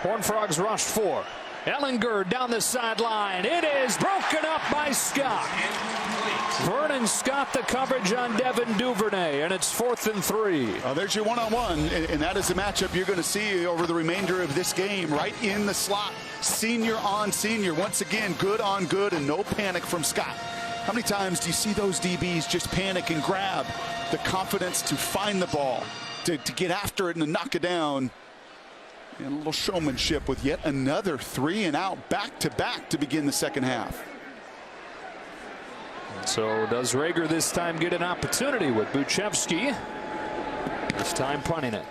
Horned Frogs rush 4. Ellinger down the sideline. It is broken up by Scott. Vernon Scott the coverage on Devin Duvernay, and it's 4th and 3. There's your one-on-one, and that is a matchup you're going to see over the remainder of this game, right in the slot. Senior on senior. Once again, good on good, and no panic from Scott. How many times do you see those DBs just panic and grab the confidence to find the ball, to get after it and to knock it down? And a little showmanship with yet another 3-and-out back-to-back to begin the second half. So does Rager this time get an opportunity with Buchevsky? This time punting it.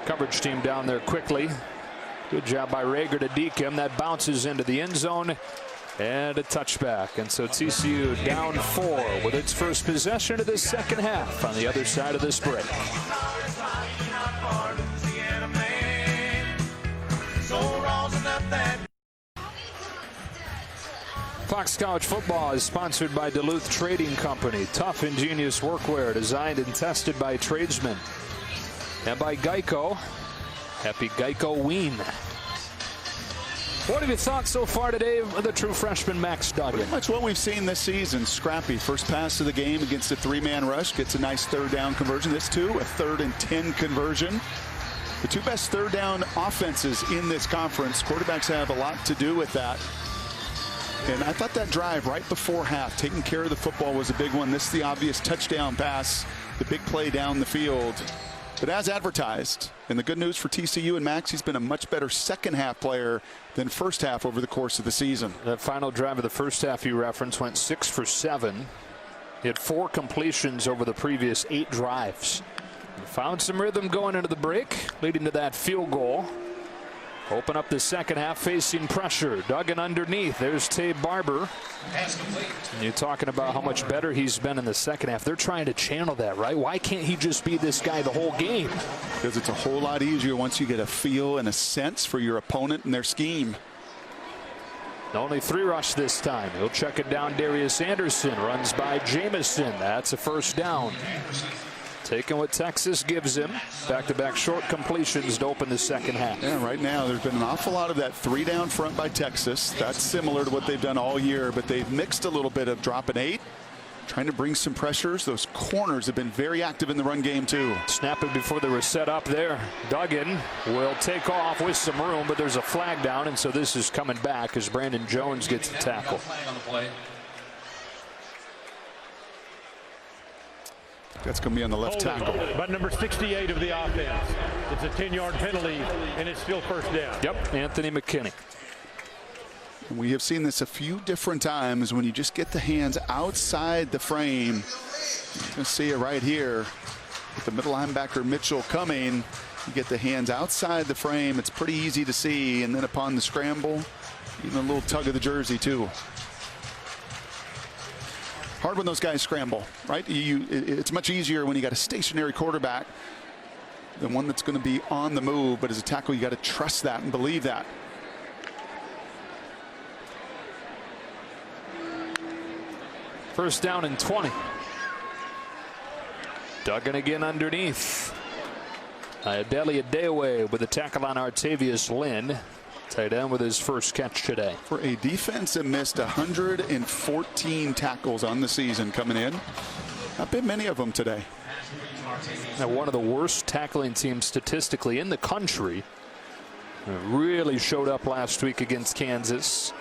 Coverage team down there quickly. Good job by Rager to deke him. That bounces into the end zone. And a touchback. And so TCU down 4 with its first possession of this second half on the other side of this break. Fox College Football is sponsored by Duluth Trading Company. Tough, ingenious workwear designed and tested by tradesmen. And by Geico. Happy Geico-ween. What have you thought so far today of the true freshman Max Duggan? Pretty much what we've seen this season. Scrappy. First pass of the game against a 3-man rush. Gets a nice third down conversion. This too, a 3rd and 10 conversion. The 2 best third down offenses in this conference. Quarterbacks have a lot to do with that. And I thought that drive right before half, taking care of the football, was a big one. This is the obvious touchdown pass, the big play down the field. But as advertised, and the good news for TCU and Max, he's been a much better second half player than first half over the course of the season. That final drive of the first half you referenced went 6 for 7. He had 4 completions over the previous 8 drives. Found some rhythm going into the break, leading to that field goal. Open up the second half, facing pressure. Duggan underneath. There's Tabe Barber. And you're talking about how much better he's been in the second half. They're trying to channel that, right? Why can't he just be this guy the whole game? Because it's a whole lot easier once you get a feel and a sense for your opponent and their scheme. Only 3 rush this time. He'll check it down. Darius Anderson runs by Jamison. That's a first down. Taking what Texas gives him. Back-to-back short completions to open the second half. Yeah, right now there's been an awful lot of that 3 down front by Texas. That's similar to what they've done all year, but they've mixed a little bit of dropping 8, trying to bring some pressures. Those corners have been very active in the run game too. Snap it before they were set up there. Duggan will take off with some room, but there's a flag down, and so this is coming back as Brandon Jones gets the tackle. That's going to be on the left tackle. But number 68 of the offense. It's a 10-yard penalty, and it's still first down. Yep, Anthony McKinney. We have seen this a few different times when you just get the hands outside the frame. You can see it right here with the middle linebacker Mitchell coming. You get the hands outside the frame. It's pretty easy to see. And then upon the scramble, even a little tug of the jersey too. Hard when those guys scramble, right? It's much easier when you got a stationary quarterback than one that's going to be on the move. But as a tackle, you got to trust that and believe that. First down and 20. Duggan again underneath. Adeli Adeoye with a tackle on Artavius Lynn. Tight end with his first catch today. For a defense that missed 114 tackles on the season coming in, not been many of them today. Now, one of the worst tackling teams statistically in the country. It really showed up last week against Kansas.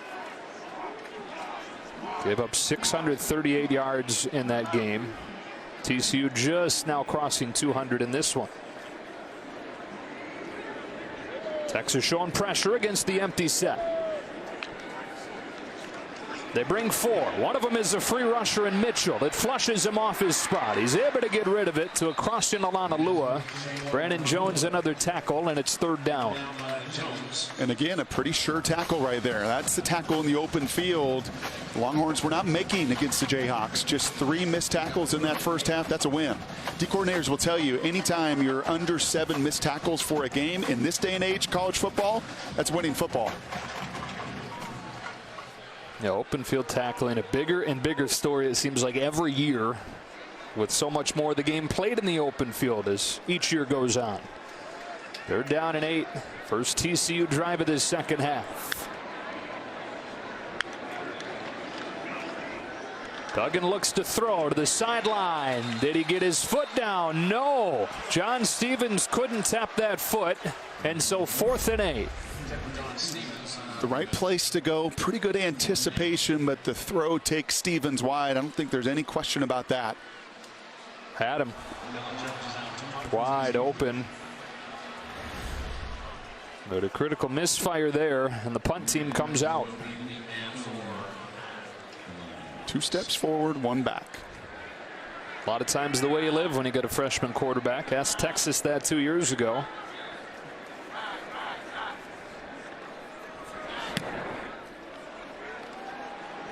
Gave up 638 yards in that game. TCU just now crossing 200 in this one. Texas showing pressure against the empty set. They bring 4. One of them is a free rusher in Mitchell. It flushes him off his spot. He's able to get rid of it to a crossing Alanalua. Brandon Jones another tackle, and it's third down. And again, a pretty sure tackle right there. That's the tackle in the open field. The Longhorns were not making against the Jayhawks. Just 3 missed tackles in that first half. That's a win. D coordinators will tell you anytime you're under 7 missed tackles for a game in this day and age, college football, that's winning football. Yeah, open field tackling, a bigger and bigger story, it seems like, every year, with so much more of the game played in the open field as each year goes on. They're down and 8. First TCU drive of this second half. Duggan looks to throw to the sideline. Did he get his foot down? No. John Stevens couldn't tap that foot, and so 4th and 8. The right place to go. Pretty good anticipation, but the throw takes Stevens wide. I don't think there's any question about that. Had him wide open. But a critical misfire there, and the punt team comes out. 2 steps forward, 1 back. A lot of times the way you live when you get a freshman quarterback. Asked Texas that 2 years ago.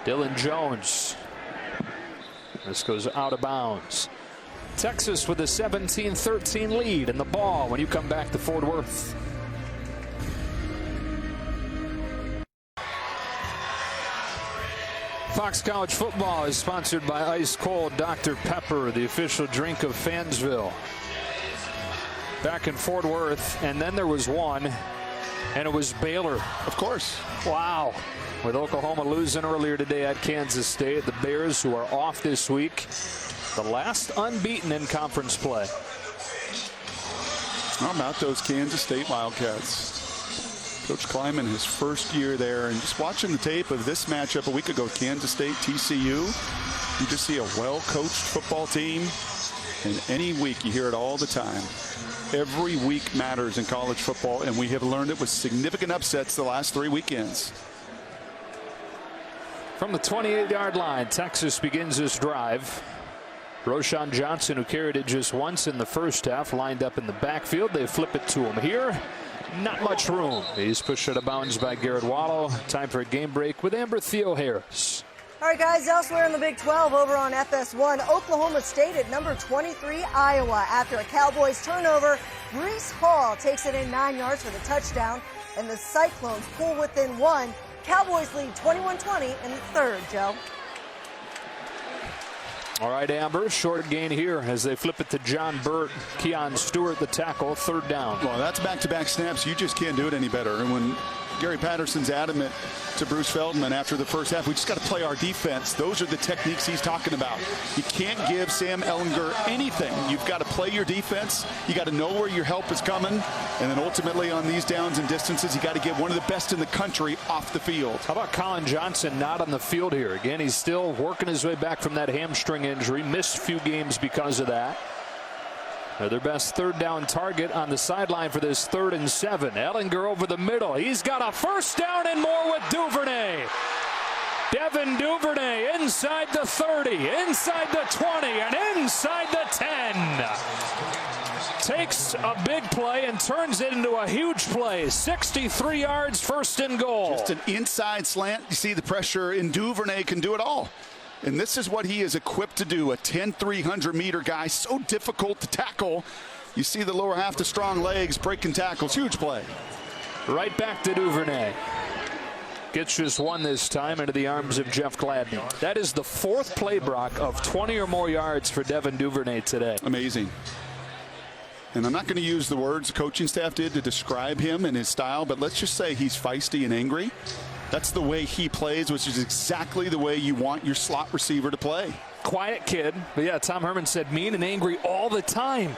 Dylan Jones. This goes out of bounds. Texas with a 17-13 lead in the ball when you come back to Fort Worth. Fox College Football is sponsored by Ice Cold Dr. Pepper, the official drink of Fansville. Back in Fort Worth, and then there was one, and it was Baylor. Of course. Wow. With Oklahoma losing earlier today at Kansas State, the Bears, who are off this week, the last unbeaten in conference play. How about those Kansas State Wildcats? Coach Kleiman, his first year there, and just watching the tape of this matchup a week ago, Kansas State, TCU, you just see a well-coached football team, and any week you hear it all the time. Every week matters in college football, and we have learned it with significant upsets the last 3 weekends. From the 28-yard line, Texas begins this drive. Roschon Johnson, who carried it just once in the first half, lined up in the backfield. They flip it to him here. Not much room. He's pushed out of bounds by Garrett Wallow. Time for a game break with Amber Theo Harris. All right, guys, elsewhere in the Big 12 over on FS1, Oklahoma State at number 23, Iowa. After a Cowboys turnover, Breece Hall takes it in 9 yards for the touchdown, and the Cyclones pull within 1. Cowboys lead 21-20 in the third, Joe. All right, Amber, short gain here as they flip it to John Burt. Keon Stewart, the tackle, third down. Well, that's back-to-back snaps. You just can't do it any better. And when Gary Patterson's adamant to Bruce Feldman after the first half, we just got to play our defense. Those are the techniques he's talking about. You can't give Sam Ehlinger anything. You've got to play your defense. You got to know where your help is coming. And then ultimately on these downs and distances, you got to get one of the best in the country off the field. How about Colin Johnson not on the field here? Again, he's still working his way back from that hamstring injury. Missed a few games because of that. They're their best third down target on the sideline for this 3rd and 7. Ehlinger over the middle. He's got a first down and more with Duvernay. Devin Duvernay inside the 30, inside the 20, and inside the 10. Takes a big play and turns it into a huge play. 63 yards, 1st and goal. Just an inside slant. You see the pressure, and Duvernay can do it all. And this is what he is equipped to do, a 10-300-meter guy, so difficult to tackle. You see the lower half, the strong legs, breaking tackles, huge play. Right back to Duvernay. Gets just one this time into the arms of Jeff Gladney. That is the 4th play, Brock, of 20 or more yards for Devin Duvernay today. Amazing. And I'm not going to use the words the coaching staff did to describe him and his style, but let's just say he's feisty and angry. That's the way he plays, which is exactly the way you want your slot receiver to play. Quiet kid. But yeah, Tom Herman said mean and angry all the time.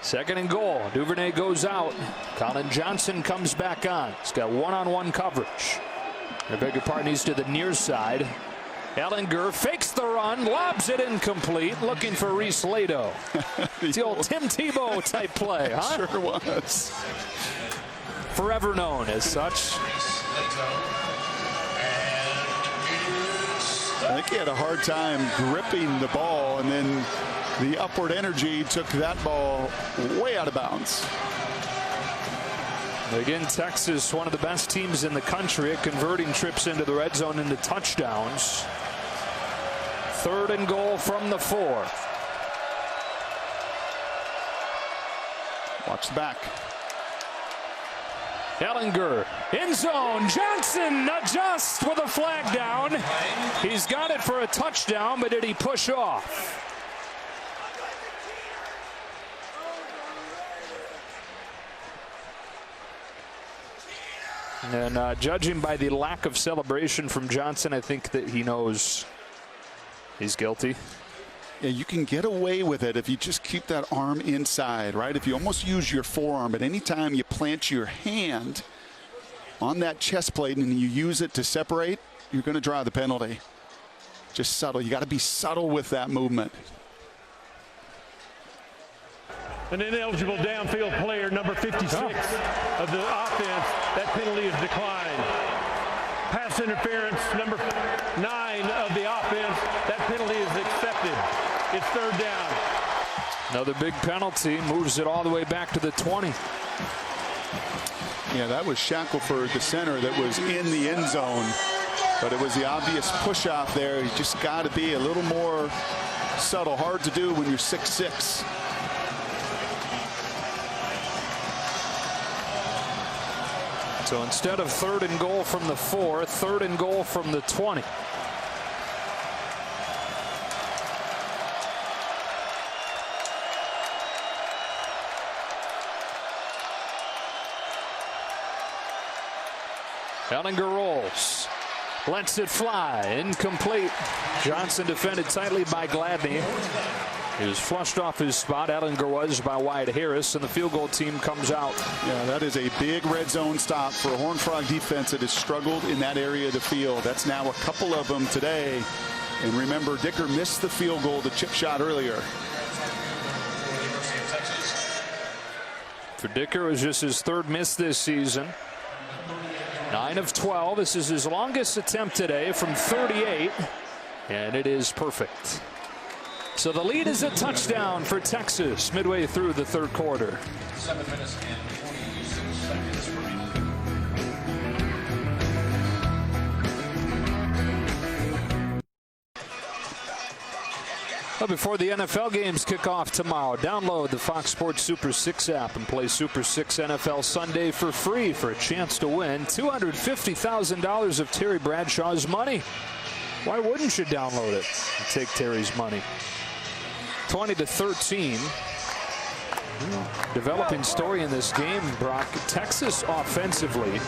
2nd and goal. Duvernay goes out. Colin Johnson comes back on. He's got one-on-one coverage. I beg your pardon, he's to the near side. Ehlinger fakes the run, lobs it incomplete, looking for Reese Lato. It's the old Tim Tebow type play, huh? Sure was. Forever known as such. I think he had a hard time gripping the ball, and then the upward energy took that ball way out of bounds. Again, Texas, one of the best teams in the country at converting trips into the red zone into touchdowns. 3rd and goal from the 4. Watch the back. Ehlinger, end zone. Johnson adjusts with a flag down. He's got it for a touchdown, but did he push off? And judging by the lack of celebration from Johnson, I think that he knows he's guilty. Yeah, you can get away with it if you just keep that arm inside, right? If you almost use your forearm, but anytime you plant your hand on that chest plate and you use it to separate, you're going to draw the penalty. Just subtle. You got to be subtle with that movement. An ineligible downfield player, number 56 of the offense. That penalty is declined. Pass interference, number 9 of the offense. That penalty is accepted. It's Another big penalty moves it all the way back to the 20. Yeah, that was Shackelford, the center, that was in the end zone. But it was the obvious push out there. You just got to be a little more subtle. Hard to do when you're 6'6". So instead of 3rd and goal from the 4, 3rd and goal from the 20. Ellinger rolls. Lets it fly. Incomplete. Johnson defended tightly by Gladney. He was flushed off his spot. Ellinger was by Wyatt Harris, and the field goal team comes out. Yeah, that is a big red zone stop for a Horned Frog defense that has struggled in that area of the field. That's now a couple of them today. And remember, Dicker missed the field goal, the chip shot earlier. For Dicker, it was just his 3rd miss this season. 9 of 12. This is his longest attempt today from 38, and it is perfect. So the lead is a touchdown for Texas midway through the 3rd quarter. 7 minutes and 26 seconds remaining. Well, before the NFL games kick off tomorrow, download the Fox Sports Super 6 app and play Super 6 NFL Sunday for free for a chance to win $250,000 of Terry Bradshaw's money. Why wouldn't you download it and take Terry's money? 20-13. Developing story in this game, Brock. Texas offensively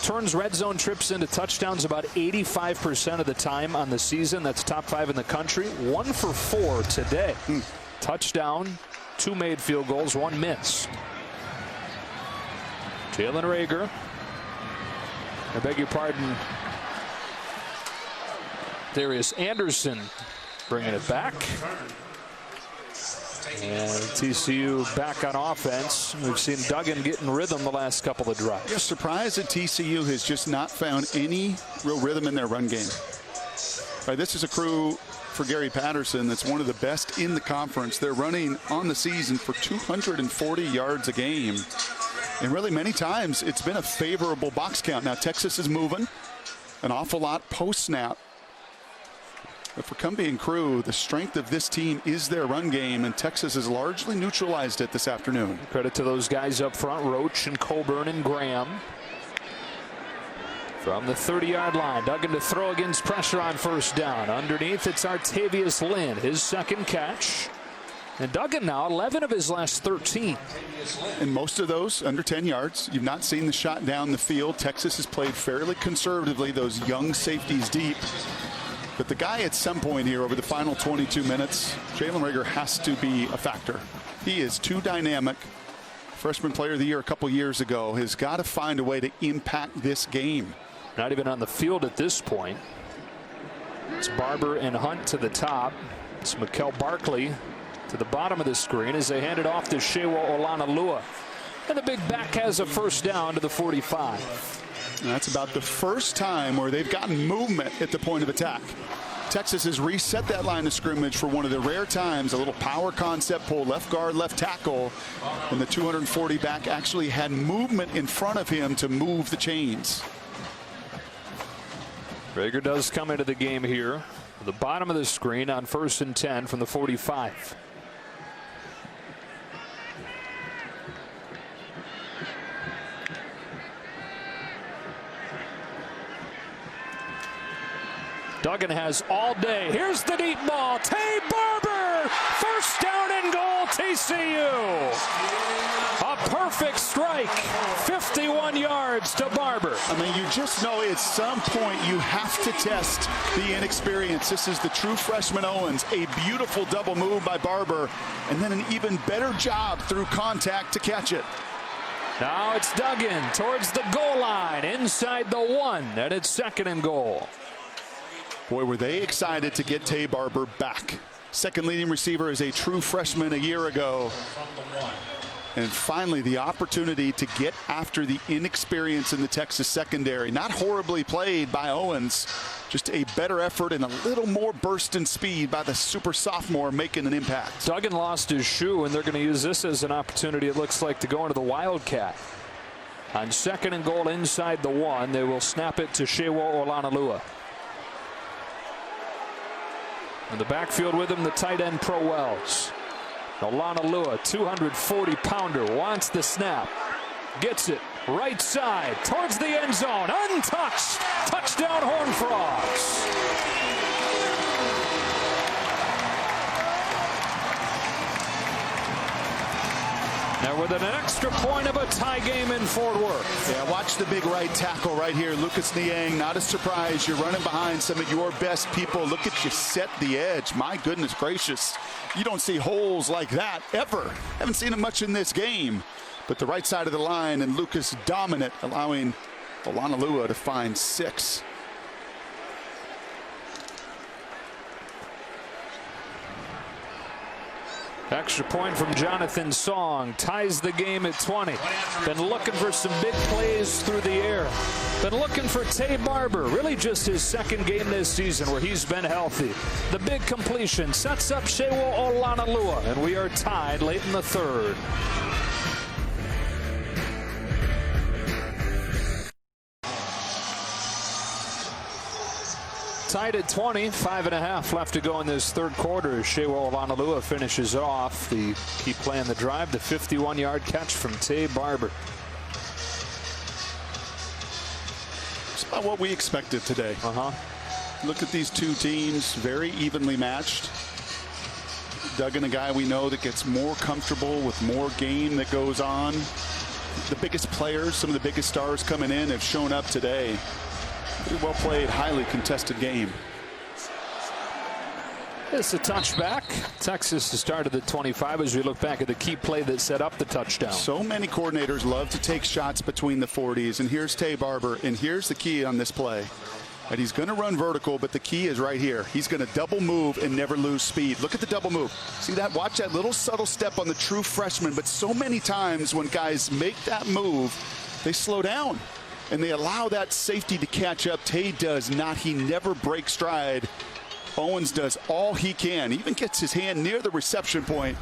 turns red zone trips into touchdowns about 85% of the time on the season. That's top 5 in the country. 1 for 4 today. Touchdown, 2 made field goals, 1 missed. Jalen Reagor. I beg your pardon. Darius Anderson bringing it back. And TCU back on offense. We've seen Duggan get in rhythm the last couple of drives. You're surprised that TCU has just not found any real rhythm in their run game. Right, this is a crew for Gary Patterson that's one of the best in the conference. They're running on the season for 240 yards a game. And really many times it's been a favorable box count. Now Texas is moving an awful lot post-snap. But for Cumbie and crew, the strength of this team is their run game, and Texas has largely neutralized it this afternoon. Credit to those guys up front, Roach and Coburn and Graham. From the 30-yard line, Duggan to throw against pressure on 1st down. Underneath, it's Artavius Lynn, his 2nd catch. And Duggan now 11 of his last 13. And most of those under 10 yards. You've not seen the shot down the field. Texas has played fairly conservatively, those young safeties deep. But the guy at some point here over the final 22 minutes, Jalen Reagor has to be a factor. He is too dynamic. Freshman player of the year a couple years ago, has got to find a way to impact this game. Not even on the field at this point. It's Barber and Hunt to the top. It's Mikel Barkley to the bottom of the screen as they hand it off to Shewa Olanalua. And the big back has a 1st down to the 45. And that's about the first time where they've gotten movement at the point of attack. Texas has reset that line of scrimmage for one of the rare times, a little power concept pull, left guard, left tackle, and the 240 back actually had movement in front of him to move the chains. Reagor does come into the game here. The bottom of the screen on 1st and 10 from the 45. Duggan has all day. Here's the deep ball. Tay Barber. 1st down and goal, TCU. A perfect strike. 51 yards to Barber. I mean, you just know at some point you have to test the inexperience. This is the true freshman Owens. A beautiful double move by Barber, and then an even better job through contact to catch it. Now it's Duggan towards the goal line inside the 1, and it's 2nd and goal. Boy, were they excited to get Tay Barber back. Second leading receiver is a true freshman a year ago. And finally, the opportunity to get after the inexperience in the Texas secondary. Not horribly played by Owens, just a better effort and a little more burst in speed by the super sophomore making an impact. Duggan lost his shoe, and they're going to use this as an opportunity, it looks like, to go into the Wildcat. On 2nd and goal inside the 1, they will snap it to Shewa Olanalua. In the backfield with him, the tight end Pro Wells. Olanalua, 240-pounder, wants the snap. Gets it right side towards the end zone. Untouched. Touchdown, Horned Frogs. Now with an extra point of a tie game in Fort Worth. Yeah, watch the big right tackle right here. Lucas Niang, not a surprise. You're running behind some of your best people. Look at you set the edge. My goodness gracious. You don't see holes like that ever. Haven't seen it much in this game. But the right side of the line and Lucas dominant, allowing Olanalua to find 6. Extra point from Jonathan Song ties the game at 20. Been looking for some big plays through the air. Been looking for Tay Barber. Really just his 2nd game this season where he's been healthy. The big completion sets up Shewa Olanalua, and we are tied late in the 3rd. Tied at 20, 5.5 left to go in this 3rd quarter as Shewa Olanalua finishes off the key play in the drive, the 51-yard catch from Tay Barber. It's about what we expected today. Look at these two teams, very evenly matched. Duggan, a guy we know that gets more comfortable with more game that goes on. The biggest players, some of the biggest stars coming in have shown up today. Pretty well played, highly contested game. It's a touchback. Texas has started at 25 as we look back at the key play that set up the touchdown. So many coordinators love to take shots between the 40s, and here's Tay Barber, and here's the key on this play. And he's going to run vertical, but the key is right here. He's going to double move and never lose speed. Look at the double move. See that? Watch that little subtle step on the true freshman, but so many times when guys make that move, they slow down. And they allow that safety to catch up. Tay does not. He never breaks stride. Owens does all he can. Even gets his hand near the reception point.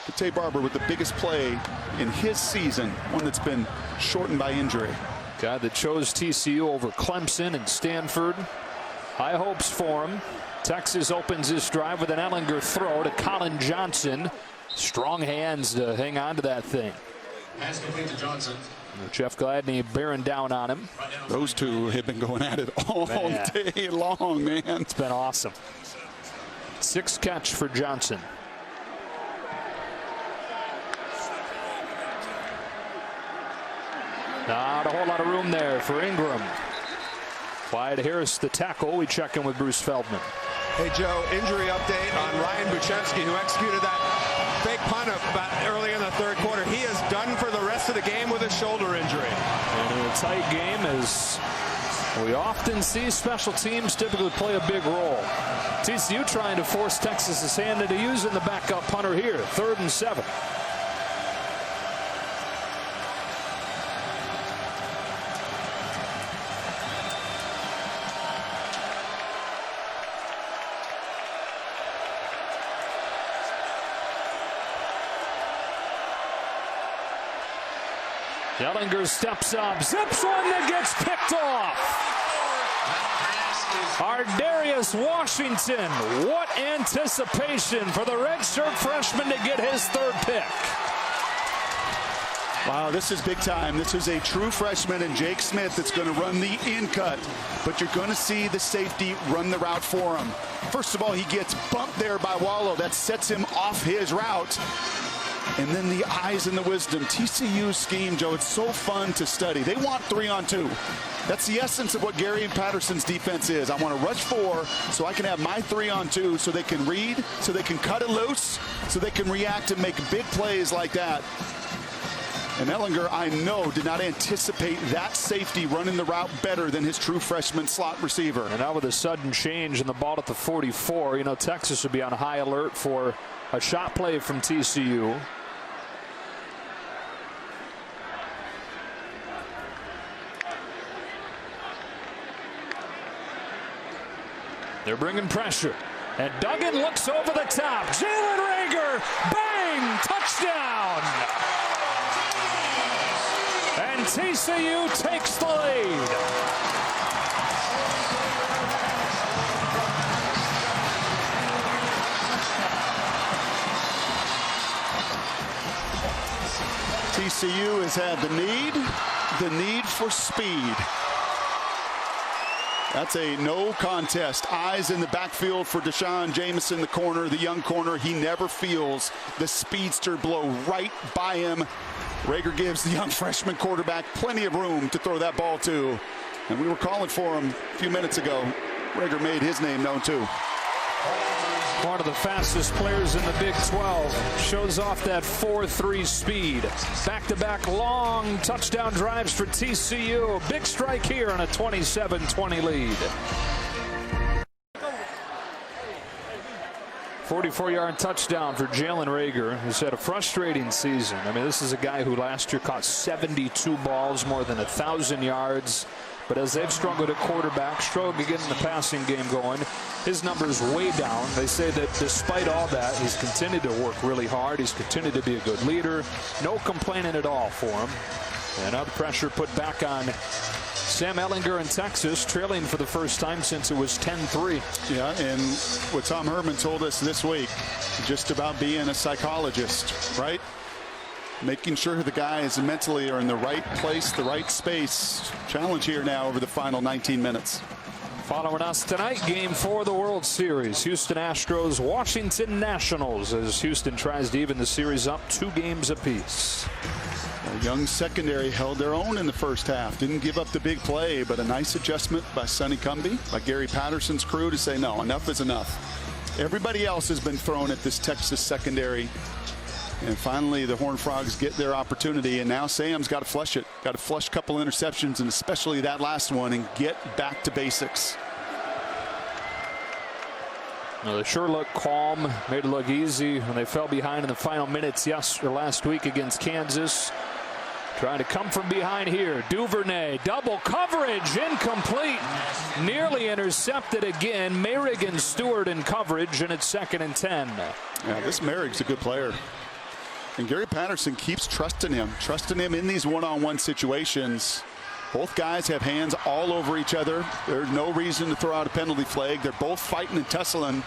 But Tay Barber with the biggest play in his season, one that's been shortened by injury. Guy that chose TCU over Clemson and Stanford. High hopes for him. Texas opens this drive with an Ellinger throw to Colin Johnson. Strong hands to hang on to that thing. Pass complete to Johnson. Jeff Gladney bearing down on him. Those two have been going at it all day long, man. It's been awesome. 6th catch for Johnson. Not a whole lot of room there for Ingram. Clyde Harris, the tackle. We check in with Bruce Feldman. Hey, Joe, injury update on Ryan Buchevsky, who executed that fake punt about early in the 3rd quarter. He is done for the rest of the game with a shoulder injury. And in a tight game, as we often see, special teams typically play a big role. TCU trying to force Texas's hand into using the backup punter here. 3rd and 7. Ellinger steps up, zips one that gets picked off. Ardarius Washington, what anticipation for the redshirt freshman to get his 3rd pick. Wow, this is big time. This is a true freshman in Jake Smith that's going to run the in-cut, but you're going to see the safety run the route for him. First of all, he gets bumped there by Wallow. That sets him off his route. And then the eyes and the wisdom. TCU's scheme, Joe, it's so fun to study. They want 3-on-2. That's the essence of what Gary Patterson's defense is. I want to rush 4 so I can have my 3-on-2 so they can read, so they can cut it loose, so they can react and make big plays like that. And Ellinger, I know, did not anticipate that safety running the route better than his true freshman slot receiver. And now with a sudden change in the ball at the 44, you know, Texas would be on high alert for a shot play from TCU. They're bringing pressure. And Duggan looks over the top. Jalen Reagor, bang, touchdown. And TCU takes the lead. TCU has had the need for speed. That's a no contest. Eyes in the backfield for Deshaun Jameson, the corner, the young corner. He never feels the speedster blow right by him. Reagor gives the young freshman quarterback plenty of room to throw that ball to. And we were calling for him a few minutes ago. Reagor made his name known too. One of the fastest players in the Big 12. Shows off that 4.3 speed. Back-to-back long touchdown drives for TCU. Big strike here on a 27-20 lead. 44-yard touchdown for Jalen Reagor, who's had a frustrating season. I mean, this is a guy who last year caught 72 balls, more than 1,000 yards. But as they've struggled at quarterback, struggled getting the passing game going, his numbers way down. They say that despite all that, he's continued to work really hard. He's continued to be a good leader. No complaining at all for him. And now the pressure put back on Sam Ehlinger in Texas, trailing for the first time since it was 10-3. Yeah, and what Tom Herman told us this week, just about being a psychologist, right? Making sure the guys mentally are in the right place, the right space. Challenge here now over the final 19 minutes. Following us tonight, Game 4 of the World Series. Houston Astros, Washington Nationals, as Houston tries to even the series up 2 games apiece. A young secondary held their own in the first half. Didn't give up the big play, but a nice adjustment by Sonny Cumbie, by Gary Patterson's crew to say, no, enough is enough. Everybody else has been thrown at this Texas secondary. And finally, the Horned Frogs get their opportunity, and now Sam's got to flush it. Got to flush a couple interceptions, and especially that last one, and get back to basics. Well, they sure look calm, made it look easy when they fell behind in the final minutes last week against Kansas. Trying to come from behind here. Duvernay, double coverage, incomplete. Nearly intercepted again. Mayrig and Stewart in coverage, and it's 2nd and 10. Yeah, this Mayrig's a good player. And Gary Patterson keeps trusting him in these one-on-one situations. Both guys have hands all over each other. There's no reason to throw out a penalty flag. They're both fighting and tussling.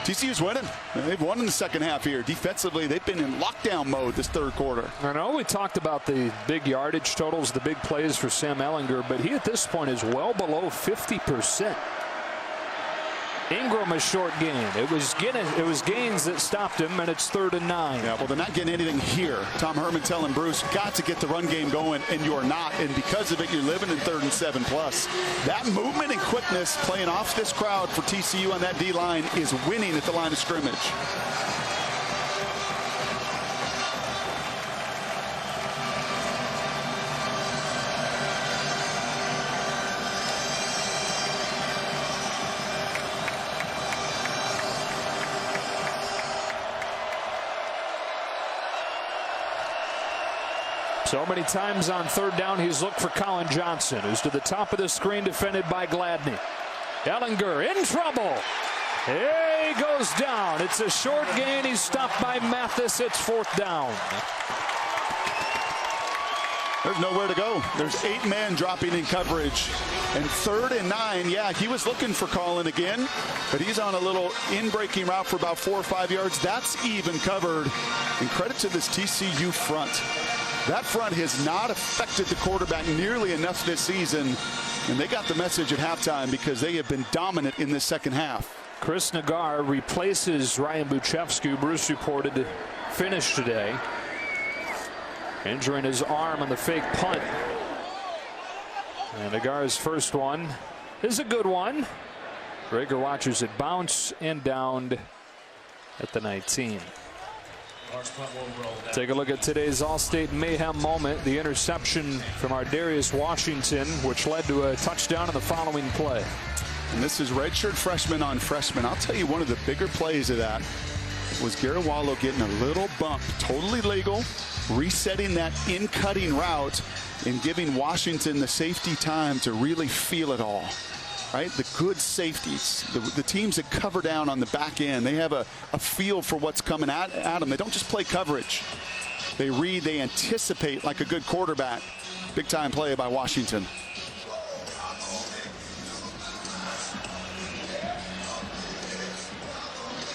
TCU's winning. They've won in the second half here. Defensively, they've been in lockdown mode this third quarter. I know we talked about the big yardage totals, the big plays for Sam Ehlinger, but he at this point is well below 50%. Ingram a short gain. It was Gaines that stopped him, and it's 3rd and 9. Yeah, well, they're not getting anything here. Tom Herman telling Bruce, got to get the run game going, and you're not. And because of it, you're living in 3rd and 7+. That movement and quickness playing off this crowd for TCU on that D-line is winning at the line of scrimmage. So many times on 3rd down, he's looked for Colin Johnson, who's to the top of the screen, defended by Gladney. Ehlinger in trouble. He goes down. It's a short gain. He's stopped by Mathis. It's 4th down. There's nowhere to go. There's 8 men dropping in coverage. And 3rd and 9, yeah, he was looking for Colin again, but he's on a little in-breaking route for about 4 or 5 yards. That's even covered. And credit to this TCU front. That front has not affected the quarterback nearly enough this season, and they got the message at halftime because they have been dominant in this second half. Chris Nagar replaces Ryan Buchevsky. Bruce reported to finish today, injuring his arm on the fake punt. And Nagar's first one is a good one. Reagor watches it bounce and downed at the 19. Take a look at today's All-State Mayhem moment. The interception from our Darius Washington, which led to a touchdown in the following play. And this is redshirt freshman on freshman. I'll tell you, one of the bigger plays of that was Garrett Wallow getting a little bump, totally legal, resetting that in-cutting route and giving Washington the safety time to really feel it all. right? The good safeties, the teams that cover down on the back end, they have a feel for what's coming at them. They don't just play coverage. They read, they anticipate like a good quarterback. Big time play by Washington.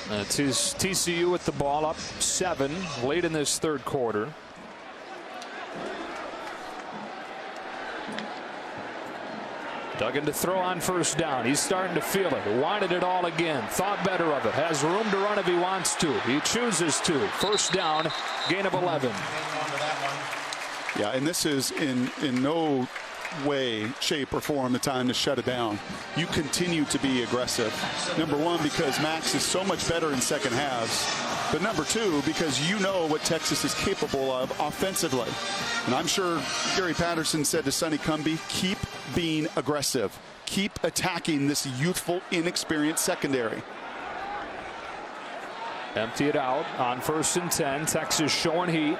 TCU with the ball up 7 late in this third quarter. Duggan to throw on first down. He's starting to feel it. Wanted it all again. Thought better of it. Has room to run if he wants to. He chooses to. First down, gain of 11. Yeah, and this is in no way, shape, or form the time to shut it down. You continue to be aggressive. Number one, because Max is so much better in second halves. But number two, because you know what Texas is capable of offensively. And I'm sure Gary Patterson said to Sonny Cumbie, keep being aggressive. Keep attacking this youthful, inexperienced secondary. Empty it out on 1st and 10. Texas showing heat.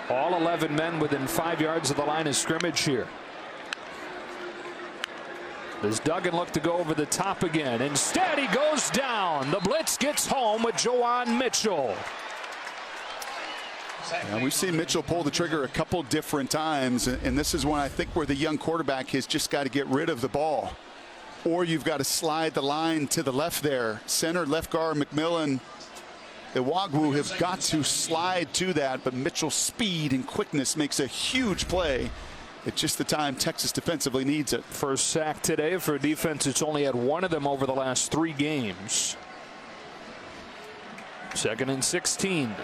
All 11 men within 5 yards of the line of scrimmage here. Does Duggan look to go over the top again? Instead, he goes down. The blitz gets home with Juwan Mitchell. Yeah, we've seen Mitchell pull the trigger a couple different times, and this is one I think where the young quarterback has just got to get rid of the ball. Or you've got to slide the line to the left there. Center, left guard, McMillan, Iwagwu have got to slide to that, but Mitchell's speed and quickness makes a huge play. It's just the time Texas defensively needs it. First sack today for a defense that's only had one of them over the last 3 games. 2nd and 16.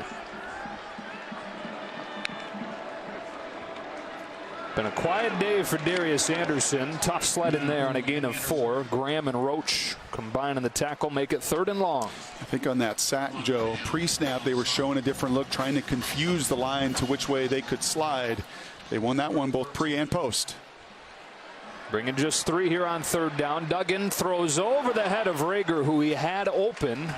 Been a quiet day for Darius Anderson. Tough sledding there on a gain of 4. Graham and Roach combining the tackle, make it 3rd and long. I think on that sack, Joe, pre-snap they were showing a different look, trying to confuse the line to which way they could slide. They won that one both pre and post. Bringing just 3 here on 3rd down. Duggan throws over the head of Rager, who he had open.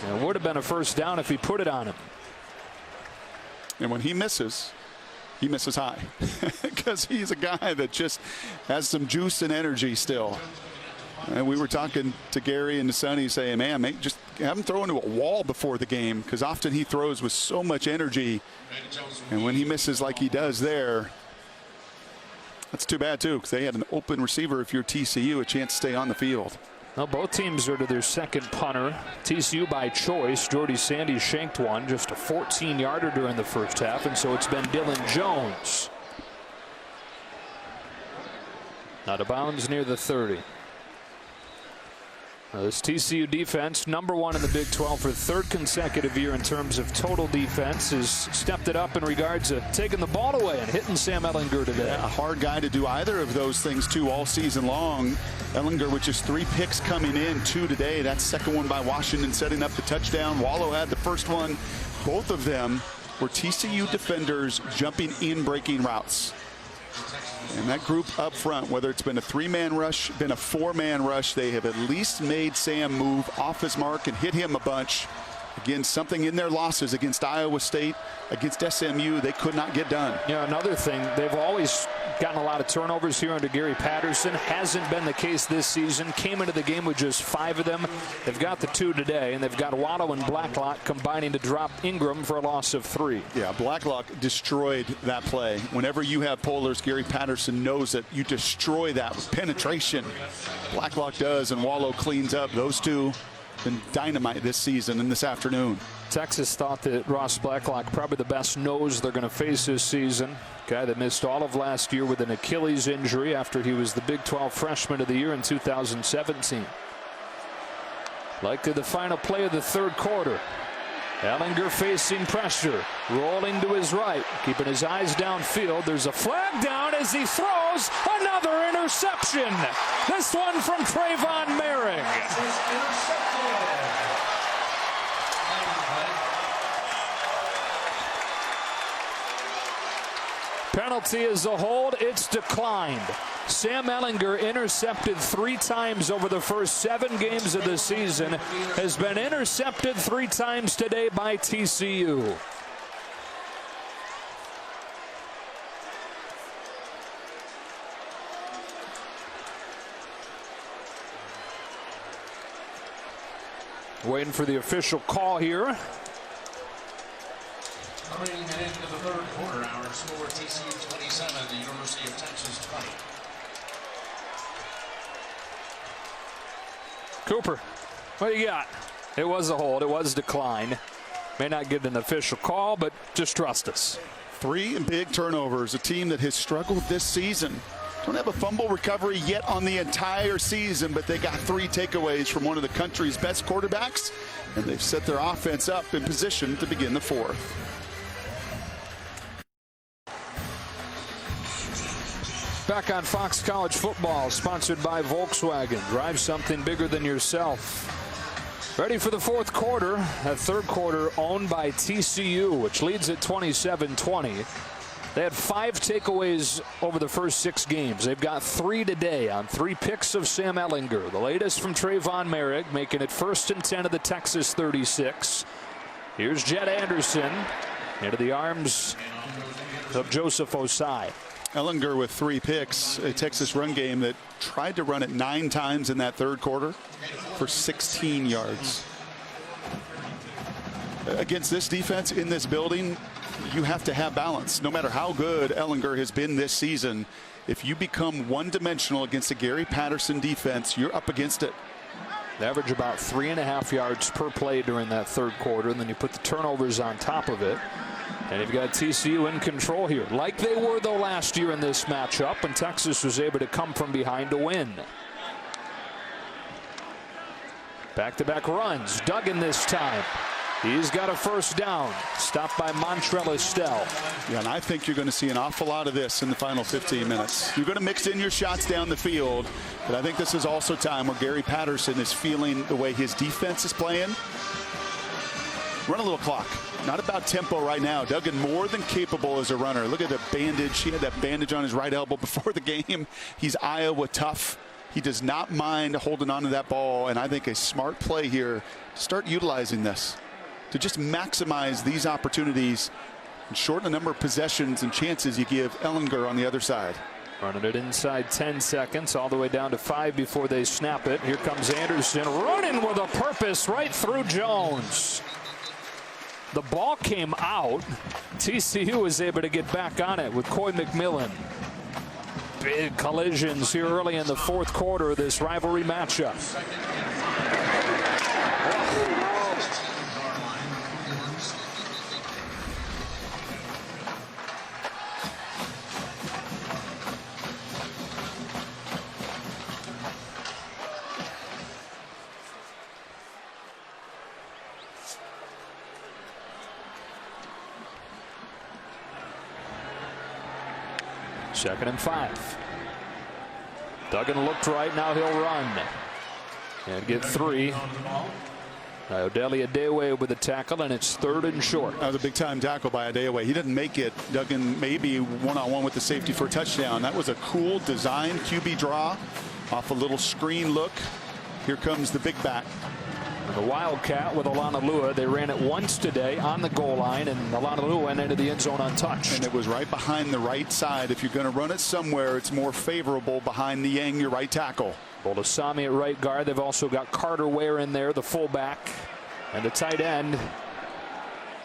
And it would have been a first down if he put it on him. And when he misses high because he's a guy that just has some juice and energy still. And we were talking to Gary and to Sonny saying, man, just have him throw into a wall before the game, because often he throws with so much energy. And when he misses like he does there, that's too bad, too, because they had an open receiver, if you're TCU, a chance to stay on the field. Well, both teams are to their second punter. TCU by choice. Jordy Sandy shanked one, just a 14-yarder during the first half, and so it's been Dylan Jones. Out of bounds near the 30. Now this TCU defense, number 1 in the Big 12 for 3rd consecutive year in terms of total defense, has stepped it up in regards to taking the ball away and hitting Sam Ehlinger today. Yeah, a hard guy to do either of those things, too, all season long. Ehlinger with just 3 picks coming in, 2 today. That second one by Washington setting up the touchdown. Wallow had the first one. Both of them were TCU defenders jumping in, breaking routes. And that group up front, whether it's been a 3-man rush, been a 4-man rush, they have at least made Sam move off his mark and hit him a bunch. Again, something in their losses against Iowa State, against SMU, they could not get done. Yeah, another thing, they've always gotten a lot of turnovers here under Gary Patterson. Hasn't been the case this season. Came into the game with just 5 of them. They've got the 2 today, and they've got Wallow and Blacklock combining to drop Ingram for a loss of 3. Yeah, Blacklock destroyed that play. Whenever you have polars, Gary Patterson knows that you destroy that with penetration. Blacklock does, and Wallow cleans up. Those two been dynamite this season and this afternoon. Texas thought that Ross Blacklock probably the best nose they're going to face this season. Guy that missed all of last year with an Achilles injury after he was the Big 12 Freshman of the Year in 2017. Likely the final play of the 3rd quarter. Ehlinger facing pressure, rolling to his right, keeping his eyes downfield. There's a flag down as he throws another interception. This one from Trayvon Merrick. Penalty is a hold. It's declined. Sam Ehlinger, intercepted 3 times over the first 7 games of the season, has been intercepted 3 times today by TCU. Waiting for the official call here. Coming into the third quarter, our score TCU 27, the University of Texas 20. Cooper, what do you got? It was a hold. It was decline. May not get an official call, but just trust us. 3 big turnovers. A team that has struggled this season. Don't have a fumble recovery yet on the entire season, but they got 3 takeaways from one of the country's best quarterbacks, and they've set their offense up in position to begin the 4th. Back on Fox College Football, sponsored by Volkswagen. Drive something bigger than yourself. Ready for the 4th quarter. That 3rd quarter owned by TCU, which leads at 27-20. They had 5 takeaways over the first 6 games. They've got 3 today on 3 picks of Sam Ehlinger. The latest from Trayvon Merrick, making it 1st and 10 of the Texas 36. Here's Jett Anderson into the arms of Joseph Osai. Ehlinger with 3 picks, a Texas run game that tried to run it 9 times in that 3rd quarter for 16 yards. Against this defense in this building, you have to have balance. No matter how good Ehlinger has been this season, if you become one-dimensional against a Gary Patterson defense, you're up against it. They average about 3.5 yards per play during that 3rd quarter, and then you put the turnovers on top of it. And you've got TCU in control here, like they were, though, last year in this matchup, and Texas was able to come from behind to win. Back-to-back runs. Duggan this time. He's got a 1st down. Stopped by Montrell Estelle. Yeah, and I think you're going to see an awful lot of this in the final 15 minutes. You're going to mix in your shots down the field, but I think this is also time where Gary Patterson is feeling the way his defense is playing. Run a little clock. Not about tempo right now. Duggan more than capable as a runner. Look at the bandage. He had that bandage on his right elbow before the game. He's Iowa tough. He does not mind holding on to that ball, and I think a smart play here to start utilizing this, to just maximize these opportunities and shorten the number of possessions and chances you give Ehlinger on the other side. Running it inside 10 seconds, all the way down to 5 before they snap it. Here comes Anderson running with a purpose right through Jones. The ball came out. TCU was able to get back on it with Coy McMillan. Big collisions here early in the 4th quarter of this rivalry matchup. Second and 5. Duggan looked right. Now he'll run and get 3. Odeli Adewe with a tackle, and it's 3rd and short. That was a big-time tackle by Adewe. He didn't make it. Duggan maybe one-on-one with the safety for a touchdown. That was a cool design QB draw off a little screen look. Here comes the big back. The Wildcat with Olanalua. They ran it once today on the goal line, and Olanalua went into the end zone untouched. And it was right behind the right side. If you're going to run it somewhere, it's more favorable behind the Yang, your right tackle. Bolasami at right guard. They've also got Carter Ware in there, the fullback, and the tight end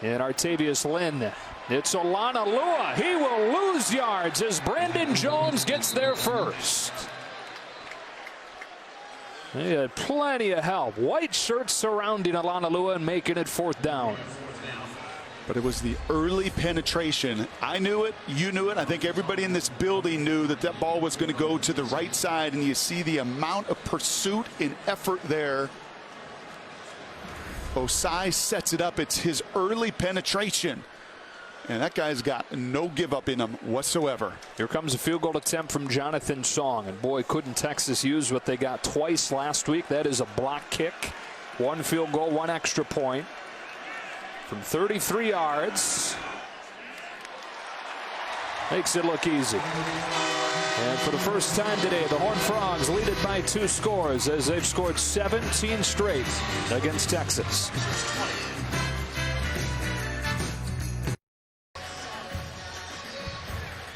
in Artavius Lynn. It's Olanalua. He will lose yards as Brandon Jones gets there first. He had plenty of help. White shirts surrounding Olanalua and making it 4th down. But it was the early penetration. I knew it. You knew it. I think everybody in this building knew that that ball was going to go to the right side, and you see the amount of pursuit and effort there. Osai sets it up. It's his early penetration. And that guy's got no give up in him whatsoever. Here comes a field goal attempt from Jonathan Song. And boy, couldn't Texas use what they got twice last week. That is a block kick. 1 field goal, 1 extra point. From 33 yards. Makes it look easy. And for the first time today, the Horned Frogs lead it by 2 scores as they've scored 17 straight against Texas.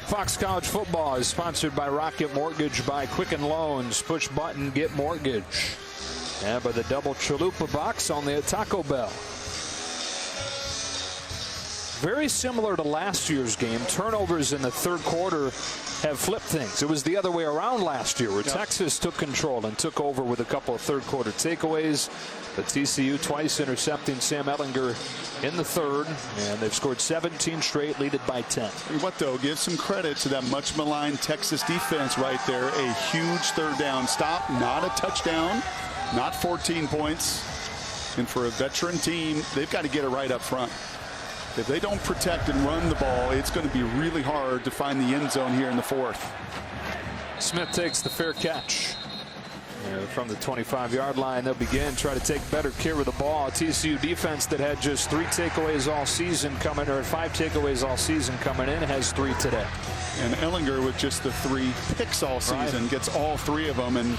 Fox College Football is sponsored by Rocket Mortgage by Quicken Loans. Push button, get mortgage. And by the double chalupa box on the Taco Bell. Very similar to last year's game. Turnovers in the third quarter have flipped things. It was the other way around last year where Texas took control and took over with a couple of third quarter takeaways. But TCU twice intercepting Sam Ehlinger in the third, and they've scored 17 straight, lead it by 10. What though, give some credit to that much maligned Texas defense right there. A huge third down stop, not a touchdown, not 14 points. And for a veteran team, they've got to get it right up front. If they don't protect and run the ball, it's going to be really hard to find the end zone here in the fourth. Smith takes the fair catch. From the 25-yard line, they'll begin try to take better care of the ball. TCU defense that had just 3 takeaways all season coming, or 5 takeaways all season coming in, has 3 today. And Ehlinger with just the 3 picks all season gets all 3 of them, and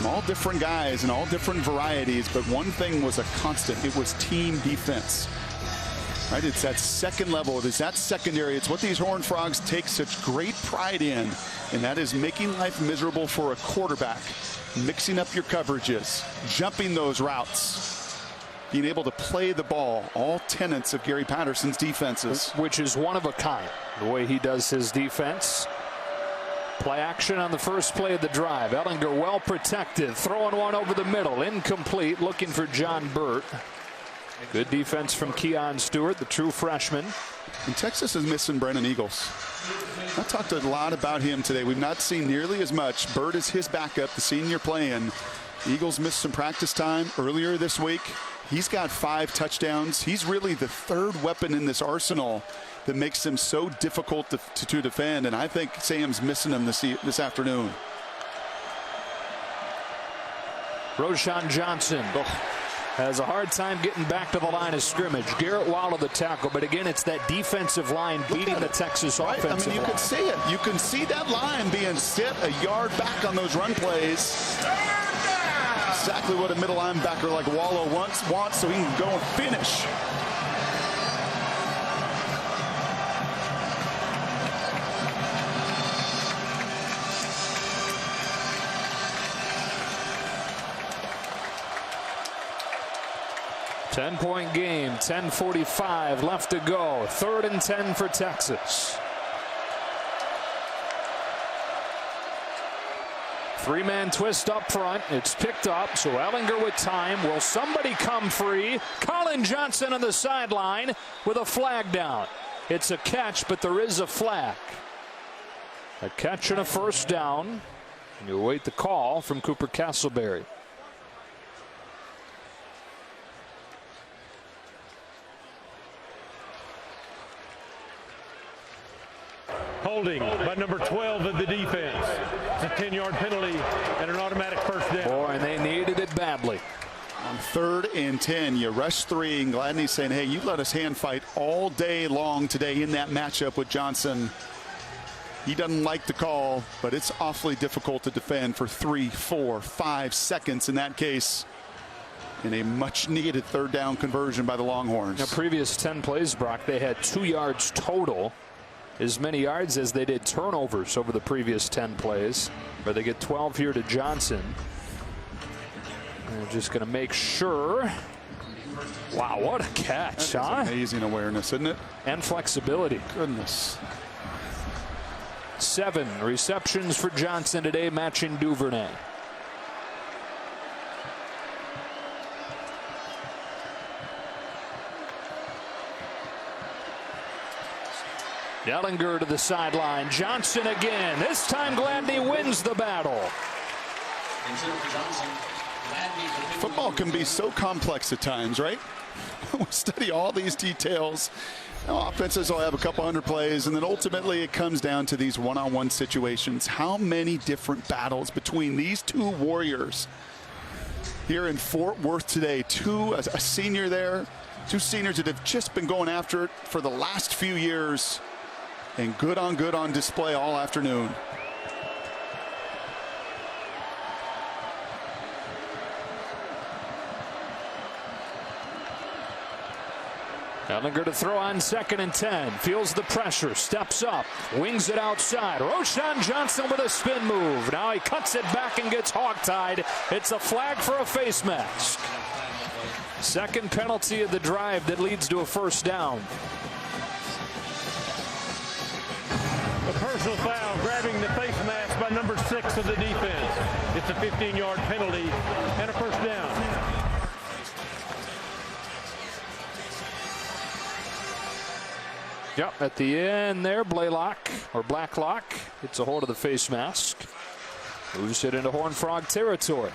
all different guys and all different varieties. But one thing was a constant. It was team defense. Right, it's that second level. It's that secondary. It's what these Horned Frogs take such great pride in, and that is making life miserable for a quarterback. Mixing up your coverages, jumping those routes, being able to play the ball. All tenets of Gary Patterson's defenses. Which is one of a kind, the way he does his defense. Play action on the first play of the drive. Ehlinger well protected, throwing one over the middle, incomplete, looking for John Burt. Good defense from Keon Stewart, the true freshman. And Texas is missing Brennan Eagles. I talked a lot about him today. We've not seen nearly as much. Burt is his backup, the senior playing. Eagles missed some practice time earlier this week. He's got 5 touchdowns. He's really the third weapon in this arsenal that makes him so difficult to defend. And I think Sam's missing him this afternoon. Roshan Johnson has a hard time getting back to the line of scrimmage. Garrett Waller the tackle, but again, it's that defensive line beating the Texas offensive line. You can see it. You can see that line being set a yard back on those run plays. Exactly what a middle linebacker like Waller wants, so he can go and finish. Ten-point game, 10:45 left to go. 3rd and 10 for Texas. 3-man twist up front. It's picked up, so Ehlinger with time. Will somebody come free? Colin Johnson on the sideline with a flag down. It's a catch, but there is a flag. A catch and a first down. And you await the call from Cooper Castleberry. Holding by number 12 of the defense. It's a 10-yard penalty and an automatic first down. Boy, and they needed it badly. On 3rd and 10, you rush 3, and Gladney's saying, hey, you let us hand fight all day long today in that matchup with Johnson. He doesn't like the call, but it's awfully difficult to defend for 3, 4, 5 seconds in that case. In a much-needed 3rd down conversion by the Longhorns. Now, previous 10 plays, Brock, they had 2 yards total. As many yards as they did turnovers over the previous 10 plays. But they get 12 here to Johnson. They're just going to make sure. Wow, what a catch, huh? Amazing awareness, isn't it? And flexibility. Goodness. 7 receptions for Johnson today, matching Duvernay. Ehlinger to the sideline. Johnson again. This time Gladney wins the battle. Football can be so complex at times, right? We study all these details. Now, offenses will have a couple hundred plays, and then ultimately it comes down to these one-on-one situations. How many different battles between these 2 warriors here in Fort Worth today? A senior there, 2 seniors that have just been going after it for the last few years. And good on display all afternoon. Ellinger to throw on 2nd and 10. Feels the pressure. Steps up. Wings it outside. Roschon Johnson with a spin move. Now he cuts it back and gets hogtied. It's a flag for a face mask. Second penalty of the drive that leads to a first down. A personal foul, grabbing the face mask by number 6 of the defense. It's a 15-yard penalty and a first down. Yep, at the end there, Blacklock. It's a hold of the face mask. Moves it into Horned Frog territory.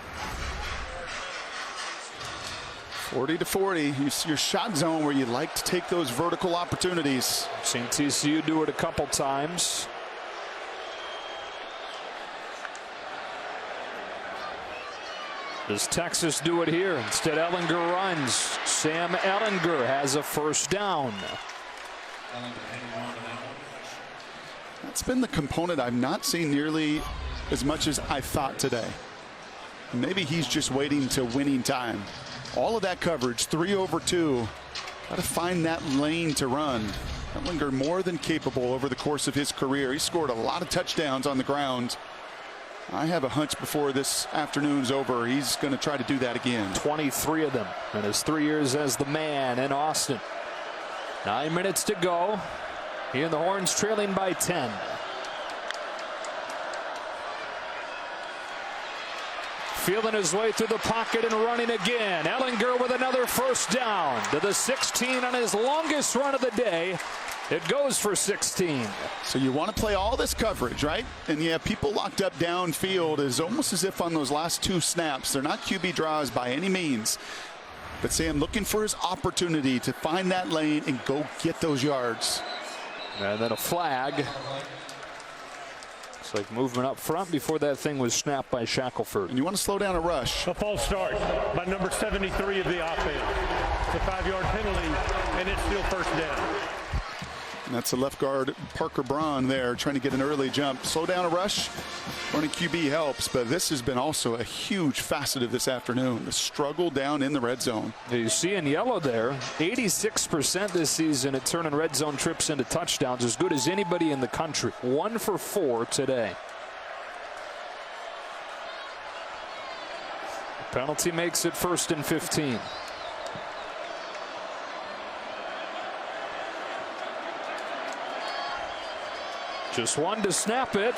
40-40, your shot zone where you like to take those vertical opportunities. Seen TCU do it a couple times. Does Texas do it here? Instead, Ellinger runs. Sam Ellinger has a first down. That's been the component I've not seen nearly as much as I thought today. Maybe he's just waiting to winning time. All of that coverage, 3 over 2. Got to find that lane to run. Ellinger more than capable over the course of his career. He scored a lot of touchdowns on the ground. I have a hunch before this afternoon's over, he's going to try to do that again. 23 of them in his 3 years as the man in Austin. 9 minutes to go. He and the Horns trailing by 10. Feeling his way through the pocket and running again. Ellinger with another first down to the 16 on his longest run of the day. It goes for 16. So you want to play all this coverage, right? And you have people locked up downfield. It's almost as if on those last 2 snaps, they're not QB draws by any means. But Sam looking for his opportunity to find that lane and go get those yards. And then a flag. It's like movement up front before that thing was snapped by Shackelford. And you want to slow down a rush. A false start by number 73 of the offense. It's a 5-yard penalty, and it's still first down. And that's the left guard, Parker Braun there, trying to get an early jump. Slow down a rush. Running QB helps, but this has been also a huge facet of this afternoon. The struggle down in the red zone. You see in yellow there, 86% this season at turning red zone trips into touchdowns, as good as anybody in the country. 1 for 4 today. The penalty makes it 1st and 15. Just one to snap it.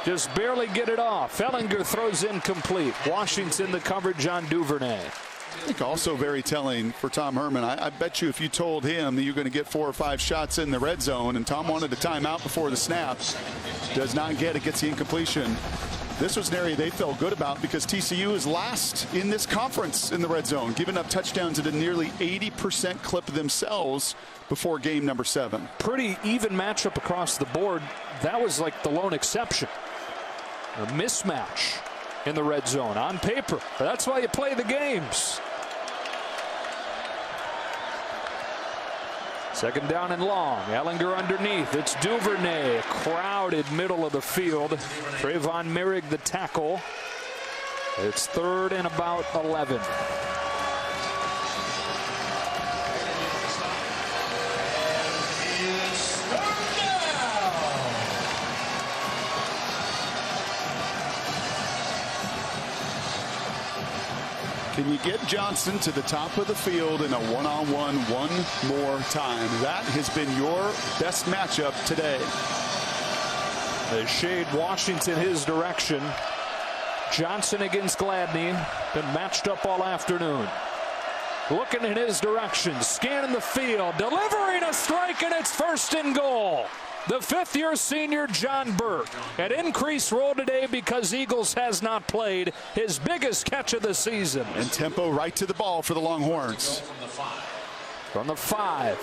Just barely get it off. Ellinger throws incomplete. Washington the coverage on Duvernay. I think also very telling for Tom Herman. I bet you if you told him that you're going to get 4 or 5 shots in the red zone, and Tom wanted a timeout before the snap, does not get it, gets the incompletion. This was an area they felt good about because TCU is last in this conference in the red zone, giving up touchdowns at a nearly 80% clip themselves before game number 7. Pretty even matchup across the board. That was like the lone exception. A mismatch in the red zone on paper. But that's why you play the games. 2nd down and long. Ellinger underneath. It's Duvernay. Crowded middle of the field. Trayvon Merrick the tackle. It's 3rd and about 11. Can you get Johnson to the top of the field in a one-on-one one more time? That has been your best matchup today. They shade Washington his direction. Johnson against Gladney. Been matched up all afternoon. Looking in his direction. Scanning the field. Delivering a strike, and it's 1st and goal. The 5th-year senior John Burke. An increased role today because Eagles has not played. His biggest catch of the season. And tempo right to the ball for the Longhorns. From the 5,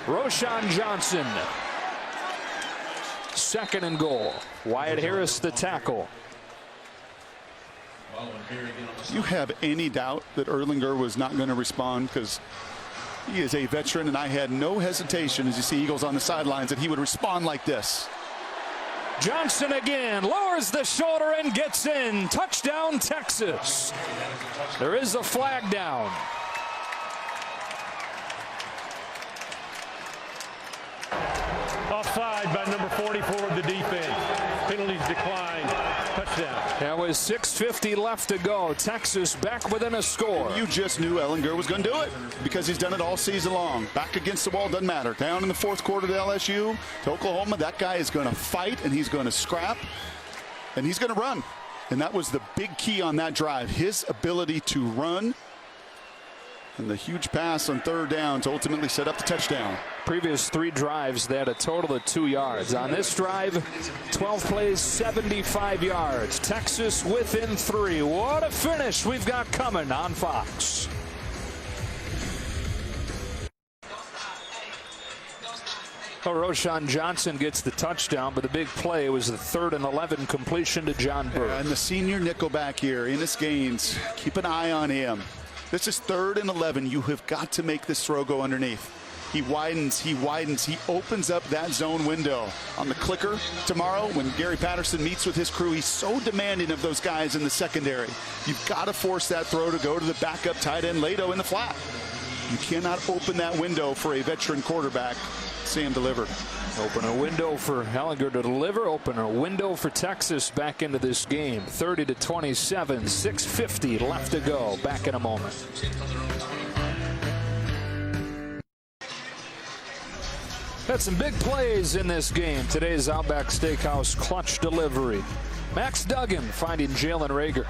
Roschon Johnson. 2nd and goal. Wyatt Harris the tackle. Do you have any doubt that Erlinger was not going to respond? Because he is a veteran, and I had no hesitation as you see Eagles on the sidelines that he would respond like this. Johnson again lowers the shoulder and gets in. Touchdown, Texas. There is a flag down. offside by number 44 of the defense. Penalties declined. Touchdown. There was 6:50 left to go. Texas back within a score. You just knew Ellinger was going to do it because he's done it all season long. Back against the wall, doesn't matter. Down in the fourth quarter to LSU, to Oklahoma, that guy is going to fight and he's going to scrap and he's going to run. And that was the big key on that drive, his ability to run. And the huge pass on third down to ultimately set up the touchdown. Previous 3 drives, they had a total of 2 yards. On this drive, 12 plays, 75 yards. Texas within 3. What a finish we've got coming on Fox. Well, Roshan Johnson gets the touchdown, but the big play was the 3rd and 11 completion to John Burke. And the senior nickelback here in this games, keep an eye on him. This is 3rd and 11. You have got to make this throw go underneath. He widens, he opens up that zone window. On the clicker tomorrow when Gary Patterson meets with his crew, he's so demanding of those guys in the secondary. You've got to force that throw to go to the backup tight end Lato in the flat. You cannot open that window for a veteran quarterback. Sam delivered. Open a window for Ellinger to deliver. Open a window for Texas back into this game. 30-27, 6:50 left to go. Back in a moment. Had some big plays in this game. Today's Outback Steakhouse clutch delivery. Max Duggan finding Jalen Reagor.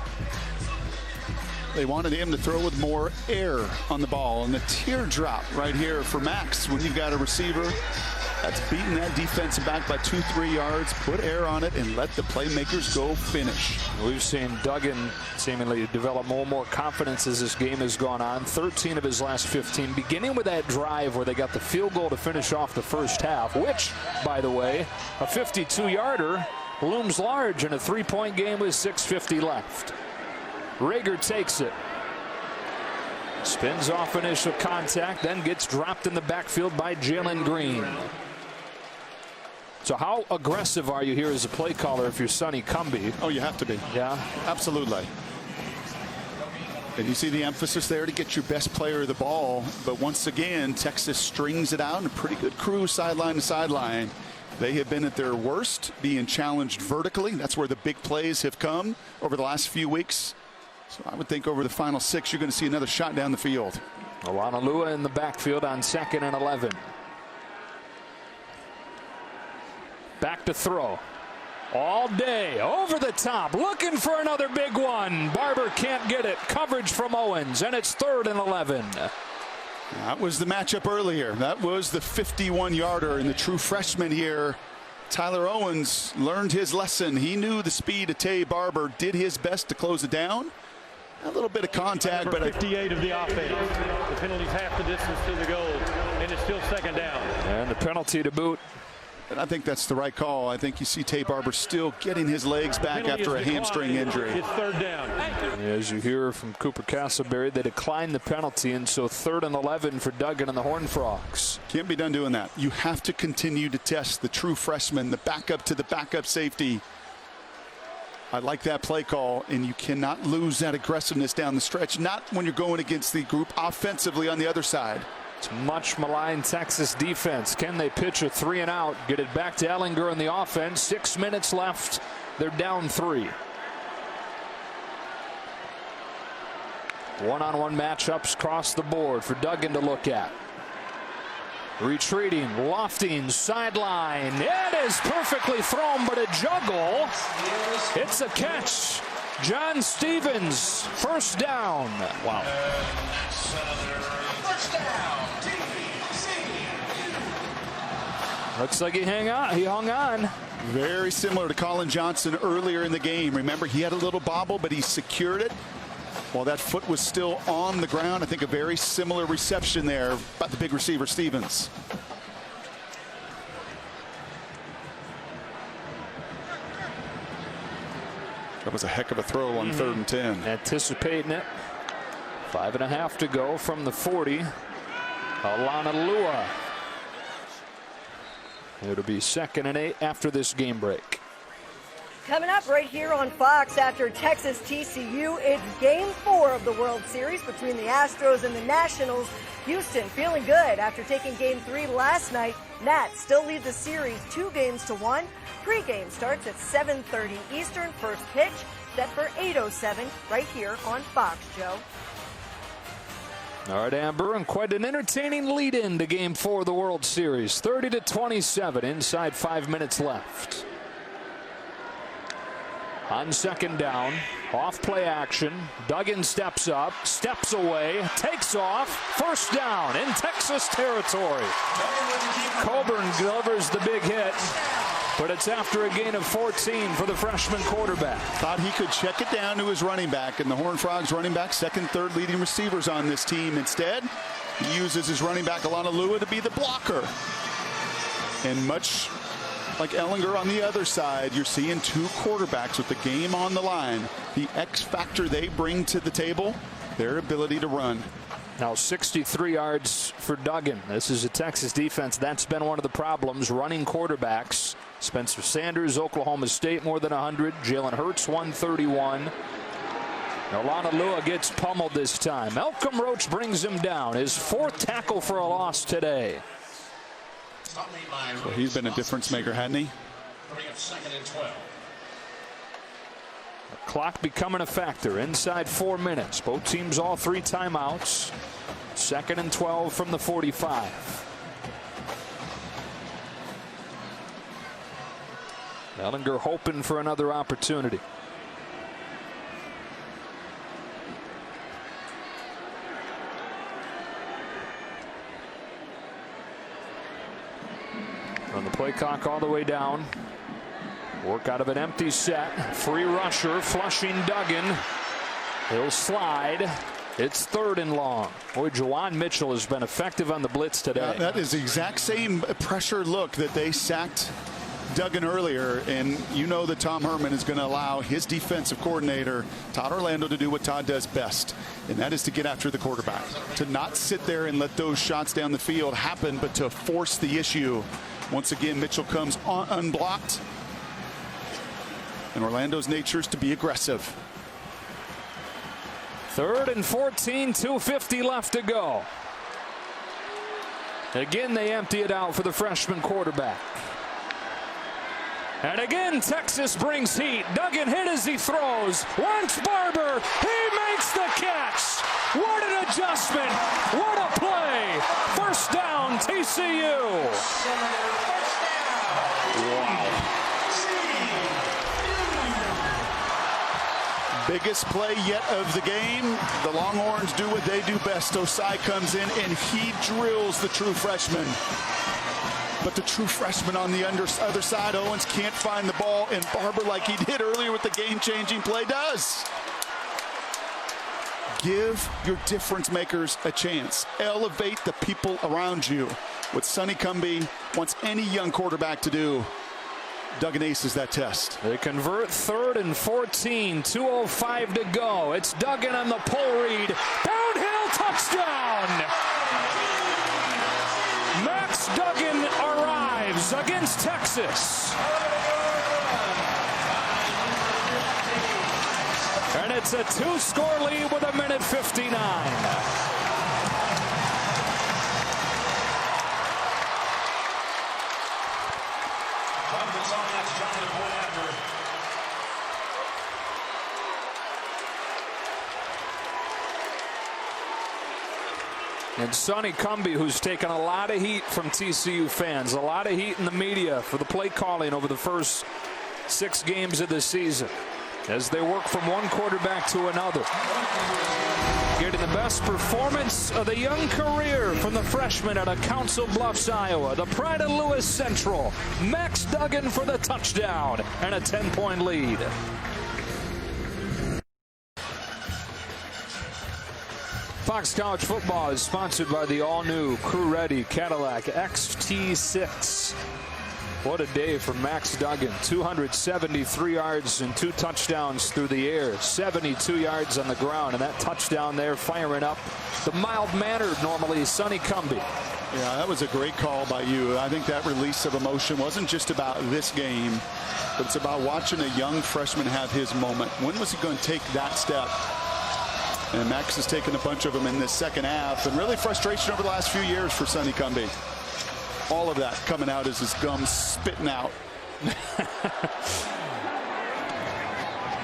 They wanted him to throw with more air on the ball. And the teardrop right here for Max when you've got a receiver that's beating that defensive back by 2-3 yards. Put air on it and let the playmakers go finish. We've seen Duggan seemingly develop more and more confidence as this game has gone on. 13 of his last 15, beginning with that drive where they got the field goal to finish off the first half, which, by the way, a 52-yarder looms large in a 3-point game with 6:50 left. Reagor takes it. Spins off initial contact, then gets dropped in the backfield by Jalen Green. So how aggressive are you here as a play caller if you're Sonny Cumbie? Oh, you have to be. Yeah. Absolutely. And you see the emphasis there to get your best player the ball. But once again, Texas strings it out in a pretty good crew sideline to sideline. They have been at their worst, being challenged vertically. That's where the big plays have come over the last few weeks. So I would think over the final 6, you're going to see another shot down the field. Olanalua in the backfield on 2nd and 11. Back to throw. All day, over the top, looking for another big one. Barber can't get it. Coverage from Owens, and it's 3rd and 11. That was the matchup earlier. That was the 51-yarder, and the true freshman here, Tyler Owens, learned his lesson. He knew the speed of Tay Barber, did his best to close it down. A little bit of contact, but 58 of the offense. The penalty's half the distance to the goal, and it's still 2nd down. And the penalty to boot. And I think that's the right call. I think you see Tay Barber still getting his legs back after a hamstring injury. It's 3rd down. As you hear from Cooper Castleberry, they declined the penalty, and so 3rd and 11 for Duggan and the Horned Frogs. Can't be done doing that. You have to continue to test the true freshman, the backup to the backup safety. I like that play call, and you cannot lose that aggressiveness down the stretch, not when you're going against the group offensively on the other side. It's much maligned Texas defense. Can they pitch a 3 and out? Get it back to Ellinger in the offense. 6 minutes left. They're down 3. One-on-one matchups across the board for Duggan to look at. Retreating, lofting, sideline. It is perfectly thrown, but a juggle. It's a catch. John Stevens, 1st down. Wow. First down, TCU. Looks like he hung on. Very similar to Colin Johnson earlier in the game. Remember, he had a little bobble, but he secured it while that foot was still on the ground. I think a very similar reception there by the big receiver Stevens. That was a heck of a throw on 3rd and 10. Anticipating it. 5.5 to go from the 40. Olanalua. It'll be 2nd and 8 after this game break. Coming up right here on Fox after Texas TCU, it's Game 4 of the World Series between the Astros and the Nationals. Houston feeling good after taking Game 3 last night. Nats still lead the series 2-1. Pre-game starts at 7:30 Eastern. First pitch set for 8:07 right here on Fox, Joe. All right, Amber, and quite an entertaining lead-in to Game 4 of the World Series. 30-27, inside 5 minutes left. On second down, off play action. Duggan steps up, steps away, takes off. First down in Texas territory. Coburn delivers the big hit, but it's after a gain of 14 for the freshman quarterback. Thought he could check it down to his running back, and the Horned Frogs running back, second, third leading receivers on this team. Instead, he uses his running back, Alana Lua, to be the blocker. And much like Ellinger on the other side, you're seeing two quarterbacks with the game on the line. The X factor they bring to the table, their ability to run. Now 63 yards for Duggan. This is a Texas defense. That's been one of the problems, running quarterbacks. Spencer Sanders, Oklahoma State, more than 100. Jalen Hurts, 131. Alana Lua gets pummeled this time. Malcolm Roach brings him down. His fourth tackle for a loss today. So he's been a difference maker, hasn't he? Second and 12. The clock becoming a factor inside 4 minutes. Both teams all 3 timeouts. Second and 12 from the 45. Ellinger hoping for another opportunity. On the play clock all the way down. Work out of an empty set. Free rusher flushing Duggan. He'll slide. It's third and long. Boy, Juwan Mitchell has been effective on the blitz today. Yeah, that is the exact same pressure look that they sacked Duggan earlier, and you know that Tom Herman is going to allow his defensive coordinator, Todd Orlando, to do what Todd does best, and that is to get after the quarterback. To not sit there and let those shots down the field happen, but to force the issue. Once again, Mitchell comes unblocked, and Orlando's nature is to be aggressive. Third and 14, 2:50 left to go. Again, they empty it out for the freshman quarterback. And again, Texas brings heat. Duggan hit as he throws. Lance Barber, he makes the catch. What an adjustment. What a play. First down, TCU. Wow. Biggest play yet of the game. The Longhorns do what they do best. Osai comes in and he drills the true freshman. But the true freshman on the other side, Owens, can't find the ball, and Barber, like he did earlier with the game-changing play, does. Give your difference makers a chance. Elevate the people around you. What Sonny Cumbie wants any young quarterback to do. Duggan aces that test. They convert third and 14, 2:05 to go. It's Duggan on the pull read. Downhill touchdown. Max Duggan arrives against Texas. And it's a 2-score lead with 1:59. And Sonny Cumbie, who's taken a lot of heat from TCU fans, a lot of heat in the media for the play calling over the first 6 games of the season as they work from one quarterback to another. Getting the best performance of the young career from the freshman out of Council Bluffs, Iowa. The pride of Lewis Central. Max Duggan for the touchdown and a 10-point lead. Fox College Football is sponsored by the all-new crew-ready Cadillac XT6. What a day for Max Duggan. 273 yards and 2 touchdowns through the air. 72 yards on the ground. And that touchdown there firing up the mild-mannered, normally, Sonny Cumbie. Yeah, that was a great call by you. I think that release of emotion wasn't just about this game, but it's about watching a young freshman have his moment. When was he going to take that step? And Max has taken a bunch of them in this second half, and really frustration over the last few years for Sonny Cumbie. All of that coming out as his gums spitting out.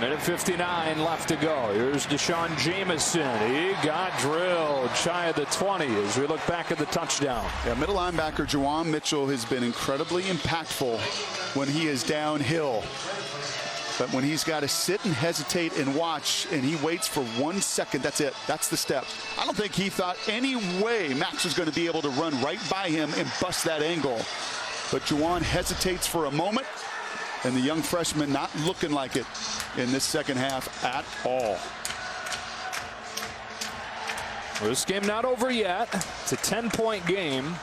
Minute 59 left to go. Here's Deshaun Jameson. He got drilled shy of the 20 as we look back at the touchdown. Yeah, middle linebacker Juwan Mitchell has been incredibly impactful when he is downhill. But when he's got to sit and hesitate and watch, and he waits for 1 second, that's it. That's the step. I don't think he thought any way Max was going to be able to run right by him and bust that angle. But Juwan hesitates for a moment, and the young freshman not looking like it in this second half at all. Well, this game not over yet. It's a 10-point game.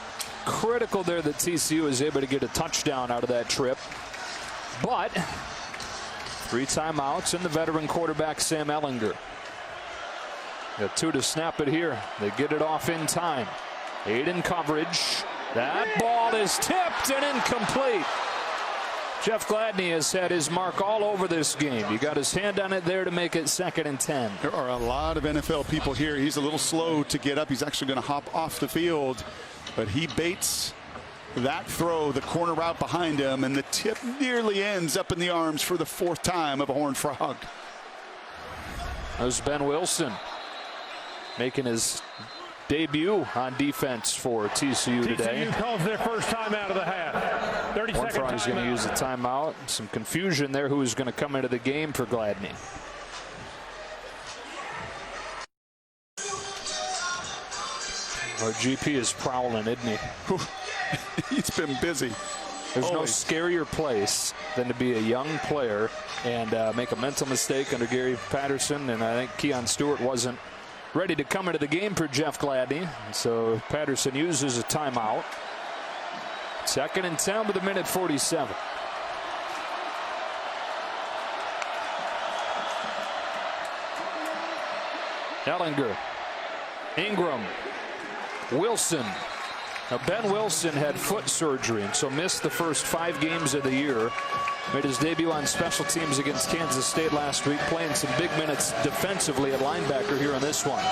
Critical there that TCU is able to get a touchdown out of that trip. But 3 timeouts and the veteran quarterback Sam Ehlinger. Got 2 to snap it here. They get it off in time. 8 in coverage. That ball is tipped and incomplete. Jeff Gladney has had his mark all over this game. He got his hand on it there to make it 2nd and 10. There are a lot of NFL people here. He's a little slow to get up. He's actually going to hop off the field, but he baits that throw, the corner route behind him, and the tip nearly ends up in the arms for the 4th time of a Horned Frog. There's Ben Wilson making his debut on defense for TCU today. TCU calls their first time out of the half. 30-second timeout. He's going to use a timeout. Some confusion there. Who is going to come into the game for Gladney? Our GP is prowling, isn't he? He's been busy. There's no scarier place than to be a young player and make a mental mistake under Gary Patterson. And I think Keon Stewart wasn't ready to come into the game for Jeff Gladney. So Patterson uses a timeout. 2nd and 10 with a minute 47. Ehlinger, Ingram, Wilson. Now Ben Wilson had foot surgery and so missed the first 5 games of the year. Made his debut on special teams against Kansas State last week, playing some big minutes defensively at linebacker here in this one.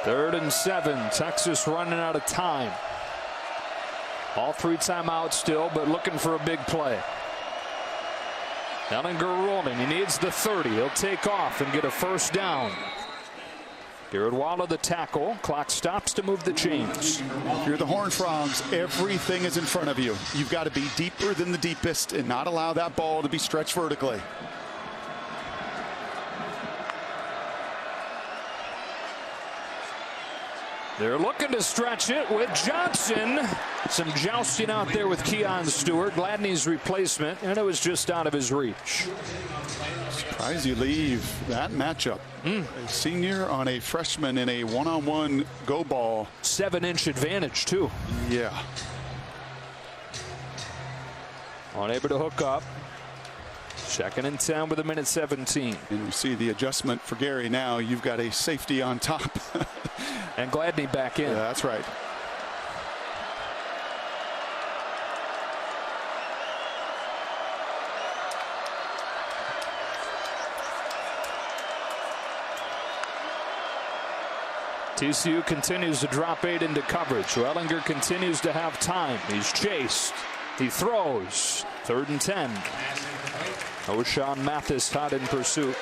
Third and 7. Texas running out of time. All 3 timeouts still, but looking for a big play. Ehlinger rolling. He needs the 30. He'll take off and get a first down. Garrett Waller the tackle. Clock stops to move the chains. You're the Horned Frogs. Everything is in front of you. You've got to be deeper than the deepest and not allow that ball to be stretched vertically. They're looking to stretch it with Johnson. Some jousting out there with Keon Stewart, Gladney's replacement, and it was just out of his reach. Surprised you leave that matchup. A senior on a freshman in a one-on-one go ball. 7-inch advantage, too. Yeah. Unable to hook up. 2nd and 10 with a minute 17. And you see the adjustment for Gary now. You've got a safety on top. And Gladney back in. Yeah, that's right. TCU continues to drop 8 into coverage. Ehlinger continues to have time. He's chased. He throws. 3rd and 10. O'Shawn Mathis hot in pursuit.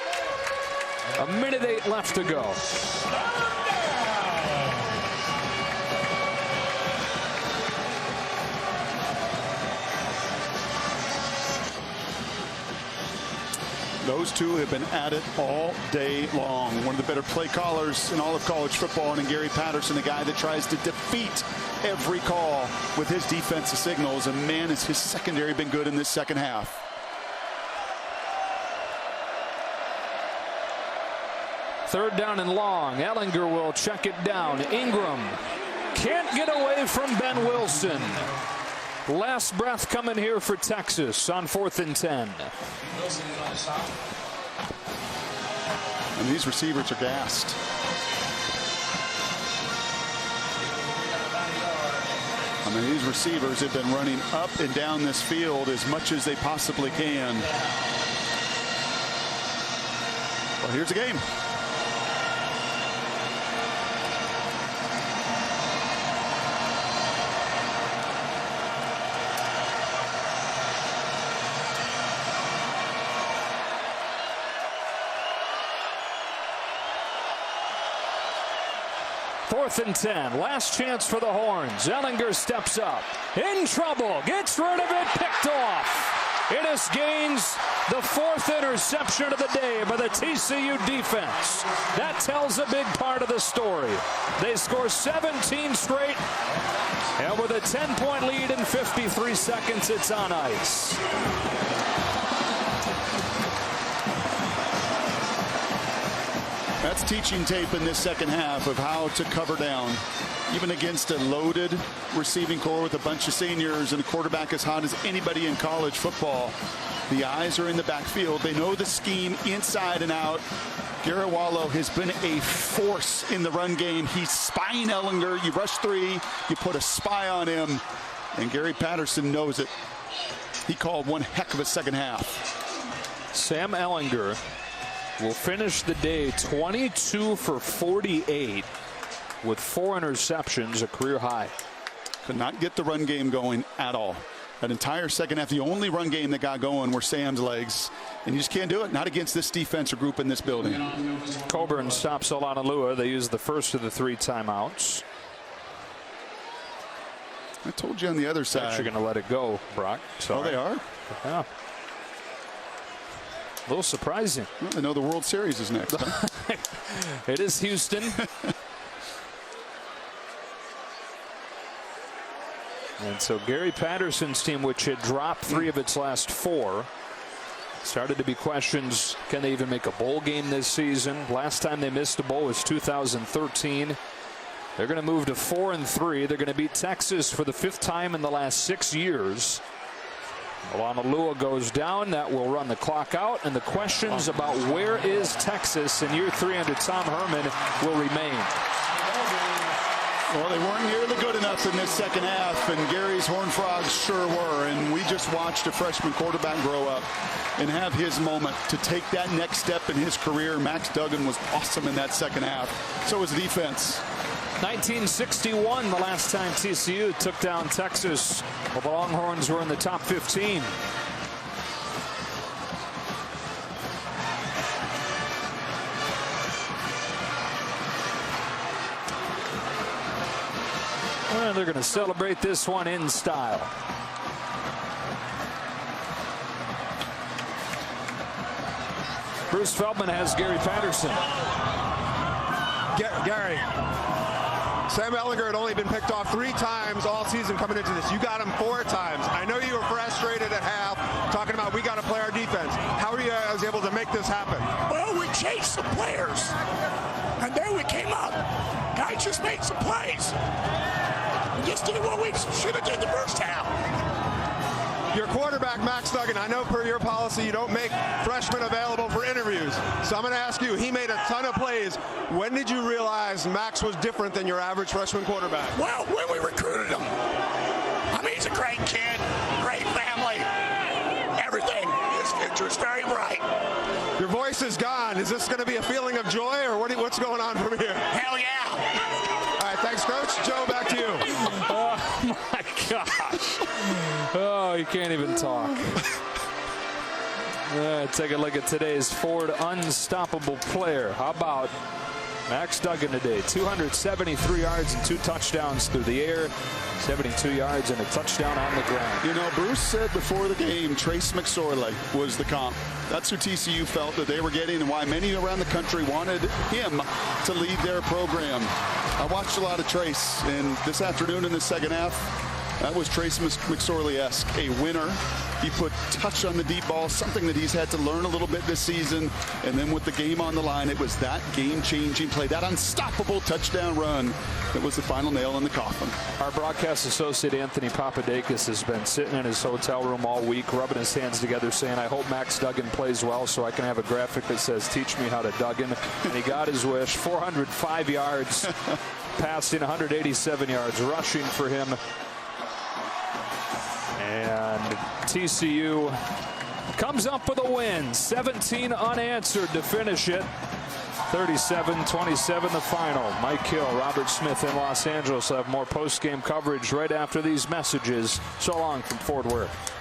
A minute 8 left to go. Those two have been at it all day long. One of the better play callers in all of college football, and Gary Patterson, a guy that tries to defeat every call with his defensive signals. And man, has his secondary been good in this second half. Third down and long. Ehlinger will check it down. Ingram can't get away from Ben Wilson. Last breath coming here for Texas on 4th and 10. And these receivers are gassed. I mean, these receivers have been running up and down this field as much as they possibly can. Well, here's the game. Fourth and 10. Last chance for the Horns. Ellinger steps up. In trouble. Gets rid of it. Picked off. Ennis gains the 4th interception of the day by the TCU defense. That tells a big part of the story. They score 17 straight. And with a 10-point lead in 53 seconds, it's on ice. That's teaching tape in this second half of how to cover down, even against a loaded receiving corps with a bunch of seniors and a quarterback as hot as anybody in college football. The eyes are in the backfield. They know the scheme inside and out. Garrett Wallow has been a force in the run game. He's spying Ellinger. You rush 3, you put a spy on him, and Gary Patterson knows it. He called one heck of a second half. Sam Ellinger will finish the day 22 for 48 with 4 interceptions, a career high. Could not get the run game going at all. That entire second half, the only run game that got going were Sam's legs. And you just can't do it, not against this defensive group in this building. Coburn stops Olanalua. They use the first of the 3 timeouts. I told you on the other side. Actually going to let it go, Brock. Sorry. Oh, they are? Yeah. A little surprising. Well, I know the World Series is next. Huh? It is Houston. And so Gary Patterson's team, which had dropped 3 of its last 4, started to be questions. Can they even make a bowl game this season? Last time they missed a bowl was 2013. They're going to move to 4-3. They're going to beat Texas for the 5th time in the last 6 years. Olanalua goes down. That will run the clock out. And the questions about where is Texas in year 3 under Tom Herman will remain. Well, they weren't nearly good enough in this second half, and Gary's Horned Frogs sure were. And we just watched a freshman quarterback grow up and have his moment to take that next step in his career. Max Duggan was awesome in that second half. So was the defense. 1961, the last time TCU took down Texas. Well, the Longhorns were in the top 15. Well, they're going to celebrate this one in style. Bruce Feldman has Gary Patterson. Gary, Sam Ellinger had only been picked off 3 times all season coming into this. You got him 4 times. I know you were frustrated at half, talking about we got to play our defense. How are you guys able to make this happen? Well, we chased some players, and then we came up. Guys just made some plays. We just did what we should have did the first half. Your quarterback, Max Duggan, I know per your policy you don't make freshmen available for interviews. So I'm going to ask you, he made a ton of plays. When did you realize Max was different than your average freshman quarterback? Well, when we recruited him. I mean, he's a great kid, great family, everything. His future's very bright. Your voice is gone. Is this going to be a feeling of joy, or what's going on from here? Hell yeah. All right, thanks, Coach. Joe, back to you. Oh, my gosh. Oh, you can't even talk. Take a look at today's Ford Unstoppable Player. How about Max Duggan today? 273 yards and 2 touchdowns through the air, 72 yards and a touchdown on the ground. You know, Bruce said before the game, Trace McSorley was the comp. That's who TCU felt that they were getting, and why many around the country wanted him to lead their program. I watched a lot of Trace, and this afternoon in the second half, That was Trace McSorley-esque, a winner. He put touch on the deep ball, something that he's had to learn a little bit this season. And then with the game on the line, it was that game-changing play, that unstoppable touchdown run that was the final nail in the coffin. Our broadcast associate, Anthony Papadakis, has been sitting in his hotel room all week, rubbing his hands together, saying, I hope Max Duggan plays well so I can have a graphic that says, teach me how to Duggan. And he got his wish. 405 yards, passing 187 yards, rushing for him. And TCU comes up with a win. 17 unanswered to finish it. 37-27 the final. Mike Hill, Robert Smith in Los Angeles will have more post-game coverage right after these messages. So long from Fort Worth.